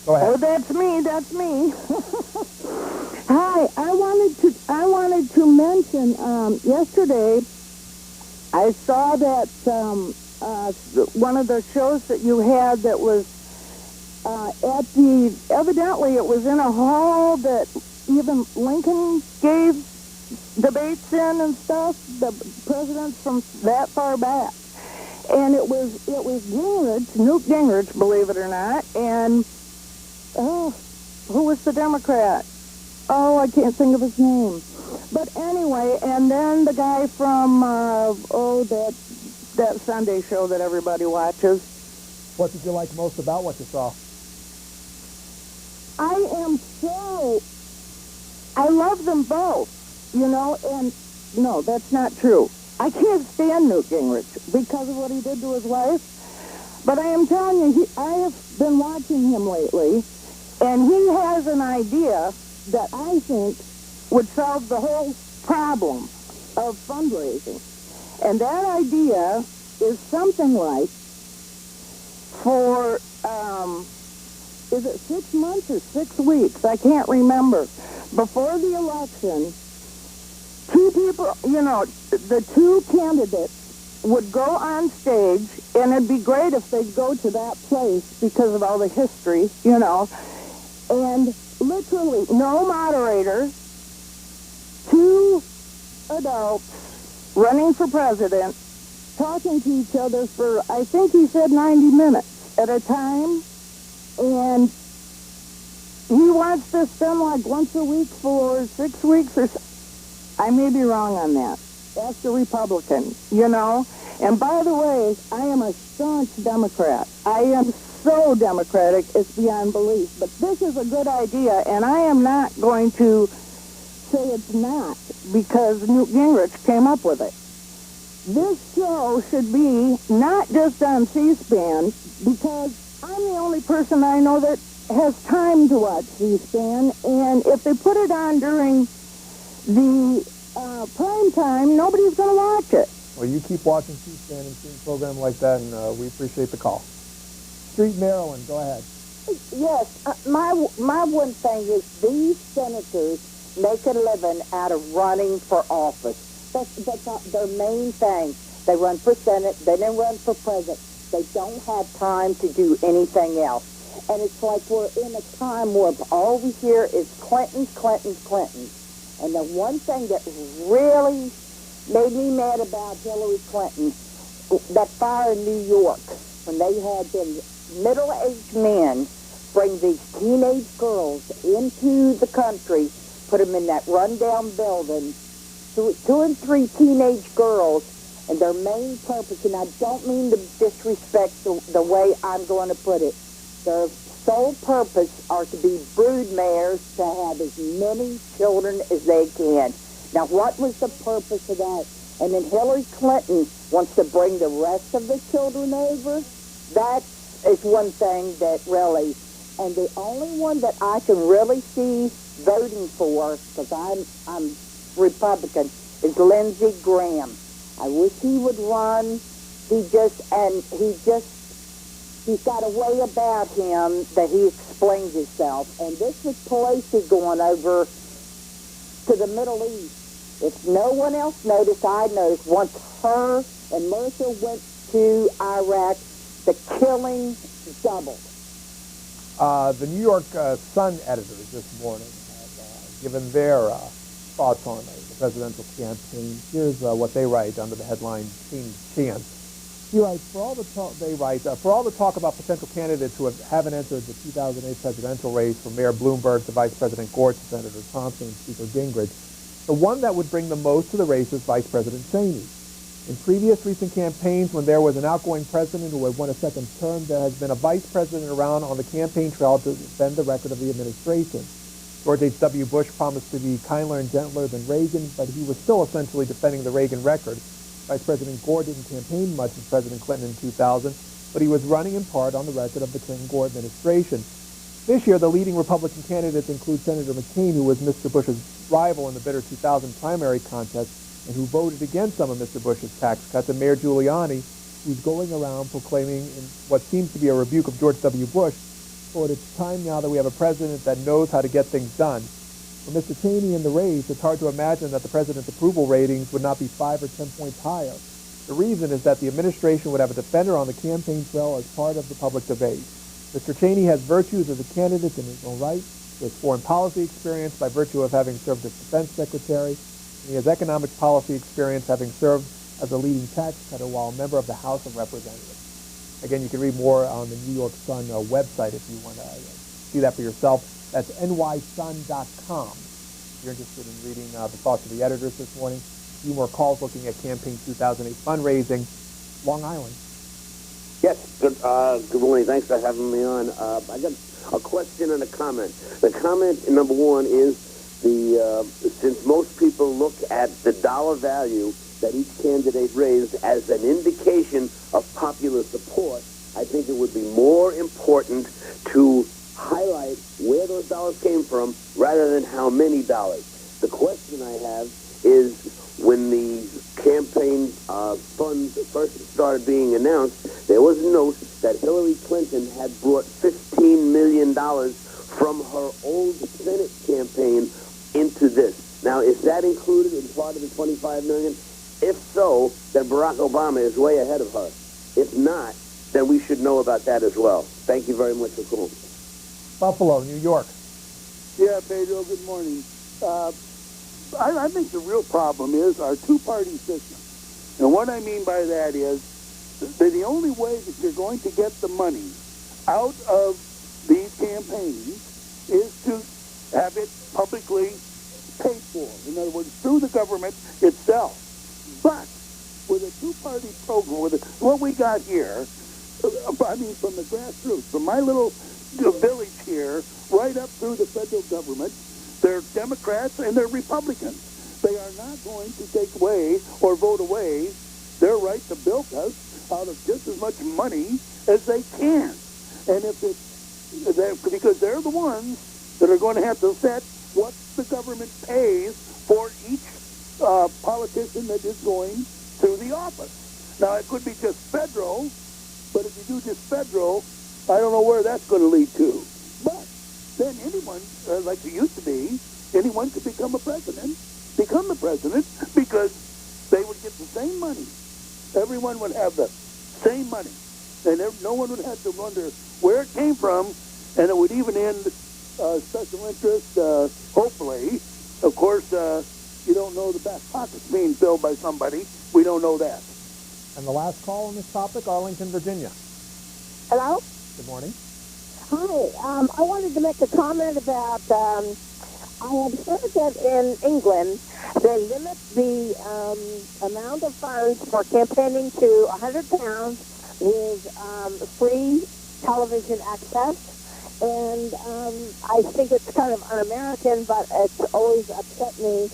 Go ahead. Oh, that's me. Hi, I wanted to mention yesterday I saw that one of the shows that you had that was evidently it was in a hall that even Lincoln gave debates in and stuff, the presidents from that far back. And it was Gingrich, Newt Gingrich, believe it or not, and who was the Democrat? Oh, I can't think of his name. But anyway, and then the guy from that Sunday show that everybody watches. What did you like most about what you saw? I love them both, and no, that's not true. I can't stand Newt Gingrich because of what he did to his wife. But I am telling you, I have been watching him lately, and he has an idea that I think would solve the whole problem of fundraising. And that idea is something like for, is it 6 months or 6 weeks? I can't remember. Before the election, two people, the two candidates would go on stage, and it'd be great if they'd go to that place because of all the history, and literally no moderator, two adults running for president, talking to each other for, I think he said 90 minutes at a time, and he wants this done like once a week for 6 weeks or so. I may be wrong on that. That's the Republican, And by the way, I am a staunch Democrat. I am so Democratic, it's beyond belief. But this is a good idea, and I am not going to say it's not because Newt Gingrich came up with it. This show should be not just on C-SPAN, because I'm the only person I know that has time to watch C-SPAN, and if they put it on during the prime time, nobody's going to watch it. Well, you keep watching C-SPAN and seeing a program like that, and we appreciate the call. Street, Maryland, go ahead. Yes, my one thing is these senators make a living out of running for office. That's not their main thing. They run for Senate. They don't run for president. They don't have time to do anything else. And it's like we're in a time where all we hear is Clinton. And the one thing that really made me mad about Hillary Clinton, that fire in New York, when they had them middle-aged men bring these teenage girls into the country, put them in that rundown building, two and three teenage girls, and their main purpose, and I don't mean to disrespect the way I'm going to put it, their sole purpose are to be brood mares to have as many children as they can. Now, what was the purpose of that? And then Hillary Clinton wants to bring the rest of the children over. That is one thing that really, and the only one that I can really see voting for, because I'm Republican, is Lindsey Graham. I wish he would run. He just He's got a way about him that he explains himself. And this was Pelosi going over to the Middle East. If no one else noticed, I noticed. Once her and Mercer went to Iraq, the killing doubled. The New York Sun editors this morning have given their thoughts on the presidential campaign. Here's what they write under the headline "Cheney's Chance." He writes, for all the talk about potential candidates who haven't entered the 2008 presidential race, from Mayor Bloomberg to Vice President Gore to Senator Thompson and Speaker Gingrich, the one that would bring the most to the race is Vice President Cheney. In previous recent campaigns, when there was an outgoing president who had won a second term, there has been a vice president around on the campaign trail to defend the record of the administration. George H.W. Bush promised to be kinder and gentler than Reagan, but he was still essentially defending the Reagan record. Vice President Gore didn't campaign much as President Clinton in 2000, but he was running in part on the record of the Clinton-Gore administration. This year, the leading Republican candidates include Senator McCain, who was Mr. Bush's rival in the bitter 2000 primary contest and who voted against some of Mr. Bush's tax cuts, and Mayor Giuliani, who's going around proclaiming in what seems to be a rebuke of George W. Bush, "Quote, it's time now that we have a president that knows how to get things done." For Mr. Cheney in the race, it's hard to imagine that the president's approval ratings would not be 5 or 10 points higher. The reason is that the administration would have a defender on the campaign trail as part of the public debate. Mr. Cheney has virtues as a candidate in his own right. He has foreign policy experience by virtue of having served as defense secretary. And he has economic policy experience having served as a leading tax cutter while a member of the House of Representatives. Again, you can read more on the New York Sun website if you want to see that for yourself. That's nysun.com. If you're interested in reading the thoughts of the editors this morning. A few more calls looking at campaign 2008 fundraising. Long Island. Yes, good morning. Thanks for having me on. I got a question and a comment. The comment, number one, is since most people look at the dollar value that each candidate raised as an indication of popular support, I think it would be more important to highlight where those dollars came from rather than how many dollars. The question I have is, when the campaign funds first started being announced, there was a note that Hillary Clinton had brought $15 million from her old Senate campaign into this. Now, is that included in part of the $25 million? If so, then Barack Obama is way ahead of her. If not, then we should know about that as well. Thank you very much for calling. Buffalo, New York. Yeah, Pedro, good morning. I think the real problem is our two-party system. And what I mean by that is that the only way that you're going to get the money out of these campaigns is to have it publicly paid for. In other words, through the government itself. But with a two-party program, with what we got here, I mean, from the grassroots, from my little village here, right up through the federal government, they're Democrats and they're Republicans. They are not going to take away or vote away their right to bilk us out of just as much money as they can. And if it's because they're the ones that are going to have to set what the government pays for each politician that is going to the office. Now, it could be just federal, but if you do just federal, I don't know where that's going to lead to. But then anyone, like it used to be, anyone could become the president, because they would get the same money. Everyone would have the same money. And no one would have to wonder where it came from, and it would even end special interest, hopefully. Of course, you don't know the back pockets being filled by somebody. We don't know that. And the last call on this topic, Arlington, Virginia. Hello? Good morning. Hi. I wanted to make a comment about, I had heard that in England, they limit the amount of funds for campaigning to £100 with free television access. And I think it's kind of un-American, but it's always upset me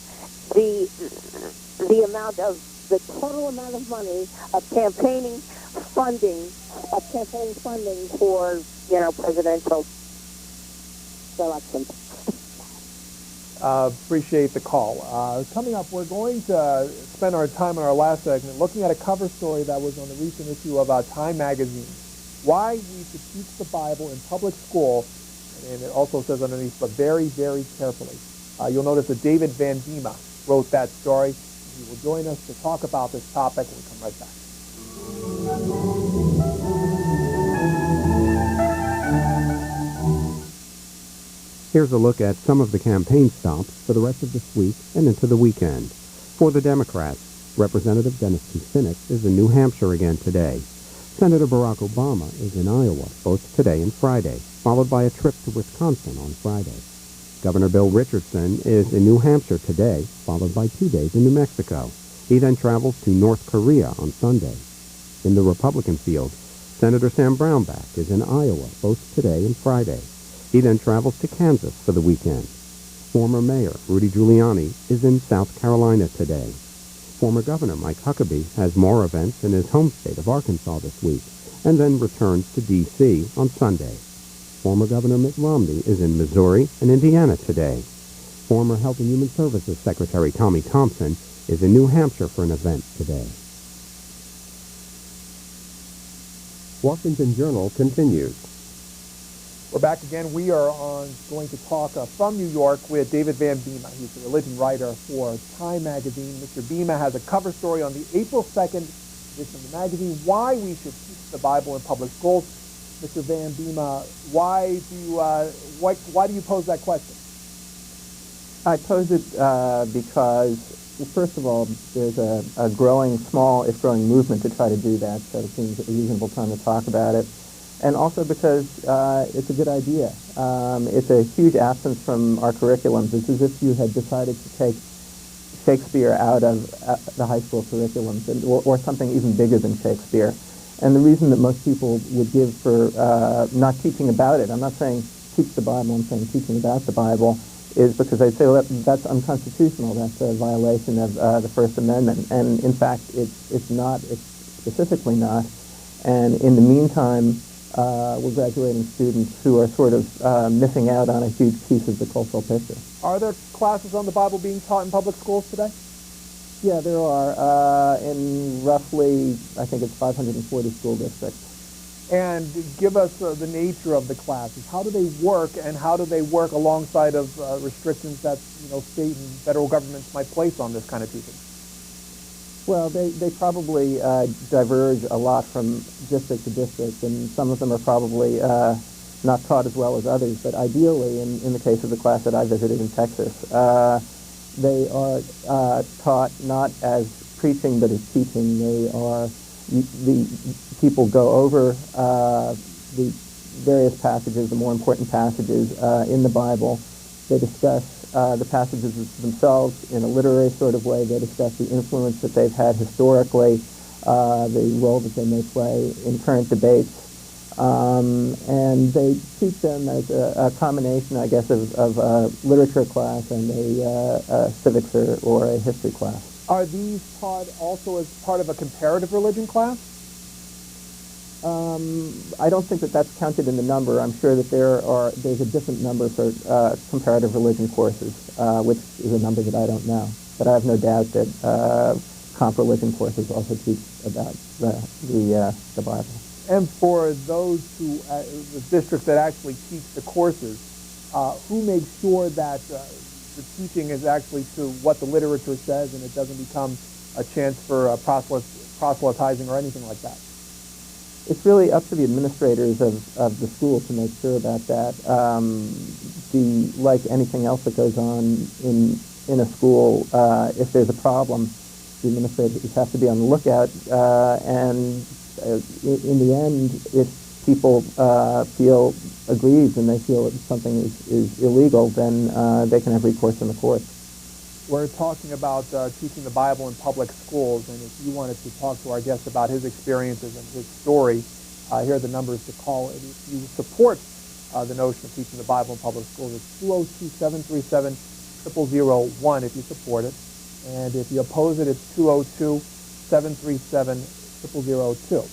the amount of the total amount of money of campaigning funding for presidential elections. Appreciate the call. Coming up, we're going to spend our time in our last segment looking at a cover story that was on the recent issue of Time magazine. why we should teach the Bible in public school, and it also says underneath, but very, very carefully. You'll notice that David Van Biema wrote that story. He will join us to talk about this topic. We'll come right back. Here's a look at some of the campaign stops for the rest of this week and into the weekend. For the Democrats, Representative Dennis Kucinich is in New Hampshire again today. Senator Barack Obama is in Iowa both today and Friday, followed by a trip to Wisconsin on Friday. Governor Bill Richardson is in New Hampshire today, followed by 2 days in New Mexico. He then travels to North Korea on Sunday. In the Republican field, Senator Sam Brownback is in Iowa both today and Friday. He then travels to Kansas for the weekend. Former Mayor Rudy Giuliani is in South Carolina today. Former Governor Mike Huckabee has more events in his home state of Arkansas this week, and then returns to D.C. on Sunday. Former Governor Mitt Romney is in Missouri and Indiana today. Former Health and Human Services Secretary Tommy Thompson is in New Hampshire for an event today. Washington Journal continues. We're back again. We are going to talk from New York with David Van Biema. He's the religion writer for Time magazine. Mr. Biema has a cover story on the April 2nd edition of the magazine, Why We Should Teach the Bible in Public Schools. Mr. Van Biema, why do you pose that question? I pose it because, well, first of all, there's a growing, small if growing movement to try to do that, so it seems a reasonable time to talk about it. And also because it's a good idea. It's a huge absence from our curriculums. It's as if you had decided to take Shakespeare out of the high school curriculums, or something even bigger than Shakespeare. And the reason that most people would give for not teaching about it, I'm not saying teach the Bible, I'm saying teaching about the Bible, is because they'd say, well, that's unconstitutional, that's a violation of the First Amendment. And in fact, it's not, it's specifically not. And in the meantime, we're graduating students who are sort of missing out on a huge piece of the cultural picture. Are there classes on the Bible being taught in public schools today? Yeah, there are, in roughly, I think it's 540 school districts. And give us the nature of the classes. How do they work, and how do they work alongside of restrictions that state and federal governments might place on this kind of teaching? Well, they probably diverge a lot from district to district, and some of them are probably not taught as well as others. But ideally, in the case of the class that I visited in Texas, they are taught not as preaching but as teaching. The people go over the various passages, the more important passages in the Bible. They discuss the passages themselves in a literary sort of way. They discuss the influence that they've had historically, the role that they may play in current debates. And they treat them as a combination, I guess, of a literature class and a civics or a history class. Are these taught also as part of a comparative religion class? I don't think that that's counted in the number. I'm sure that there's a different number for comparative religion courses, which is a number that I don't know. But I have no doubt that comp religion courses also teach about the Bible. And for those the districts that actually teach the courses, who makes sure that the teaching is actually to what the literature says, and it doesn't become a chance for proselytizing or anything like that? It's really up to the administrators of the school to make sure about that. Like anything else that goes on in a school, if there's a problem, the administrators have to be on the lookout. And in the end, if people feel aggrieved and they feel that something is illegal, then they can have recourse in the courts. We're talking about teaching the Bible in public schools, and if you wanted to talk to our guest about his experiences and his story, here are the numbers to call. If you support the notion of teaching the Bible in public schools, it's 202-737-0001 if you support it, and if you oppose it, it's 202-737-0002.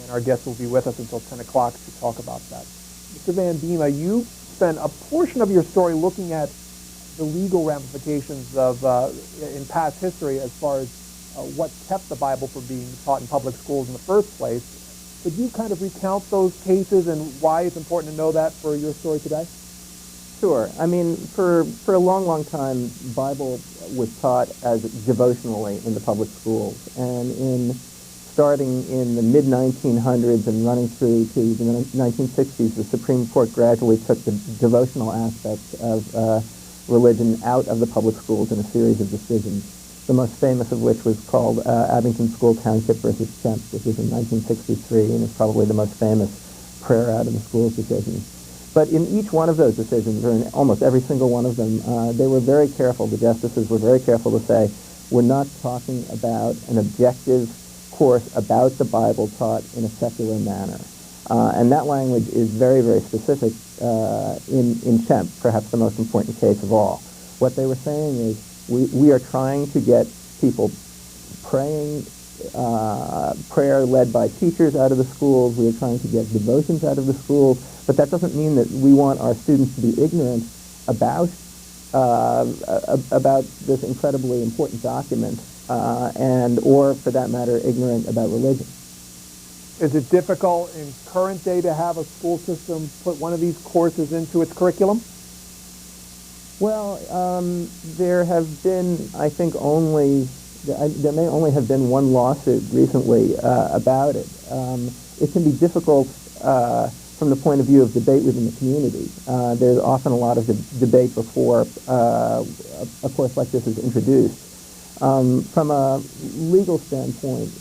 And our guest will be with us until 10 o'clock to talk about that. Mr. Van Biema, you spent a portion of your story looking at the legal ramifications of in past history as far as what kept the Bible from being taught in public schools in the first place. Could you kind of recount those cases and why it's important to know that for your story today? Sure. I mean, for a long, long time, Bible was taught as devotionally in the public schools, and starting in the mid-1900s and running through to the 1960s, the Supreme Court gradually took the devotional aspects of religion out of the public schools in a series of decisions, the most famous of which was called Abington School Township versus Kemp, which was in 1963, and is probably the most famous prayer out of the schools decision. But in each one of those decisions, or in almost every single one of them, they were very careful, the justices were very careful to say, we're not talking about an objective course about the Bible taught in a secular manner. And that language is very, very specific in Kemp, perhaps the most important case of all. What they were saying is, we are trying to get people praying, prayer led by teachers out of the schools. We are trying to get devotions out of the schools. But that doesn't mean that we want our students to be ignorant about this incredibly important document, or for that matter, ignorant about religion. Is it difficult in current day to have a school system put one of these courses into its curriculum? Well, there have been, I think, there may only have been one lawsuit recently about it. It can be difficult from the point of view of debate within the community. There's often a lot of debate before a course like this is introduced. From a legal standpoint,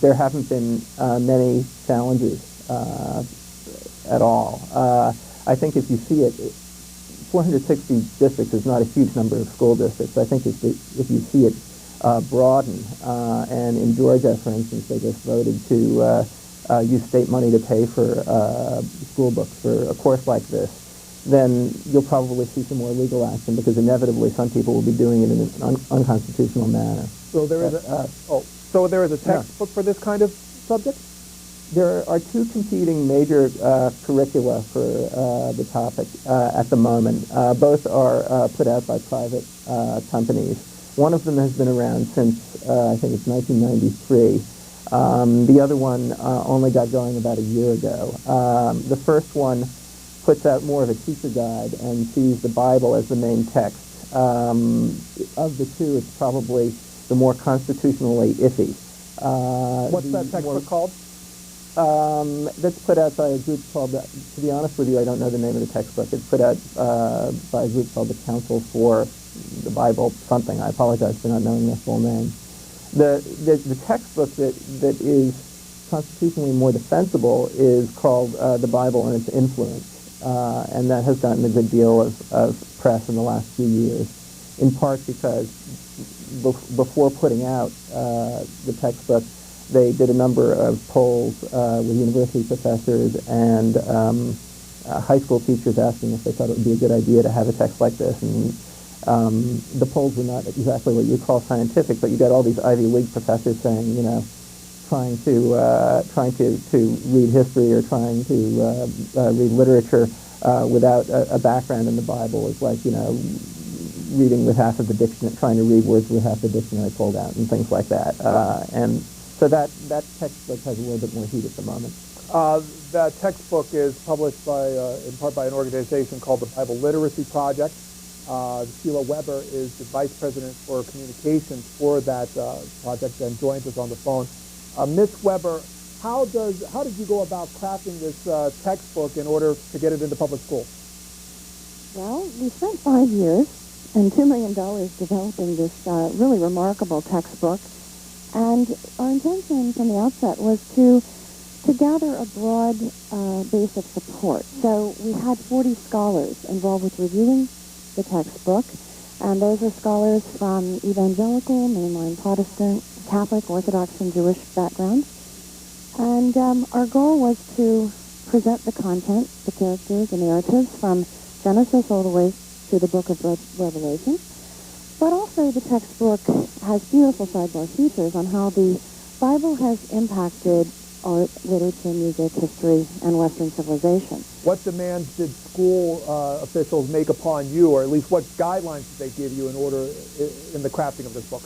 there haven't been many challenges at all. I think if you see it, 460 districts is not a huge number of school districts. I think if you see it broaden, and in Georgia, for instance, they just voted to use state money to pay for school books for a course like this, then you'll probably see some more legal action because inevitably some people will be doing it in an unconstitutional manner. So there is a textbook for this kind of subject? There are two competing major curricula for the topic at the moment. Both are put out by private companies. One of them has been around since, I think it's 1993. The other one only got going about a year ago. The first one puts out more of a teacher guide and sees the Bible as the main text. Of the two, it's probably the more constitutionally iffy. What's that textbook called? That's put out by a group called, to be honest with you, I don't know the name of the textbook. It's put out by a group called the Council for the Bible something. I apologize for not knowing their full name. The textbook that is constitutionally more defensible is called The Bible and Its Influence, and that has gotten a good deal of press in the last few years, in part because before putting out the textbook, they did a number of polls with university professors and high school teachers asking if they thought it would be a good idea to have a text like this. And the polls were not exactly what you'd call scientific, but you got all these Ivy League professors saying, trying to read history or trying to read literature without a background in the Bible is like, reading with half of the dictionary, trying to read words with half the dictionary pulled out and things like that. And so that textbook has a little bit more heat at the moment. That textbook is published in part by an organization called the Bible Literacy Project. Sheila Weber is the Vice President for Communications for that project and joins us on the phone. Ms. Weber, how did you go about crafting this textbook in order to get it into public schools? Well, we spent 5 years and $2 million developing this really remarkable textbook. And our intention from the outset was to gather a broad base of support. So we had 40 scholars involved with reviewing the textbook, and those are scholars from evangelical, mainline Protestant, Catholic, Orthodox, and Jewish backgrounds. And our goal was to present the content, the characters, the narratives from Genesis all the way to the book of Revelation. But also the textbook has beautiful sidebar features on how the Bible has impacted art, literature, music, history, and Western civilization. What demands did school officials make upon you, or at least what guidelines did they give you in the crafting of this book?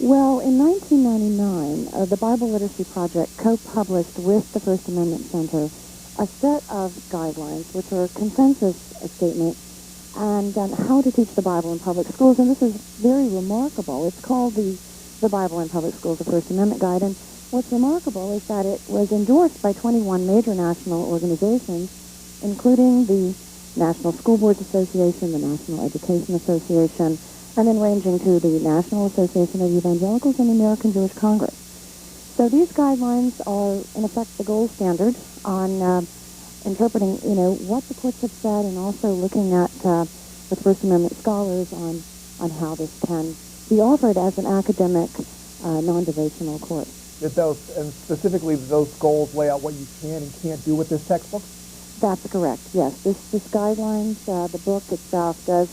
Well, in 1999, the Bible Literacy Project co-published with the First Amendment Center a set of guidelines, which are a consensus statement, and how to teach the Bible in public schools. And this is very remarkable. It's called the Bible in Public Schools, the First Amendment Guide. And what's remarkable is that it was endorsed by 21 major national organizations, including the National School Boards Association, the National Education Association, and then ranging to the National Association of Evangelicals and the American Jewish Congress. So these guidelines are, in effect, the gold standard on interpreting, what the courts have said, and also looking at with First Amendment scholars on how this can be offered as an academic, non-devotional course. And specifically, those goals lay out what you can and can't do with this textbook? That's correct, yes. This guidelines, the book itself does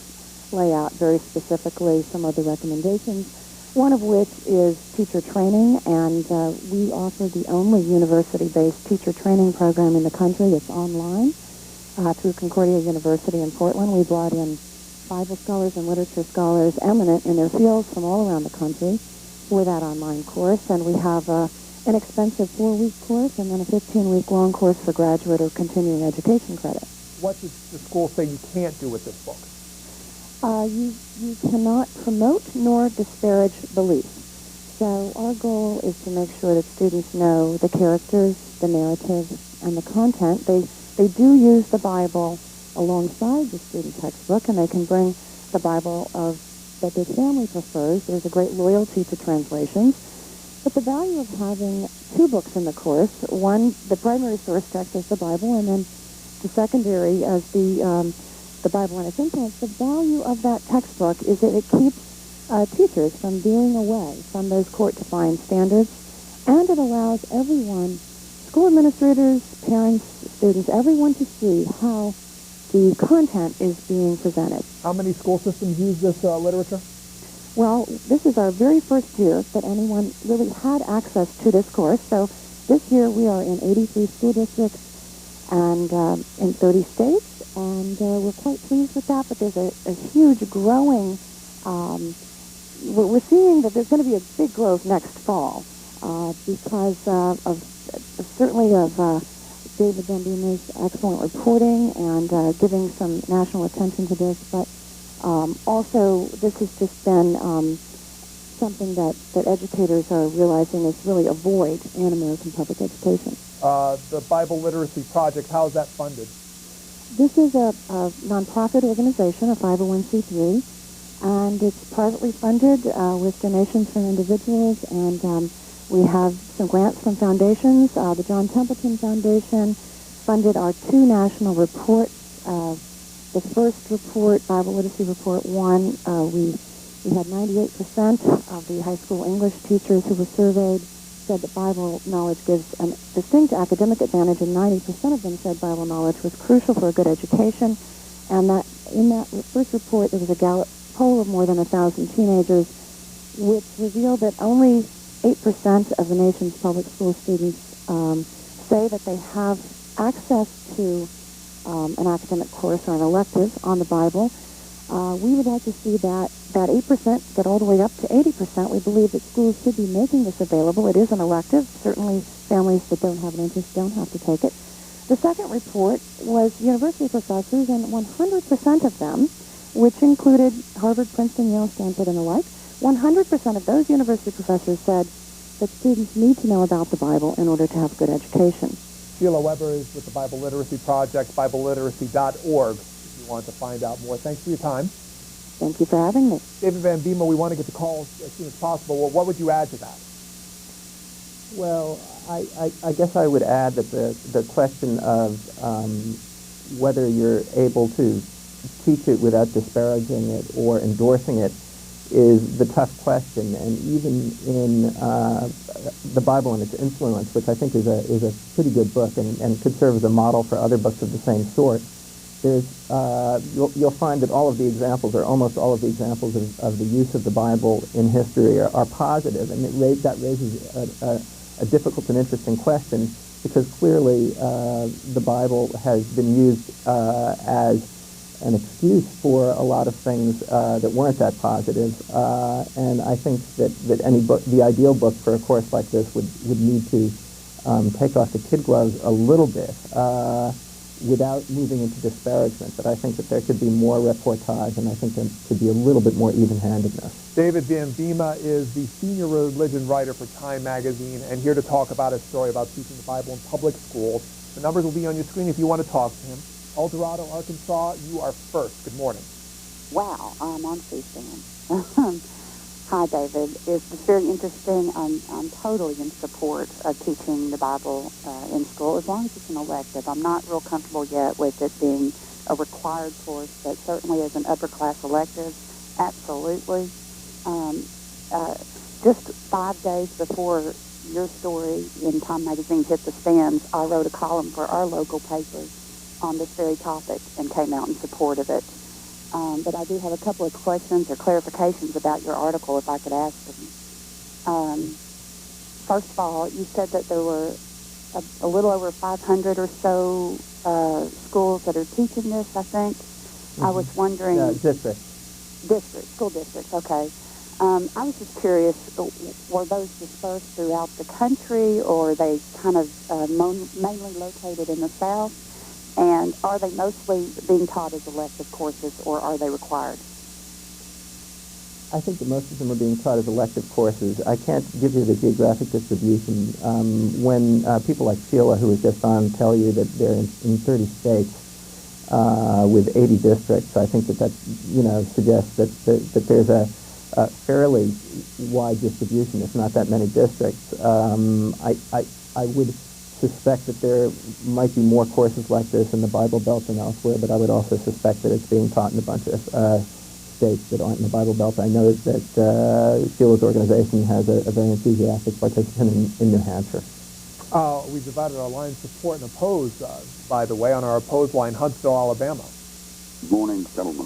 lay out very specifically some of the recommendations, one of which is teacher training, and we offer the only university-based teacher training program in the country. It's online through Concordia University in Portland. We brought in Bible scholars and literature scholars eminent in their fields from all around the country for that online course, and we have an expensive 4-week course and then a 15-week long course for graduate or continuing education credit. What does the school say you can't do with this book? You cannot promote nor disparage beliefs. So our goal is to make sure that students know the characters, the narrative, and the content. They do use the Bible alongside the student textbook, and they can bring the Bible that their family prefers. There's a great loyalty to translations. But the value of having 2 books in the course, one, the primary source text is the Bible, and then the secondary as the Bible and its influence, the value of that textbook is that it keeps teachers from veering away from those court-defined standards, and it allows everyone, school administrators, parents, students, everyone to see how the content is being presented. How many school systems use this literature? Well, this is our very first year that anyone really had access to this course. So this year we are in 83 school districts and in 30 states. And we're quite pleased with that, but there's a huge growing, we're seeing that there's going to be a big growth next fall because of certainly of David Van Biema's excellent reporting and giving some national attention to this, but also this has just been something that educators are realizing is really a void in American public education. The Bible Literacy Project, how is that funded? This is a nonprofit organization, a 501c3, and it's privately funded with donations from individuals, and we have some grants from foundations. The John Templeton Foundation funded our 2 national reports. The first report, Bible Literacy Report 1, we had 98% of the high school English teachers who were surveyed said that Bible knowledge gives a distinct academic advantage, and 90% of them said Bible knowledge was crucial for a good education. And that in that first report, there was a Gallup poll of more than 1,000 teenagers, which revealed that only 8% of the nation's public school students say that they have access to an academic course or an elective on the Bible. We would like to see that 8% get all the way up to 80%. We believe that schools should be making this available. It is an elective. Certainly families that don't have an interest don't have to take it. The second report was university professors, and 100% of them, which included Harvard, Princeton, Yale, Stanford, and the like, 100% of those university professors said that students need to know about the Bible in order to have good education. Sheila Weber is with the Bible Literacy Project, BibleLiteracy.org, if you want to find out more. Thanks for your time. Thank you for having me. David Van Biema, we want to get the calls as soon as possible. Well, what would you add to that? Well, I guess I would add that the question of whether you're able to teach it without disparaging it or endorsing it is the tough question. And even in the Bible and its influence, which I think is a pretty good book and could serve as a model for other books of the same sort, there's you'll find that all of the examples, or almost all of the examples of the use of the Bible in history are positive, and that raises a difficult and interesting question, because clearly the Bible has been used as an excuse for a lot of things that weren't that positive. And I think that any book, the ideal book for a course like this would need to take off the kid gloves a little bit without moving into disparagement. But I think that there could be more reportage, and I think there could be a little bit more even-handedness. David Van Biema is the senior religion writer for Time magazine, and here to talk about his story about teaching the Bible in public schools. The numbers will be on your screen if you want to talk to him. El Dorado, Arkansas, you are first. Good morning. Wow, I'm on C-SPAN. Hi, David. It's very interesting. I'm totally in support of teaching the Bible in school, as long as it's an elective. I'm not real comfortable yet with it being a required course, but certainly as an upper-class elective, absolutely. Just 5 days before your story in Time magazine hit the stands, I wrote a column for our local paper on this very topic and came out in support of it. But I do have a couple of questions or clarifications about your article, if I could ask them. First of all, you said that there were a little over 500 or so schools that are teaching this, I think. Mm-hmm. I was wondering... School districts, okay. I was just curious, were those dispersed throughout the country, or are they kind of mainly located in the South? And are they mostly being taught as elective courses, or are they required? I think that most of them are being taught as elective courses. I can't give you the geographic distribution. When people like Sheila, who was just on, tell you that they're in 30 states with 80 districts, I think that suggests that there's a fairly wide distribution, if not that many districts. I would suspect that there might be more courses like this in the Bible Belt than elsewhere, but I would also suspect that it's being taught in a bunch of states that aren't in the Bible Belt. I know that Sheila's organization has a very enthusiastic participant in New Hampshire. We divided our line support and oppose, by the way, on our opposed line, Huntsville, Alabama. Good morning, gentlemen.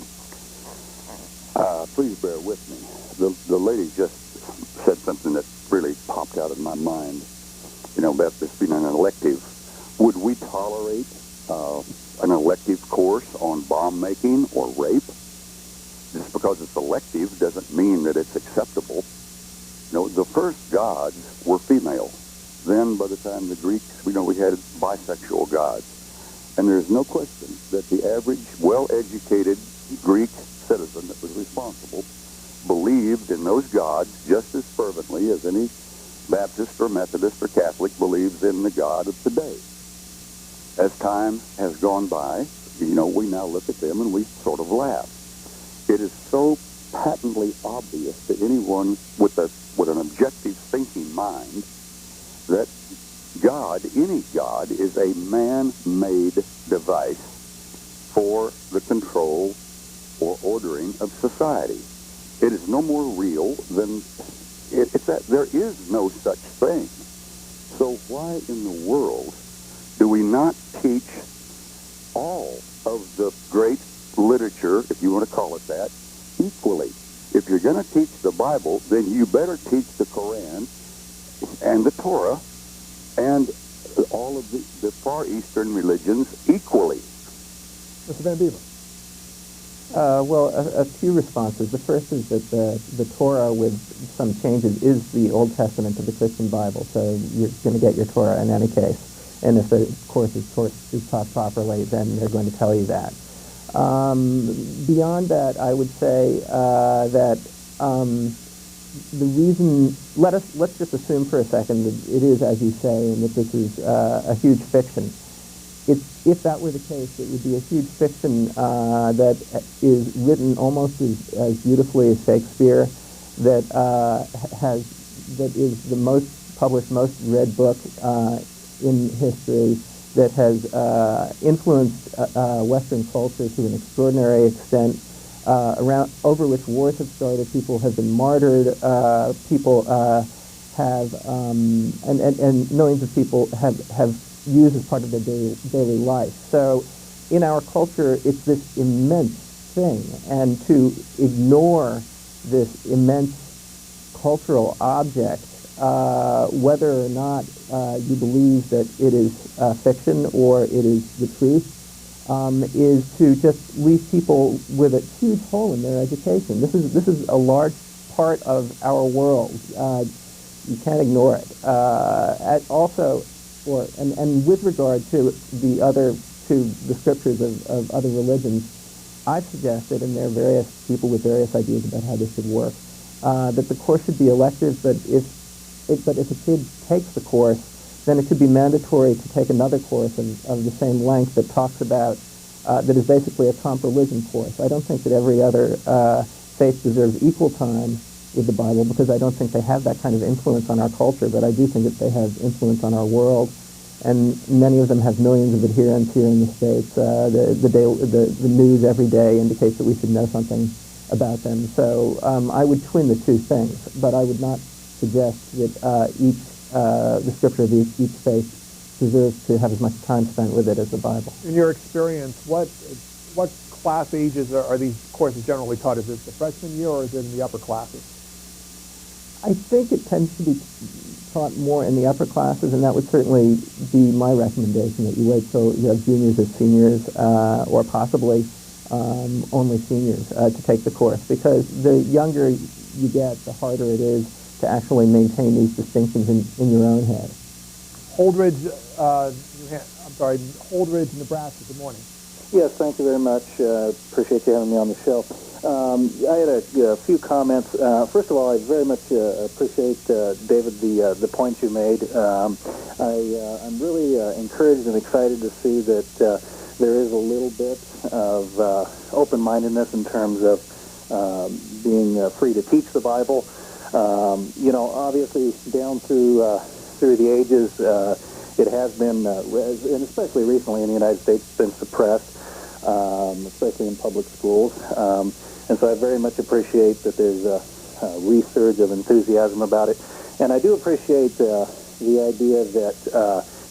Please bear with me. The lady just said something that really popped out in my mind. About this being an elective. Would we tolerate an elective course on bomb making or rape? Just because it's elective doesn't mean that it's acceptable. The first gods were female. Then, by the time the Greeks, we had bisexual gods. And there's no question that the average, well-educated Greek citizen that was responsible believed in those gods just as fervently as any Baptist or Methodist or Catholic believes in the God of today. As time has gone by, we now look at them and we sort of laugh. It is so patently obvious to anyone with an objective thinking mind that God, any God, is a man-made device for the control or ordering of society. It is no more real than it's that there is no such thing. So why in the world do we not teach all of the great literature, if you want to call it that, equally? If you're going to teach the Bible, then you better teach the Koran and the Torah and all of the Far Eastern religions equally. Mr. Van Biema. Well, a few responses. The first is that the Torah, with some changes, is the Old Testament of the Christian Bible, so you're going to get your Torah in any case. And if the course is taught properly, then they're going to tell you that. Beyond that, I would say that the reason, let's just assume for a second that it is, as you say, and that this is a huge fiction. If that were the case, it would be a huge fiction that is written almost as beautifully as Shakespeare, that is the most published, most read book in history, that has influenced Western culture to an extraordinary extent, over which wars have started, people have been martyred, people have, and millions of people have used as part of their daily life. So in our culture, it's this immense thing, and to ignore this immense cultural object, whether or not you believe that it is fiction or it is the truth, is to just leave people with a huge hole in their education. This is a large part of our world. You can't ignore it. And with regard to the scriptures of other religions, I've suggested, and there are various people with various ideas about how this should work, that the course should be elective, but if a kid takes the course, then it should be mandatory to take another course of the same length that talks about, that is basically a comp religion course. I don't think that every other faith deserves equal time with the Bible, because I don't think they have that kind of influence on our culture, but I do think that they have influence on our world. And many of them have millions of adherents here in the States. The news every day indicates that we should know something about them. So I would twin the two things, but I would not suggest that the scripture of each faith deserves to have as much time spent with it as the Bible. In your experience, what class ages are these courses generally taught? Is it the freshman year, or is it in the upper classes? I think it tends to be taught more in the upper classes, and that would certainly be my recommendation, that you wait till you have juniors or seniors, or possibly only seniors to take the course, because the younger you get, the harder it is to actually maintain these distinctions in your own head. Holdridge, Holdridge, Nebraska, good morning. Yes, thank you very much. Appreciate you having me on the show. I had a few comments. First of all, I very much appreciate, David, the points you made. I'm really encouraged and excited to see that there is a little bit of open-mindedness in terms of being free to teach the Bible. Obviously, down through the ages, it has been, and especially recently in the United States, it's been suppressed, especially in public schools. And so I very much appreciate that there's a resurge of enthusiasm about it. And I do appreciate the idea that,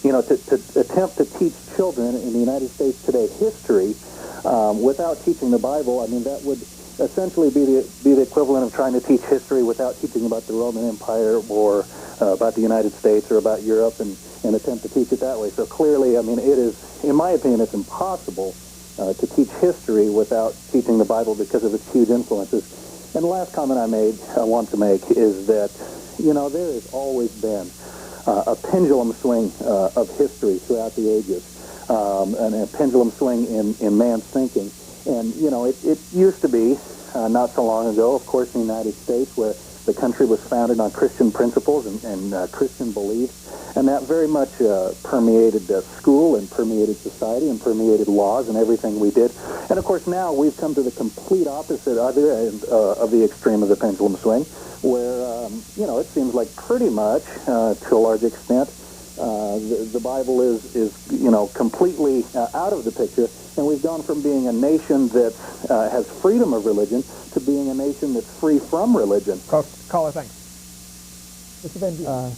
to attempt to teach children in the United States today history without teaching the Bible, I mean, that would essentially be the equivalent of trying to teach history without teaching about the Roman Empire or about the United States or about Europe and attempt to teach it that way. So clearly, I mean, it is, in my opinion, it's impossible to teach history without teaching the Bible because of its huge influences. And the last comment I want to make is that, there has always been a pendulum swing of history throughout the ages, and a pendulum swing in man's thinking. And, it used to be, not so long ago, of course, in the United States, where the country was founded on Christian principles and Christian beliefs, and that very much permeated school and permeated society and permeated laws and everything we did. And of course now we've come to the complete opposite other end of the extreme of the pendulum swing, where it seems like pretty much to a large extent the Bible is completely out of the picture, and we've gone from being a nation that has freedom of religion to being a nation that's free from religion. Caller, thanks. Mr. Van Buren.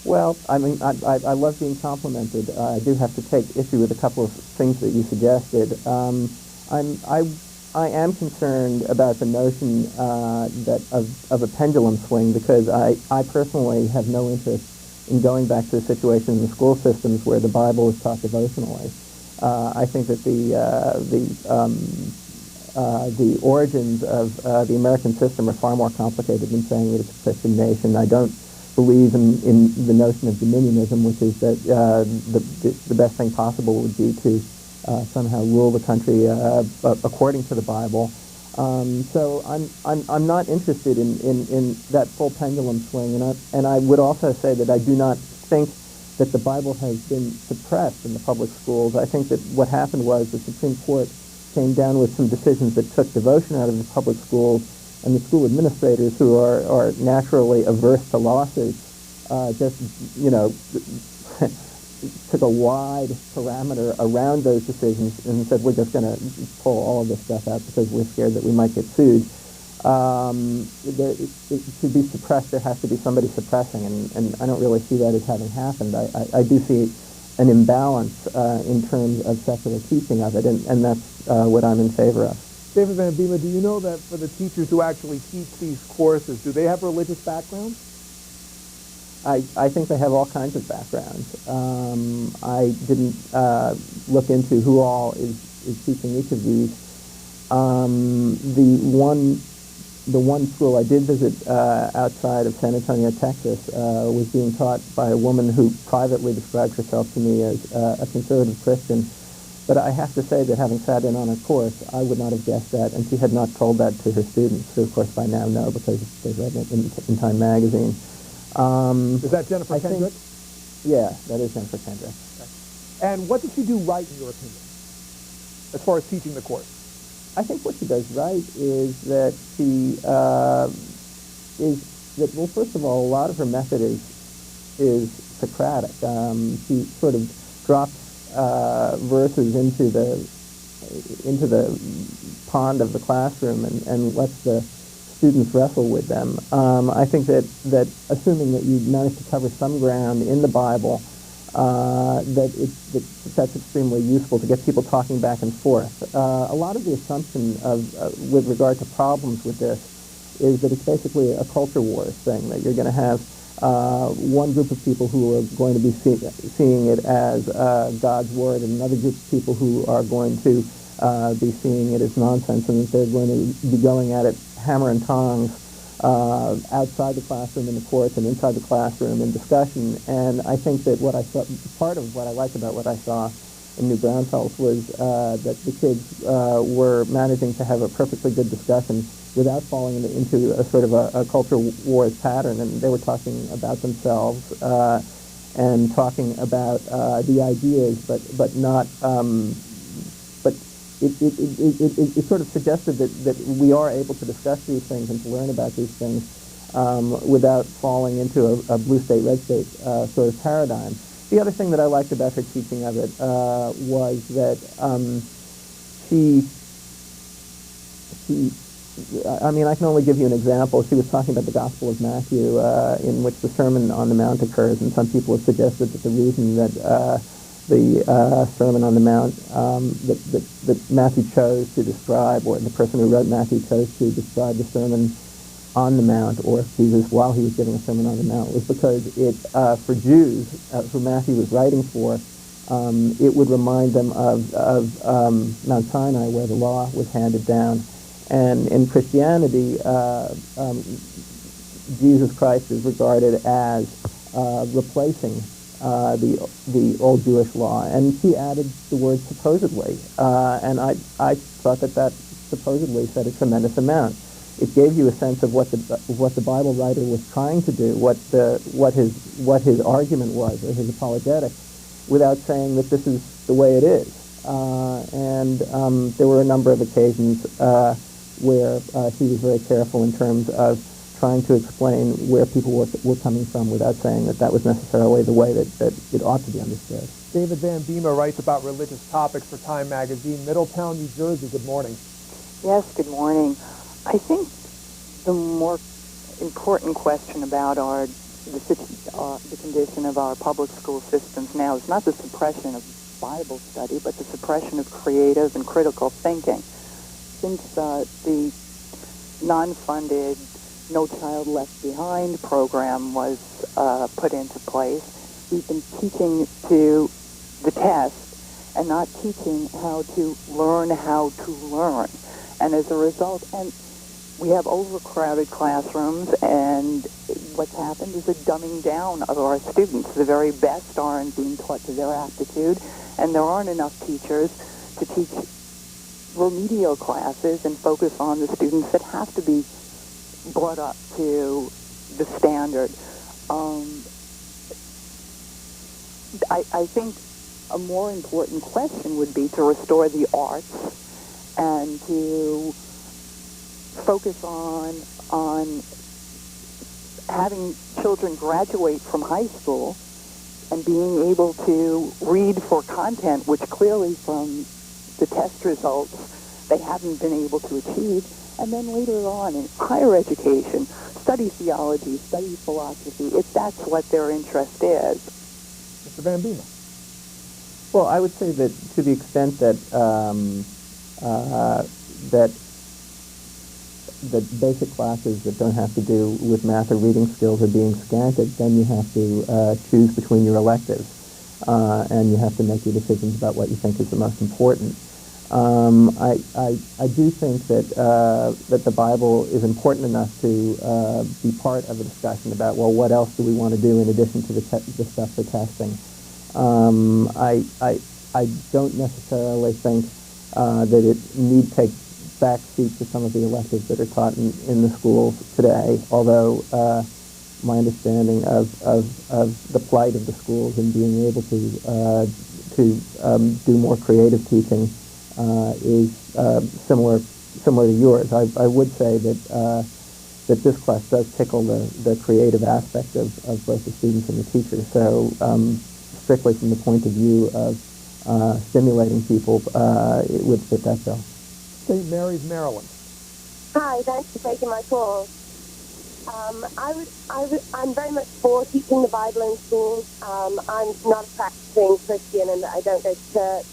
Well, I mean, I love being complimented. I do have to take issue with a couple of things that you suggested. I am concerned about the notion that of a pendulum swing, because I personally have no interest in going back to the situation in the school systems where the Bible is taught devotionally. I think that the origins of the American system are far more complicated than saying that it's a Christian nation. I don't believe in the notion of dominionism, which is that the best thing possible would be to somehow rule the country according to the Bible. So I'm not interested in that full pendulum swing, and I would also say that I do not think that the Bible has been suppressed in the public schools. I think that what happened was the Supreme Court came down with some decisions that took devotion out of the public schools, and the school administrators, who are naturally averse to lawsuits, took a wide parameter around those decisions and said, we're just going to pull all of this stuff out because we're scared that we might get sued. To be suppressed, there has to be somebody suppressing, and I don't really see that as having happened. I do see an imbalance in terms of secular teaching of it, and that's what I'm in favor of. David Van Biema, do you know that for the teachers who actually teach these courses, do they have religious backgrounds? I think they have all kinds of backgrounds. I didn't look into who all is teaching each of these. The one school I did visit outside of San Antonio, Texas, was being taught by a woman who privately described herself to me as a conservative Christian. But I have to say that having sat in on her course, I would not have guessed that, and she had not told that to her students, who of course by now know because they've read it in Time magazine. Is that Jennifer Kendrick? Yeah, that is Jennifer Kendrick. And what did she do right, in your opinion, as far as teaching the course? I think what she does right is that well, first of all, a lot of her method is Socratic. She sort of drops verses into the pond of the classroom and lets the students wrestle with them. I think that assuming that you manage to cover some ground in the Bible, that's extremely useful to get people talking back and forth. A lot of the assumption with regard to problems with this is that it's basically a culture wars thing, that you're going to have one group of people who are going to be seeing it as God's word, and another group of people who are going to be seeing it as nonsense, and that they're going to be going at it hammer and tongs outside the classroom in the course and inside the classroom in discussion. And I think that part of what I liked about what I saw in New Braunfels was that the kids were managing to have a perfectly good discussion without falling into a sort of a culture wars pattern, and they were talking about themselves and talking about the ideas, but not. But it sort of suggested that we are able to discuss these things and to learn about these things without falling into a blue state, red state sort of paradigm. The other thing that I liked about her teaching of it was that I mean, I can only give you an example. She was talking about the Gospel of Matthew, in which the Sermon on the Mount occurs, and some people have suggested that the reason that the Sermon on the Mount that Matthew chose to describe, or the person who wrote Matthew chose to describe the Sermon on the Mount, or Jesus while he was giving a Sermon on the Mount, was because it, for Jews who Matthew was writing for, it would remind them of Mount Sinai, where the law was handed down. And in Christianity, Jesus Christ is regarded as replacing the old Jewish law. And she added the word supposedly, and I thought that supposedly said a tremendous amount. It gave you a sense of what the Bible writer was trying to do, what his argument was, or his apologetic, without saying that this is the way it is. And there were a number of occasions where he was very careful in terms of trying to explain where people were coming from without saying that was necessarily the way that it ought to be understood. David Van Biema writes about religious topics for Time magazine. Middletown, New Jersey. Good morning. Yes, good morning. I think the more important question about the condition of our public school systems now is not the suppression of Bible study, but the suppression of creative and critical thinking. Since the non-funded No Child Left Behind program was put into place, we've been teaching to the test and not teaching how to learn. And as a result, and we have overcrowded classrooms, and what's happened is a dumbing down of our students. The very best aren't being taught to their aptitude, and there aren't enough teachers to teach remedial classes and focus on the students that have to be brought up to the standard. I think a more important question would be to restore the arts and to focus on having children graduate from high school and being able to read for content, which clearly from the test results they haven't been able to achieve, and then later on in higher education, study theology, study philosophy, if that's what their interest is. Mr. Van Biema. Well, I would say that to the extent that that basic classes that don't have to do with math or reading skills are being scanted, then you have to choose between your electives, and you have to make your decisions about what you think is the most important. I do think that that the Bible is important enough to be part of a discussion about, well, what else do we want to do in addition to the stuff for testing. I don't necessarily think that it need take back seat to some of the electives that are taught in the schools today, although my understanding of the plight of the schools and being able to do more creative teaching is similar to yours. I would say that that this class does tickle the creative aspect of both the students and the teachers. So strictly from the point of view of stimulating people, it would fit that bill. St. Mary's, Maryland. Hi, thanks for taking my call. I'm very much for teaching the Bible in schools. I'm not a practicing Christian and I don't go to church,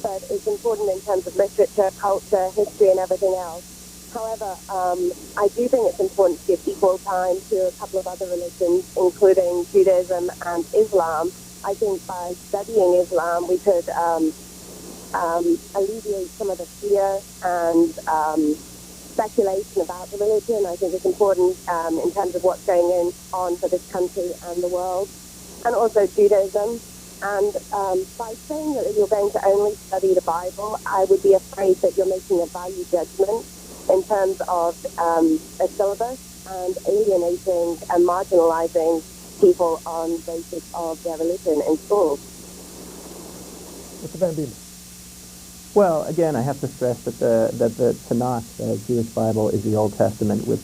but it's important in terms of literature, culture, history, and everything else. However, I do think it's important to give equal time to a couple of other religions, including Judaism and Islam. I think by studying Islam, we could alleviate some of the fear and speculation about the religion. I think it's important in terms of what's going on for this country and the world, and also Judaism. And by saying that you're going to only study the Bible, I would be afraid that you're making a value judgment in terms of a syllabus and alienating and marginalizing people on the basis of their religion in schools. Mr. Van Biema. Well, again, I have to stress that the Tanakh, the Jewish Bible, is the Old Testament with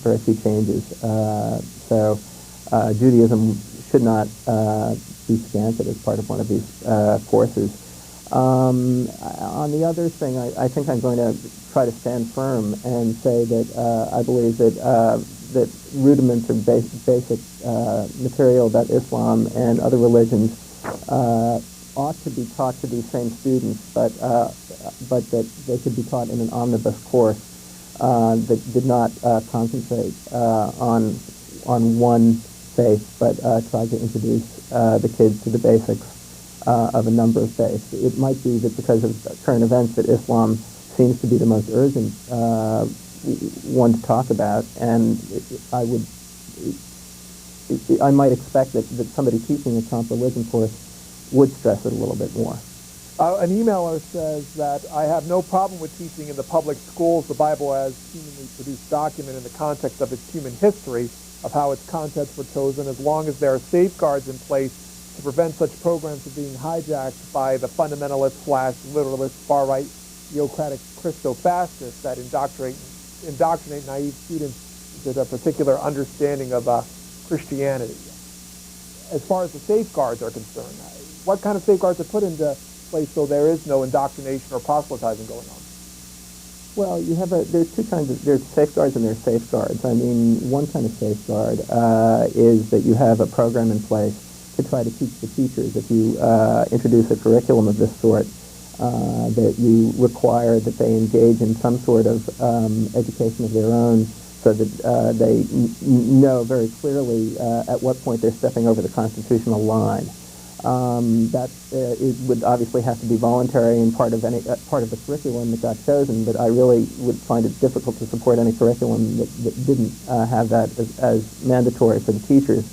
very few changes. So Judaism should not be scanted as part of one of these courses. On the other thing, I think I'm going to try to stand firm and say that I believe that that rudiments or basic material about Islam and other religions ought to be taught to these same students, but that they could be taught in an omnibus course that did not concentrate on one faith, but tried to introduce the kids to the basics of a number of faiths. It might be that because of current events that Islam seems to be the most urgent one to talk about, and I might expect that somebody teaching a comp religion course would stress it a little bit more. An emailer says that I have no problem with teaching in the public schools the Bible as humanly produced document in the context of its human history, of how its contents were chosen, as long as there are safeguards in place to prevent such programs from being hijacked by the fundamentalist / literalist far-right theocratic Christo-fascists that indoctrinate naive students with a particular understanding of Christianity. As far as the safeguards are concerned, what kind of safeguards are put into place so there is no indoctrination or proselytizing going on? Well, there's two kinds of, there's safeguards and there's safeguards. I mean, one kind of safeguard is that you have a program in place to try to teach the teachers. If you introduce a curriculum of this sort, that you require that they engage in some sort of education of their own, so that they know very clearly at what point they're stepping over the constitutional line. It would obviously have to be voluntary and part of the curriculum that got chosen, but I really would find it difficult to support any curriculum that didn't have that as mandatory for the teachers.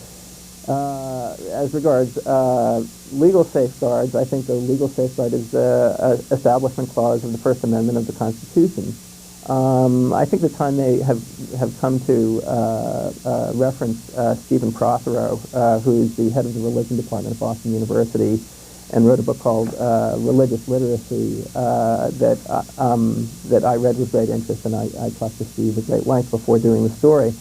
As regards legal safeguards, I think the legal safeguard is the Establishment Clause of the First Amendment of the Constitution. I think the time they have come to reference Stephen Prothero, who is the head of the Religion Department at Boston University, and wrote a book called Religious Literacy that I read with great interest, and I talked to Steve at great length before doing the story.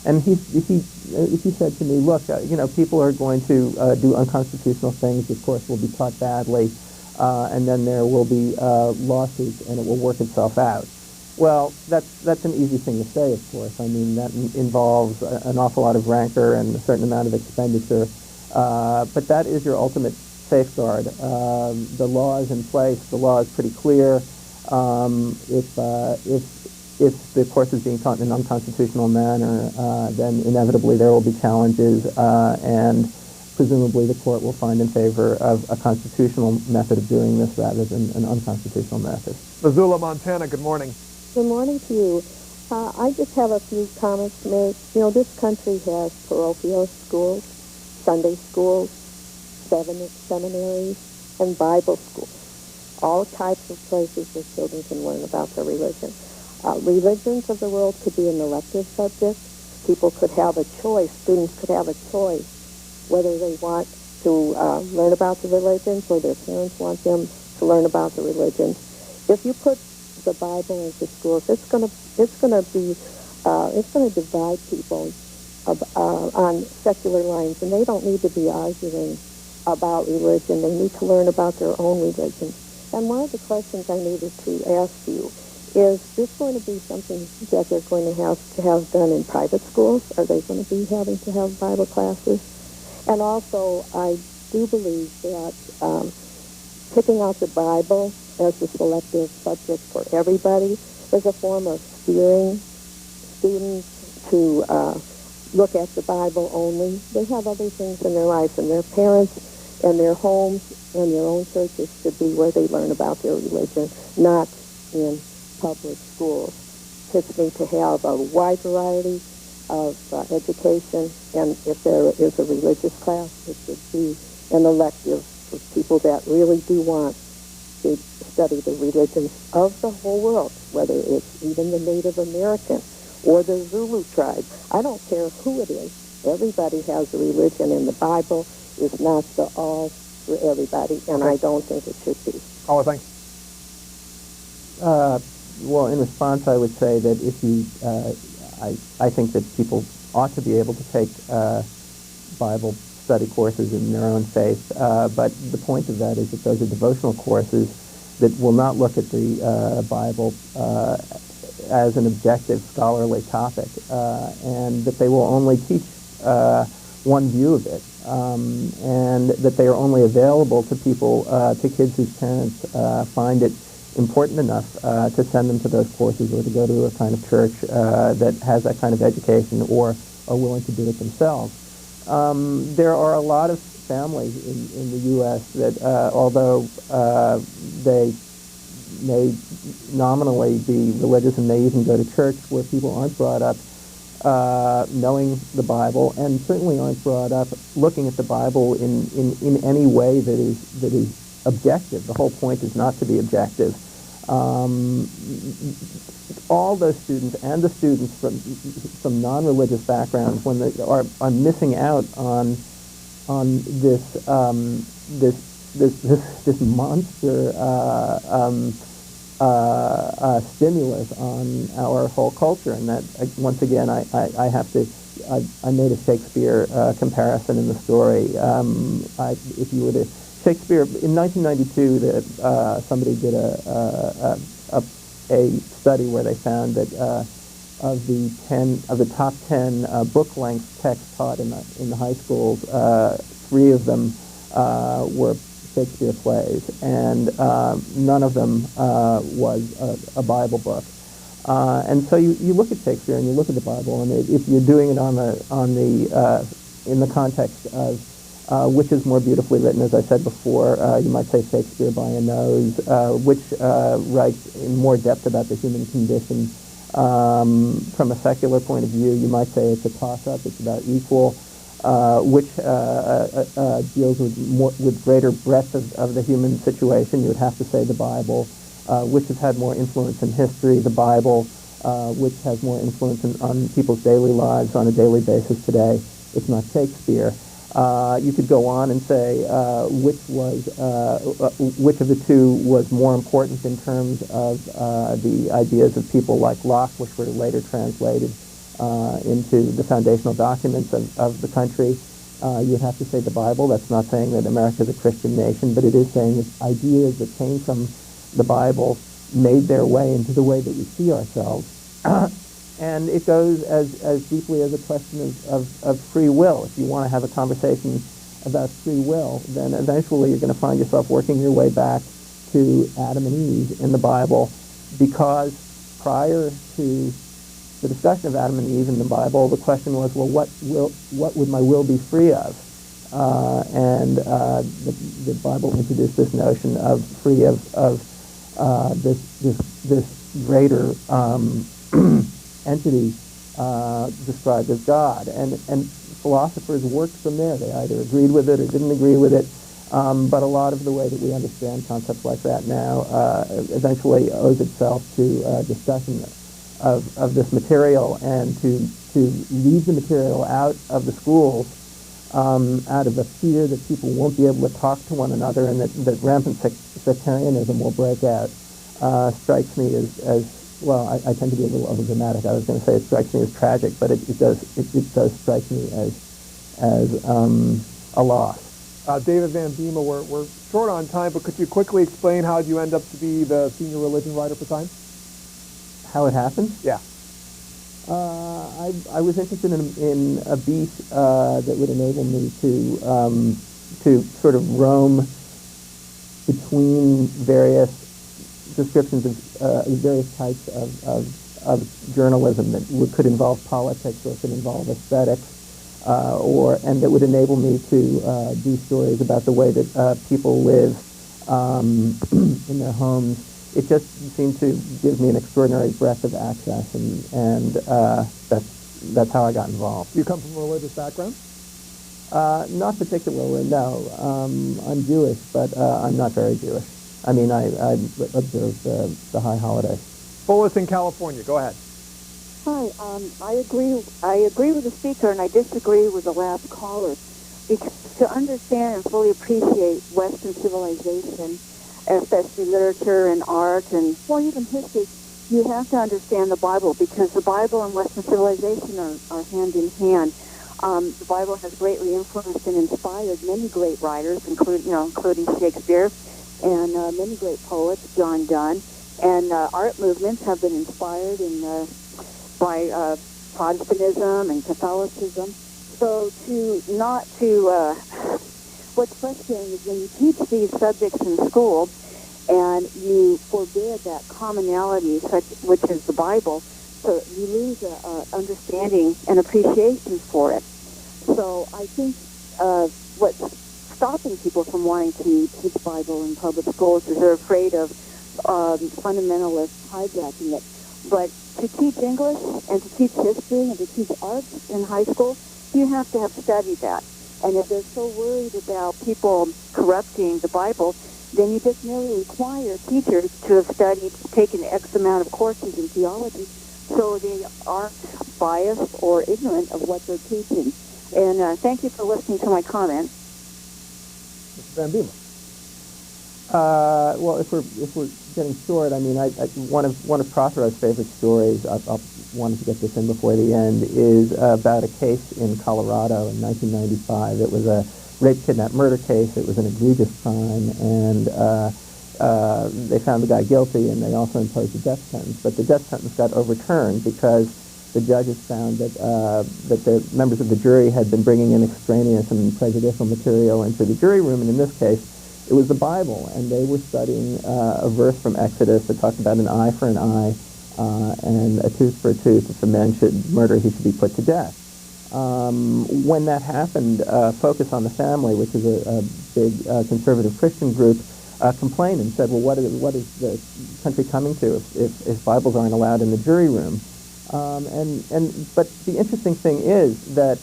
And he said to me, look, people are going to do unconstitutional things. This course will be taught badly, and then there will be lawsuits, and it will work itself out. Well, that's an easy thing to say, of course. I mean, that involves an awful lot of rancor and a certain amount of expenditure. But that is your ultimate safeguard. The law is in place. The law is pretty clear. If if the course is being taught in an unconstitutional manner, then inevitably there will be challenges, and presumably the court will find in favor of a constitutional method of doing this rather than an unconstitutional method. Missoula, Montana, good morning. Good morning to you. I just have a few comments to make. You know, this country has parochial schools, Sunday schools, seminaries, and Bible schools. All types of places where children can learn about their religion. Religions of the world could be an elective subject. People could have a choice. Students could have a choice whether they want to learn about the religions or their parents want them to learn about the religions. If you put the Bible into schools, it's going to divide people on secular lines, and they don't need to be arguing about religion. They need to learn about their own religion. And one of the questions I needed to ask you is this going to be something that they're going to have done in private schools? Are they going to be having to have Bible classes? And also, I do believe that picking out the Bible as a selective subject for everybody is a form of steering students to look at the Bible only. They have other things in their lives, and their parents and their homes and their own churches should be where they learn about their religion, not in public schools. Kids need to have a wide variety of education, and if there is a religious class, it should be an elective for people that really do want to study the religions of the whole world, whether it's even the Native American or the Zulu tribe. I don't care who it is. Everybody has a religion, and the Bible is not the all for everybody, and I don't think it should be. Caller, thanks. Well, in response, I would say that if you, I think that people ought to be able to take Bible study courses in their own faith, but the point of that is that those are devotional courses that will not look at the Bible as an objective scholarly topic, and that they will only teach one view of it, and that they are only available to people, to kids whose parents find it important enough to send them to those courses or to go to a kind of church that has that kind of education or are willing to do it themselves. There are a lot of families in the U.S. that, although they may nominally be religious and may even go to church, where people aren't brought up knowing the Bible, and certainly aren't brought up looking at the Bible in any way that is objective. The whole point is not to be objective. All those students and the students from non-religious backgrounds, when they are missing out on this monster stimulus on our whole culture. And that, once again, I made a Shakespeare comparison in the story. If you were to Shakespeare, in 1992, somebody did a study where they found that of the top 10 book-length texts taught in the high schools, 3 of them were Shakespeare plays, and none of them was a Bible book. And so you look at Shakespeare and you look at the Bible, and if you're doing it in the context of which is more beautifully written, as I said before, you might say Shakespeare by a nose, which writes in more depth about the human condition. From a secular point of view, you might say it's a toss-up, it's about equal, which deals with greater breadth of the human situation. You would have to say the Bible, which has had more influence in history, the Bible, which has more influence on people's daily lives on a daily basis today. It's not Shakespeare. You could go on and say which of the two was more important in terms of the ideas of people like Locke, which were later translated into the foundational documents of the country. You'd have to say the Bible. That's not saying that America is a Christian nation, but it is saying that ideas that came from the Bible made their way into the way that we see ourselves. And it goes as deeply as a question of free will. If you want to have a conversation about free will, then eventually you're going to find yourself working your way back to Adam and Eve in the Bible, because prior to the discussion of Adam and Eve in the Bible, the question was, well, what would my will be free of? And the Bible introduced this notion of free of this greater entity described as God. And philosophers worked from there. They either agreed with it or didn't agree with it. But a lot of the way that we understand concepts like that now eventually owes itself to discussion of this material, and to leave the material out of the schools out of the fear that people won't be able to talk to one another, and that rampant sectarianism will break out, strikes me as well, I tend to be a little overdramatic. I was going to say it strikes me as tragic, but it does strike me as a loss. David Van Biema, we're short on time, but could you quickly explain how you end up to be the senior religion writer for Time? How it happened? Yeah. I was interested in a beat that would enable me to sort of roam between various descriptions of various types of journalism that could involve politics or could involve aesthetics, and that would enable me to do stories about the way that people live in their homes. It just seemed to give me an extraordinary breadth of access, and that's how I got involved. You come from a religious background? Not particularly, no. I'm Jewish, but I'm not very Jewish. I mean, I observe the high holidays. Phyllis in California, go ahead. Hi, I agree with the speaker, and I disagree with the last caller. Because to understand and fully appreciate Western civilization, especially literature and art and, well, even history, you have to understand the Bible, because the Bible and Western civilization are hand in hand. The Bible has greatly influenced and inspired many great writers, including Shakespeare, and many great poets, John Donne, and art movements have been inspired by Protestantism and Catholicism. So what's frustrating is when you teach these subjects in school and you forbid that commonality, which is the Bible, so you lose understanding and appreciation for it. So I think what's stopping people from wanting to teach the Bible in public schools is they're afraid of fundamentalists hijacking it. But to teach English and to teach history and to teach arts in high school, you have to have studied that. And if they're so worried about people corrupting the Bible, then you just merely require teachers to have taken X amount of courses in theology so they aren't biased or ignorant of what they're teaching. And thank you for listening to my comments. Mr. Van Biema. Well, if we're getting short, I mean, one of Prospero's favorite stories, I wanted to get this in before the end, is about a case in Colorado in 1995. It was a rape, kidnap, murder case. It was an egregious crime, and they found the guy guilty, and they also imposed a death sentence. But the death sentence got overturned because the judges found that the members of the jury had been bringing in extraneous and prejudicial material into the jury room, and in this case, it was the Bible, and they were studying a verse from Exodus that talked about an eye for an eye and a tooth for a tooth. If a man should murder, he should be put to death. When that happened, Focus on the Family, which is a big conservative Christian group, complained and said, well, what is the country coming to if Bibles aren't allowed in the jury room? But the interesting thing is that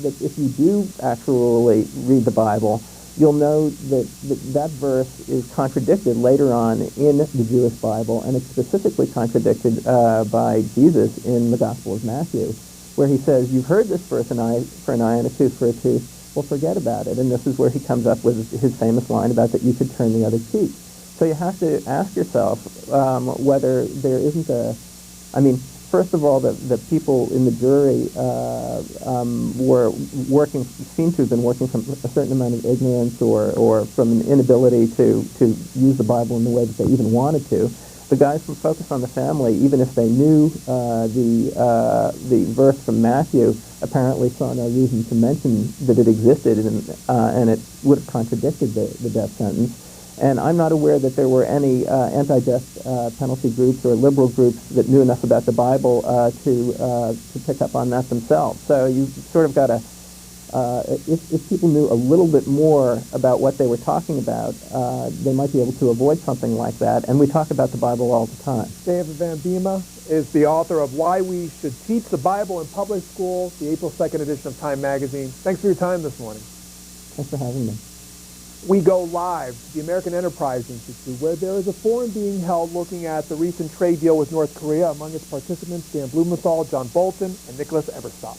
if you do actually read the Bible, you'll know that verse is contradicted later on in the Jewish Bible, and it's specifically contradicted by Jesus in the Gospel of Matthew, where he says, you've heard this verse, an eye for an eye and a tooth for a tooth, well, forget about it. And this is where he comes up with his famous line about that you should turn the other cheek. So you have to ask yourself whether there isn't first of all, the people in the jury seem to have been working from a certain amount of ignorance or from an inability to use the Bible in the way that they even wanted to. The guys from Focus on the Family, even if they knew the verse from Matthew, apparently saw no reason to mention that it existed, and it would have contradicted the death sentence. And I'm not aware that there were any anti-death penalty groups or liberal groups that knew enough about the Bible to pick up on that themselves. So you sort of got to, if people knew a little bit more about what they were talking about, they might be able to avoid something like that. And we talk about the Bible all the time. David Van Biema is the author of Why We Should Teach the Bible in Public School, the April 2nd edition of Time Magazine. Thanks for your time this morning. Thanks for having me. We go live to the American Enterprise Institute, where there is a forum being held looking at the recent trade deal with North Korea. Among its participants, Dan Blumenthal, John Bolton, and Nicholas Everstock.